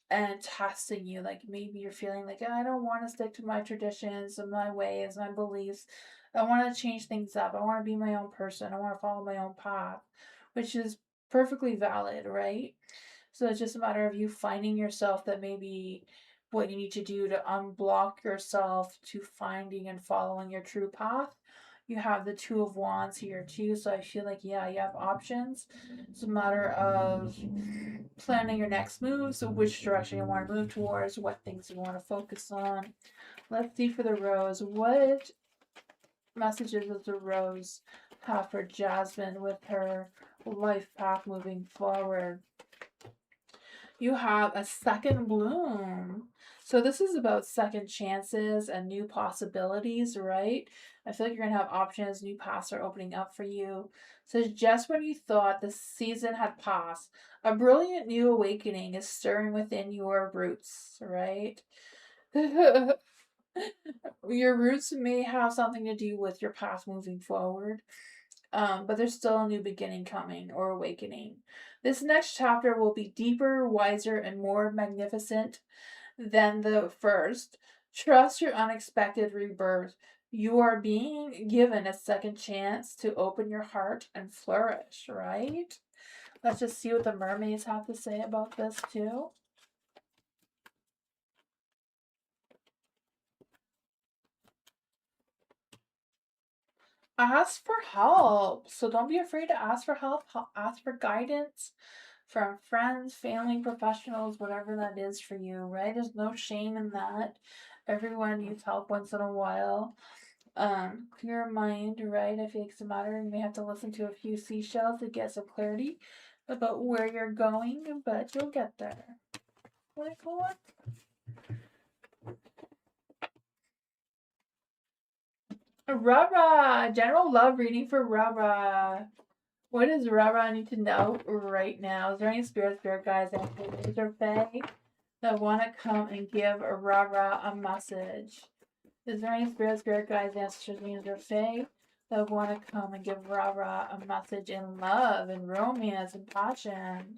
and testing you. Like, maybe you're feeling like, I don't want to stick to my traditions and my ways, my beliefs. I want to change things up. I want to be my own person. I want to follow my own path, which is perfectly valid, right? So it's just a matter of you finding yourself, that maybe what you need to do to unblock yourself to finding and following your true path. You have the Two of Wands here too, so I feel like, yeah, you have options. It's a matter of planning your next moves, so which direction you want to move towards, what things you want to focus on. Let's see for the Rose. What messages does the Rose have for Jasmine with her life path moving forward? You have a second bloom. So this is about second chances and new possibilities, right? I feel like you're going to have options, new paths are opening up for you. So just when you thought the season had passed, a brilliant new awakening is stirring within your roots, right? Your roots may have something to do with your past moving forward, but there's still a new beginning coming or awakening. This next chapter will be deeper, wiser, and more magnificent than the first. Trust your unexpected rebirth. You are being given a second chance to open your heart and flourish, right? Let's just see what the mermaids have to say about this, too. Ask for help. So don't be afraid to ask for help. Ask for guidance from friends, family, professionals, whatever that is for you, right? There's no shame in that. Everyone needs help once in a while. Clear mind, right? I feel like it's a matter. You may have to listen to a few seashells to get some clarity about where you're going, but you'll get there. Like what? Rara! General love reading for Rara. What does Rara need to know right now? Is there any spirit guys that are fae that want to come and give Rara a message? Is there any spirit guys, ancestors, or fae that want to come and give Rara a message in love and romance and passion?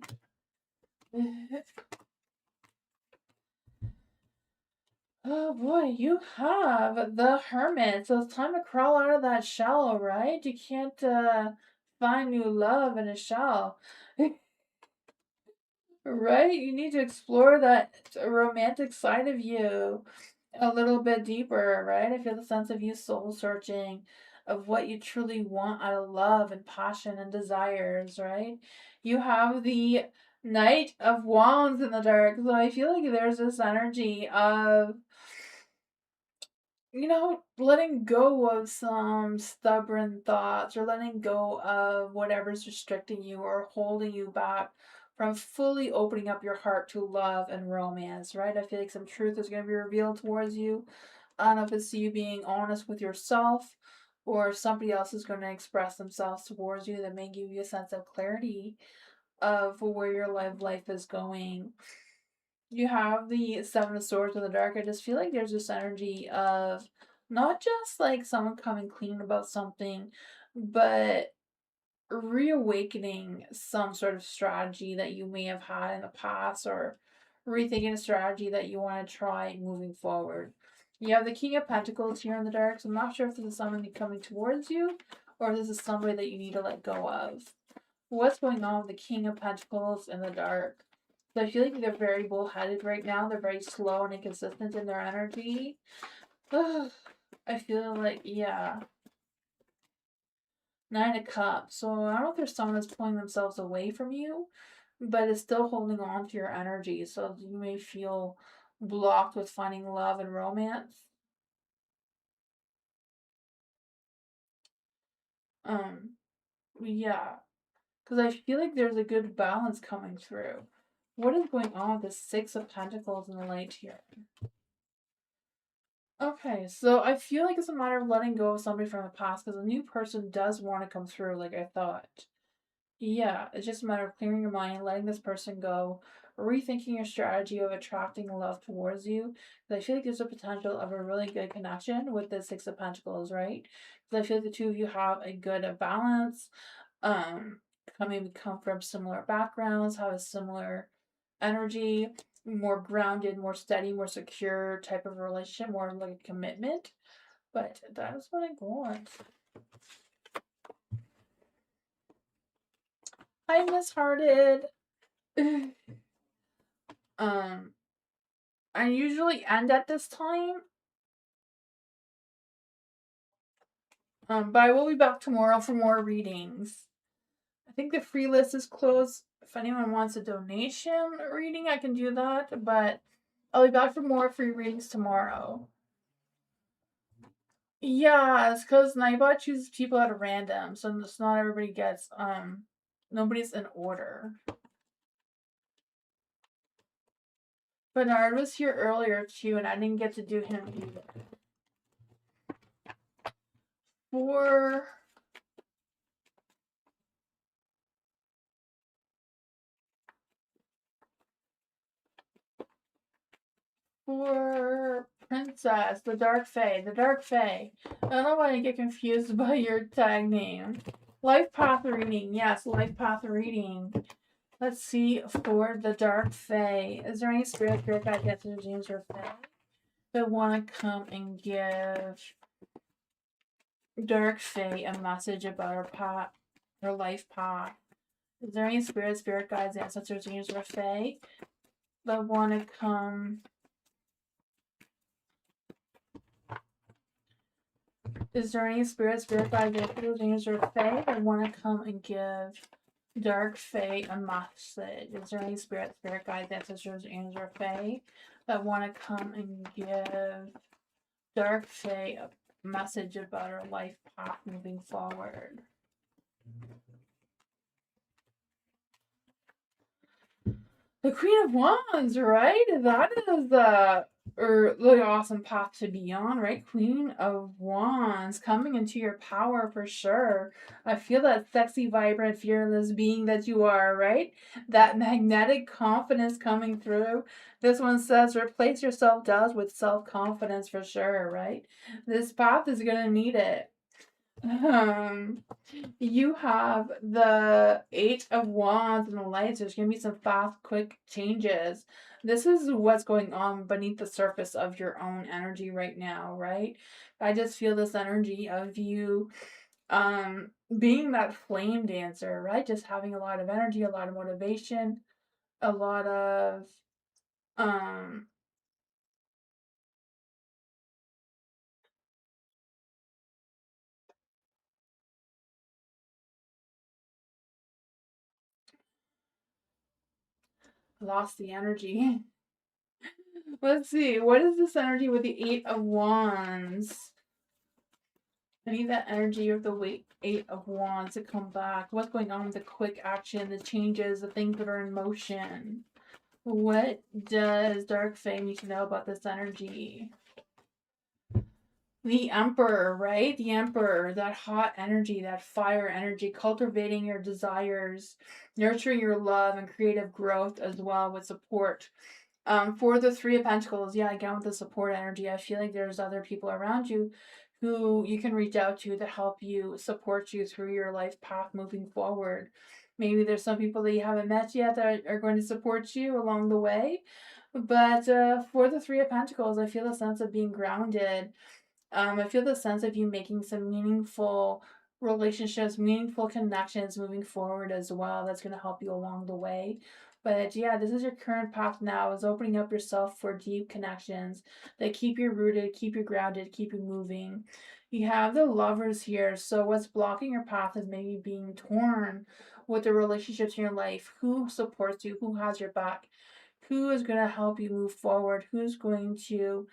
Oh boy, you have the Hermit. So it's time to crawl out of that shell, right? You can't find new love in a shell. Right? You need to explore that romantic side of you a little bit deeper, right? I feel the sense of you soul searching of what you truly want out of love and passion and desires, right? You have the Knight of Wands in the dark. So I feel like there's this energy of letting go of some stubborn thoughts or letting go of whatever's restricting you or holding you back from fully opening up your heart to love and romance, right? I feel like some truth is going to be revealed towards you. I don't know if it's you being honest with yourself or somebody else is going to express themselves towards you that may give you a sense of clarity of where your life is going. You have the Seven of Swords in the dark. I just feel like there's this energy of not just like someone coming clean about something, but reawakening some sort of strategy that you may have had in the past or rethinking a strategy that you want to try moving forward. You have the King of Pentacles here in the dark, so I'm not sure if this is somebody coming towards you or if this is somebody that you need to let go of. What's going on with the King of Pentacles in the dark? So I feel like they're very bullheaded right now. They're very slow and inconsistent in their energy. I feel like, yeah. Nine of Cups. So I don't know if there's someone that's pulling themselves away from you, but is still holding on to your energy. So you may feel blocked with finding love and romance. Yeah. Because I feel like there's a good balance coming through. What is going on with the Six of Pentacles in the light here? Okay, so I feel like it's a matter of letting go of somebody from the past because a new person does want to come through, like I thought. Yeah, it's just a matter of clearing your mind, letting this person go, rethinking your strategy of attracting love towards you. Because I feel like there's a potential of a really good connection with the Six of Pentacles, right? Because I feel like the two of you have a good balance. Um, maybe come from similar backgrounds, have a similar energy, more grounded, more steady, more secure type of relationship, more like a commitment. But that is what I want. Hi, Miss Hearted. I usually end at this time. But I will be back tomorrow for more readings. I think the free list is closed. If anyone wants a donation reading, I can do that. But I'll be back for more free readings tomorrow. Yeah, it's because Nightbot chooses people at a random, so it's not everybody gets, nobody's in order. Bernard was here earlier too, and I didn't get to do him either. For For Princess, the Dark Fae. The Dark Fae. I don't know why I get confused by your tag name. Life Path Reading. Yes, Life Path Reading. Let's see for the Dark Fae. Is there any spirit guide, guesses, dreams, or fae that want to come and give Dark Fae a message about her path, her life path? Is there any spirit guides, ancestors, dreams, or fae that want to come? Is there any spirit guides, ancestors, dreams, or fae that want to come and give Dark Fae a message? Is there any spirit guides, ancestors, dreams, or fae that want to come and give Dark Fae a message about her life path moving forward? The Queen of Wands, right? That is the really awesome path to be on, right? Queen of Wands, coming into your power for sure. I feel that sexy, vibrant, fearless being that you are, right? That magnetic confidence coming through. This one says, replace your self-doubt with self-confidence for sure, right? This path is going to need it. You have the Eight of Wands and the Lights. There's going to be some fast, quick changes. This is what's going on beneath the surface of your own energy right now, right? I just feel this energy of you being that flame dancer, right? Just having a lot of energy, a lot of motivation, a lot of um lost the energy. Let's see. What is this energy with the Eight of Wands? I need that energy of the Eight of Wands to come back. What's going on with the quick action, the changes, the things that are in motion? What does Dark Fae need to know about this energy? The Emperor, right? The Emperor, that hot energy, that fire energy, cultivating your desires, nurturing your love and creative growth as well with support. For the Three of Pentacles, yeah, again with the support energy, I feel like there's other people around you who you can reach out to help you, support you through your life path moving forward. Maybe there's some people that you haven't met yet that are going to support you along the way. But for the Three of Pentacles, I feel a sense of being grounded. I feel the sense of you making some meaningful relationships, meaningful connections moving forward as well. That's going to help you along the way. But yeah, this is your current path now, is opening up yourself for deep connections that keep you rooted, keep you grounded, keep you moving. You have the Lovers here. So what's blocking your path is maybe being torn with the relationships in your life. Who supports you? Who has your back? Who is going to help you move forward? Who's going to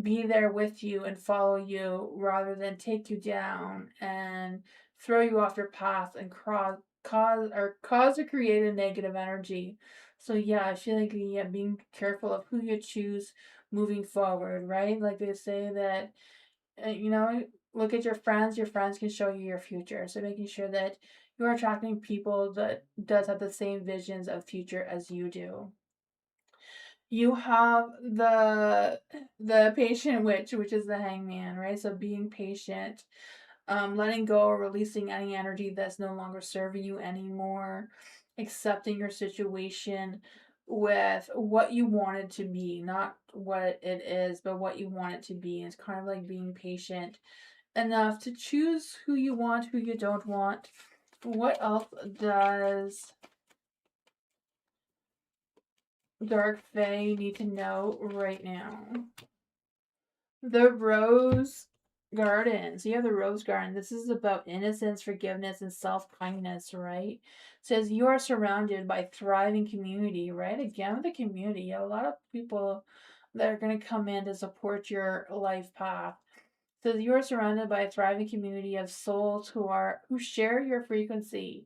be there with you and follow you rather than take you down and throw you off your path and cause to create a negative energy. So yeah, I feel like being careful of who you choose moving forward, right? Like they say that look at your friends. Your friends can show you your future. So making sure that you're attracting people that does have the same visions of future as you do. You have the patient witch, which is the hangman, right? So being patient, letting go or releasing any energy that's no longer serving you anymore, accepting your situation with what you want it to be, not what it is, but what you want it to be. It's kind of like being patient enough to choose who you want, who you don't want. What else does Dark Fae need to know right now? The Rose Garden. So you have the Rose Garden. This is about innocence, forgiveness, and self-kindness, right? It says you are surrounded by thriving community, right? Again, with the community, you have a lot of people that are going to come in to support your life path. So you are surrounded by a thriving community of souls who share your frequency.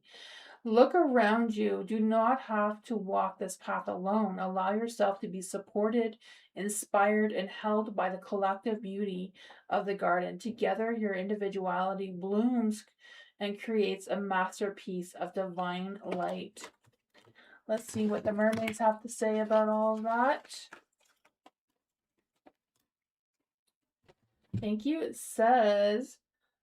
Look around you. Do not have to walk this path alone. Allow yourself to be supported, inspired, and held by the collective beauty of the garden. Together, your individuality blooms and creates a masterpiece of divine light. Let's see what the mermaids have to say about all of that. Thank you. It says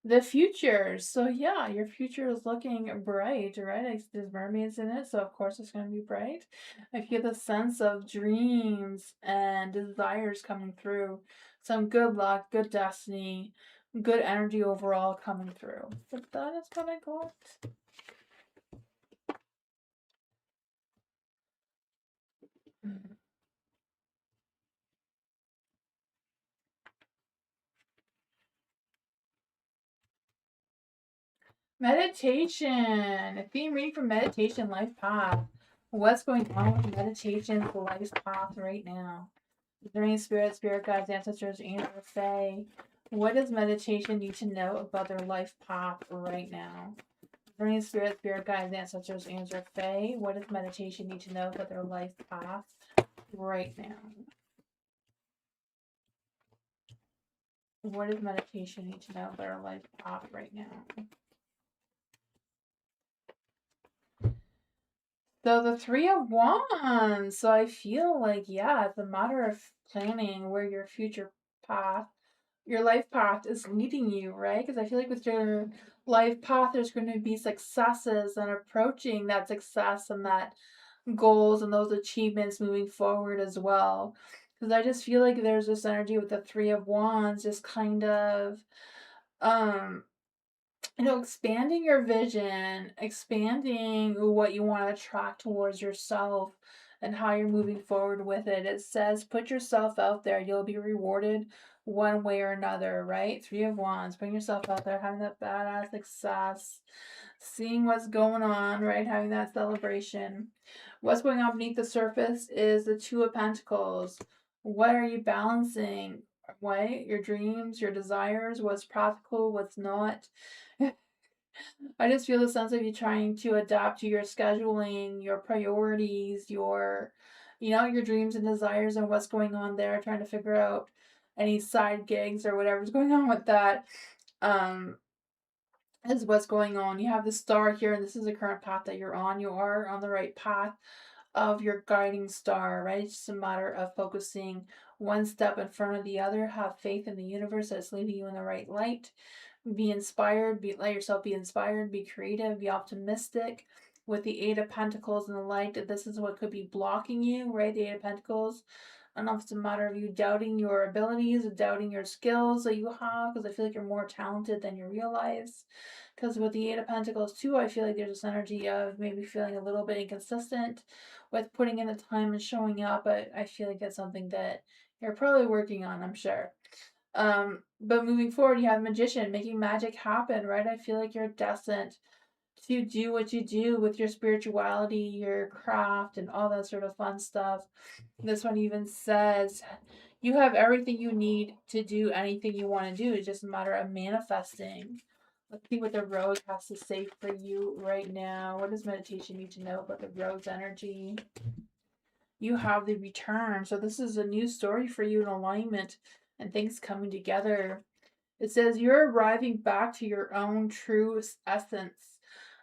the future. So yeah, your future is looking bright, right? There's mermaids in it, so of course it's going to be bright. I feel the sense of dreams and desires coming through. Some good luck, good destiny, good energy overall coming through. But that is what I got. Meditation. A theme reading for meditation life path. What's going on with meditation life path right now? Is there any spirit guides, ancestors, and or fae? What does meditation need to know about their life path right now? Is there any spirit guides, ancestors, and or fae? What does meditation need to know about their life path right now? What does meditation need to know about their life path right now? So the Three of Wands. So I feel like, yeah, it's a matter of planning where your future path, your life path is leading you, right? Because I feel like with your life path, there's going to be successes and approaching that success and that goals and those achievements moving forward as well. Because I just feel like there's this energy with the Three of Wands, just kind of, um, expanding your vision, expanding what you want to attract towards yourself and how you're moving forward with it. It says, put yourself out there. You'll be rewarded one way or another, right? Three of Wands, putting yourself out there, having that badass success, seeing what's going on, right? Having that celebration. What's going on beneath the surface is the Two of Pentacles. What are you balancing? What? Your dreams, your desires, what's practical, what's not. I just feel the sense of you trying to adapt to your scheduling, your priorities, your dreams and desires and what's going on there, trying to figure out any side gigs or whatever's going on with that. Um, is what's going on. You have the star here, and this is the current path that you're on. You are on the right path of your guiding star, right? It's just a matter of focusing one step in front of the other. Have faith in the universe that's leading you in the right light. Be inspired, let yourself be inspired, be creative, be optimistic. With the Eight of Pentacles and the light, this is what could be blocking you, right? The Eight of Pentacles. I don't know if it's a matter of you doubting your abilities, doubting your skills that you have, because I feel like you're more talented than you realize. Because with the Eight of Pentacles too, I feel like there's this energy of maybe feeling a little bit inconsistent with putting in the time and showing up, but I feel like that's something that you're probably working on, I'm sure. But moving forward, you have Magician, making magic happen, right? I feel like you're destined to do what you do with your spirituality, your craft, and all that sort of fun stuff. This one even says you have everything you need to do anything you want to do. It's just a matter of manifesting. Let's see what the Rose has to say for you right now. What does meditation need to know about the Rose energy? You have the return. So this is a new story for you in alignment and things coming together. It says you're arriving back to your own true essence.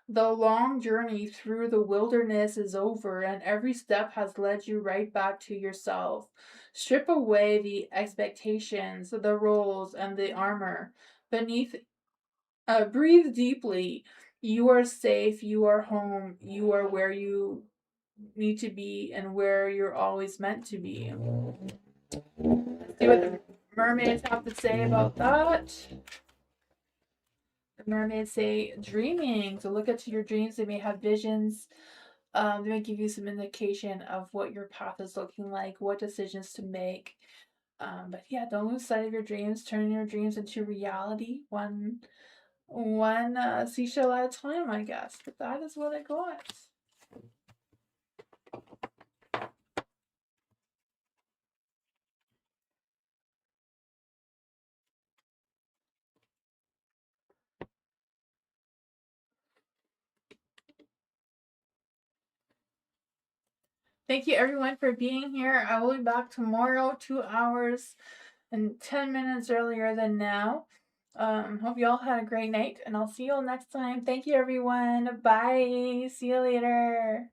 The long journey through the wilderness is over, and every step has led you right back to yourself. Strip away the expectations, the roles, and the armor. Breathe deeply. You are safe. You are home. You are where you need to be and where you're always meant to be. Let's see what the mermaids have to say about that. The mermaids say dreaming. So look into your dreams. They may have visions. They may give you some indication of what your path is looking like, what decisions to make. But yeah, don't lose sight of your dreams. Turn your dreams into reality, one seashell at a time, I guess. But that is what I got. Thank you everyone for being here. I will be back tomorrow, 2 hours and 10 minutes earlier than now. Hope you all had a great night, and I'll see you all next time. Thank you everyone. Bye. See you later.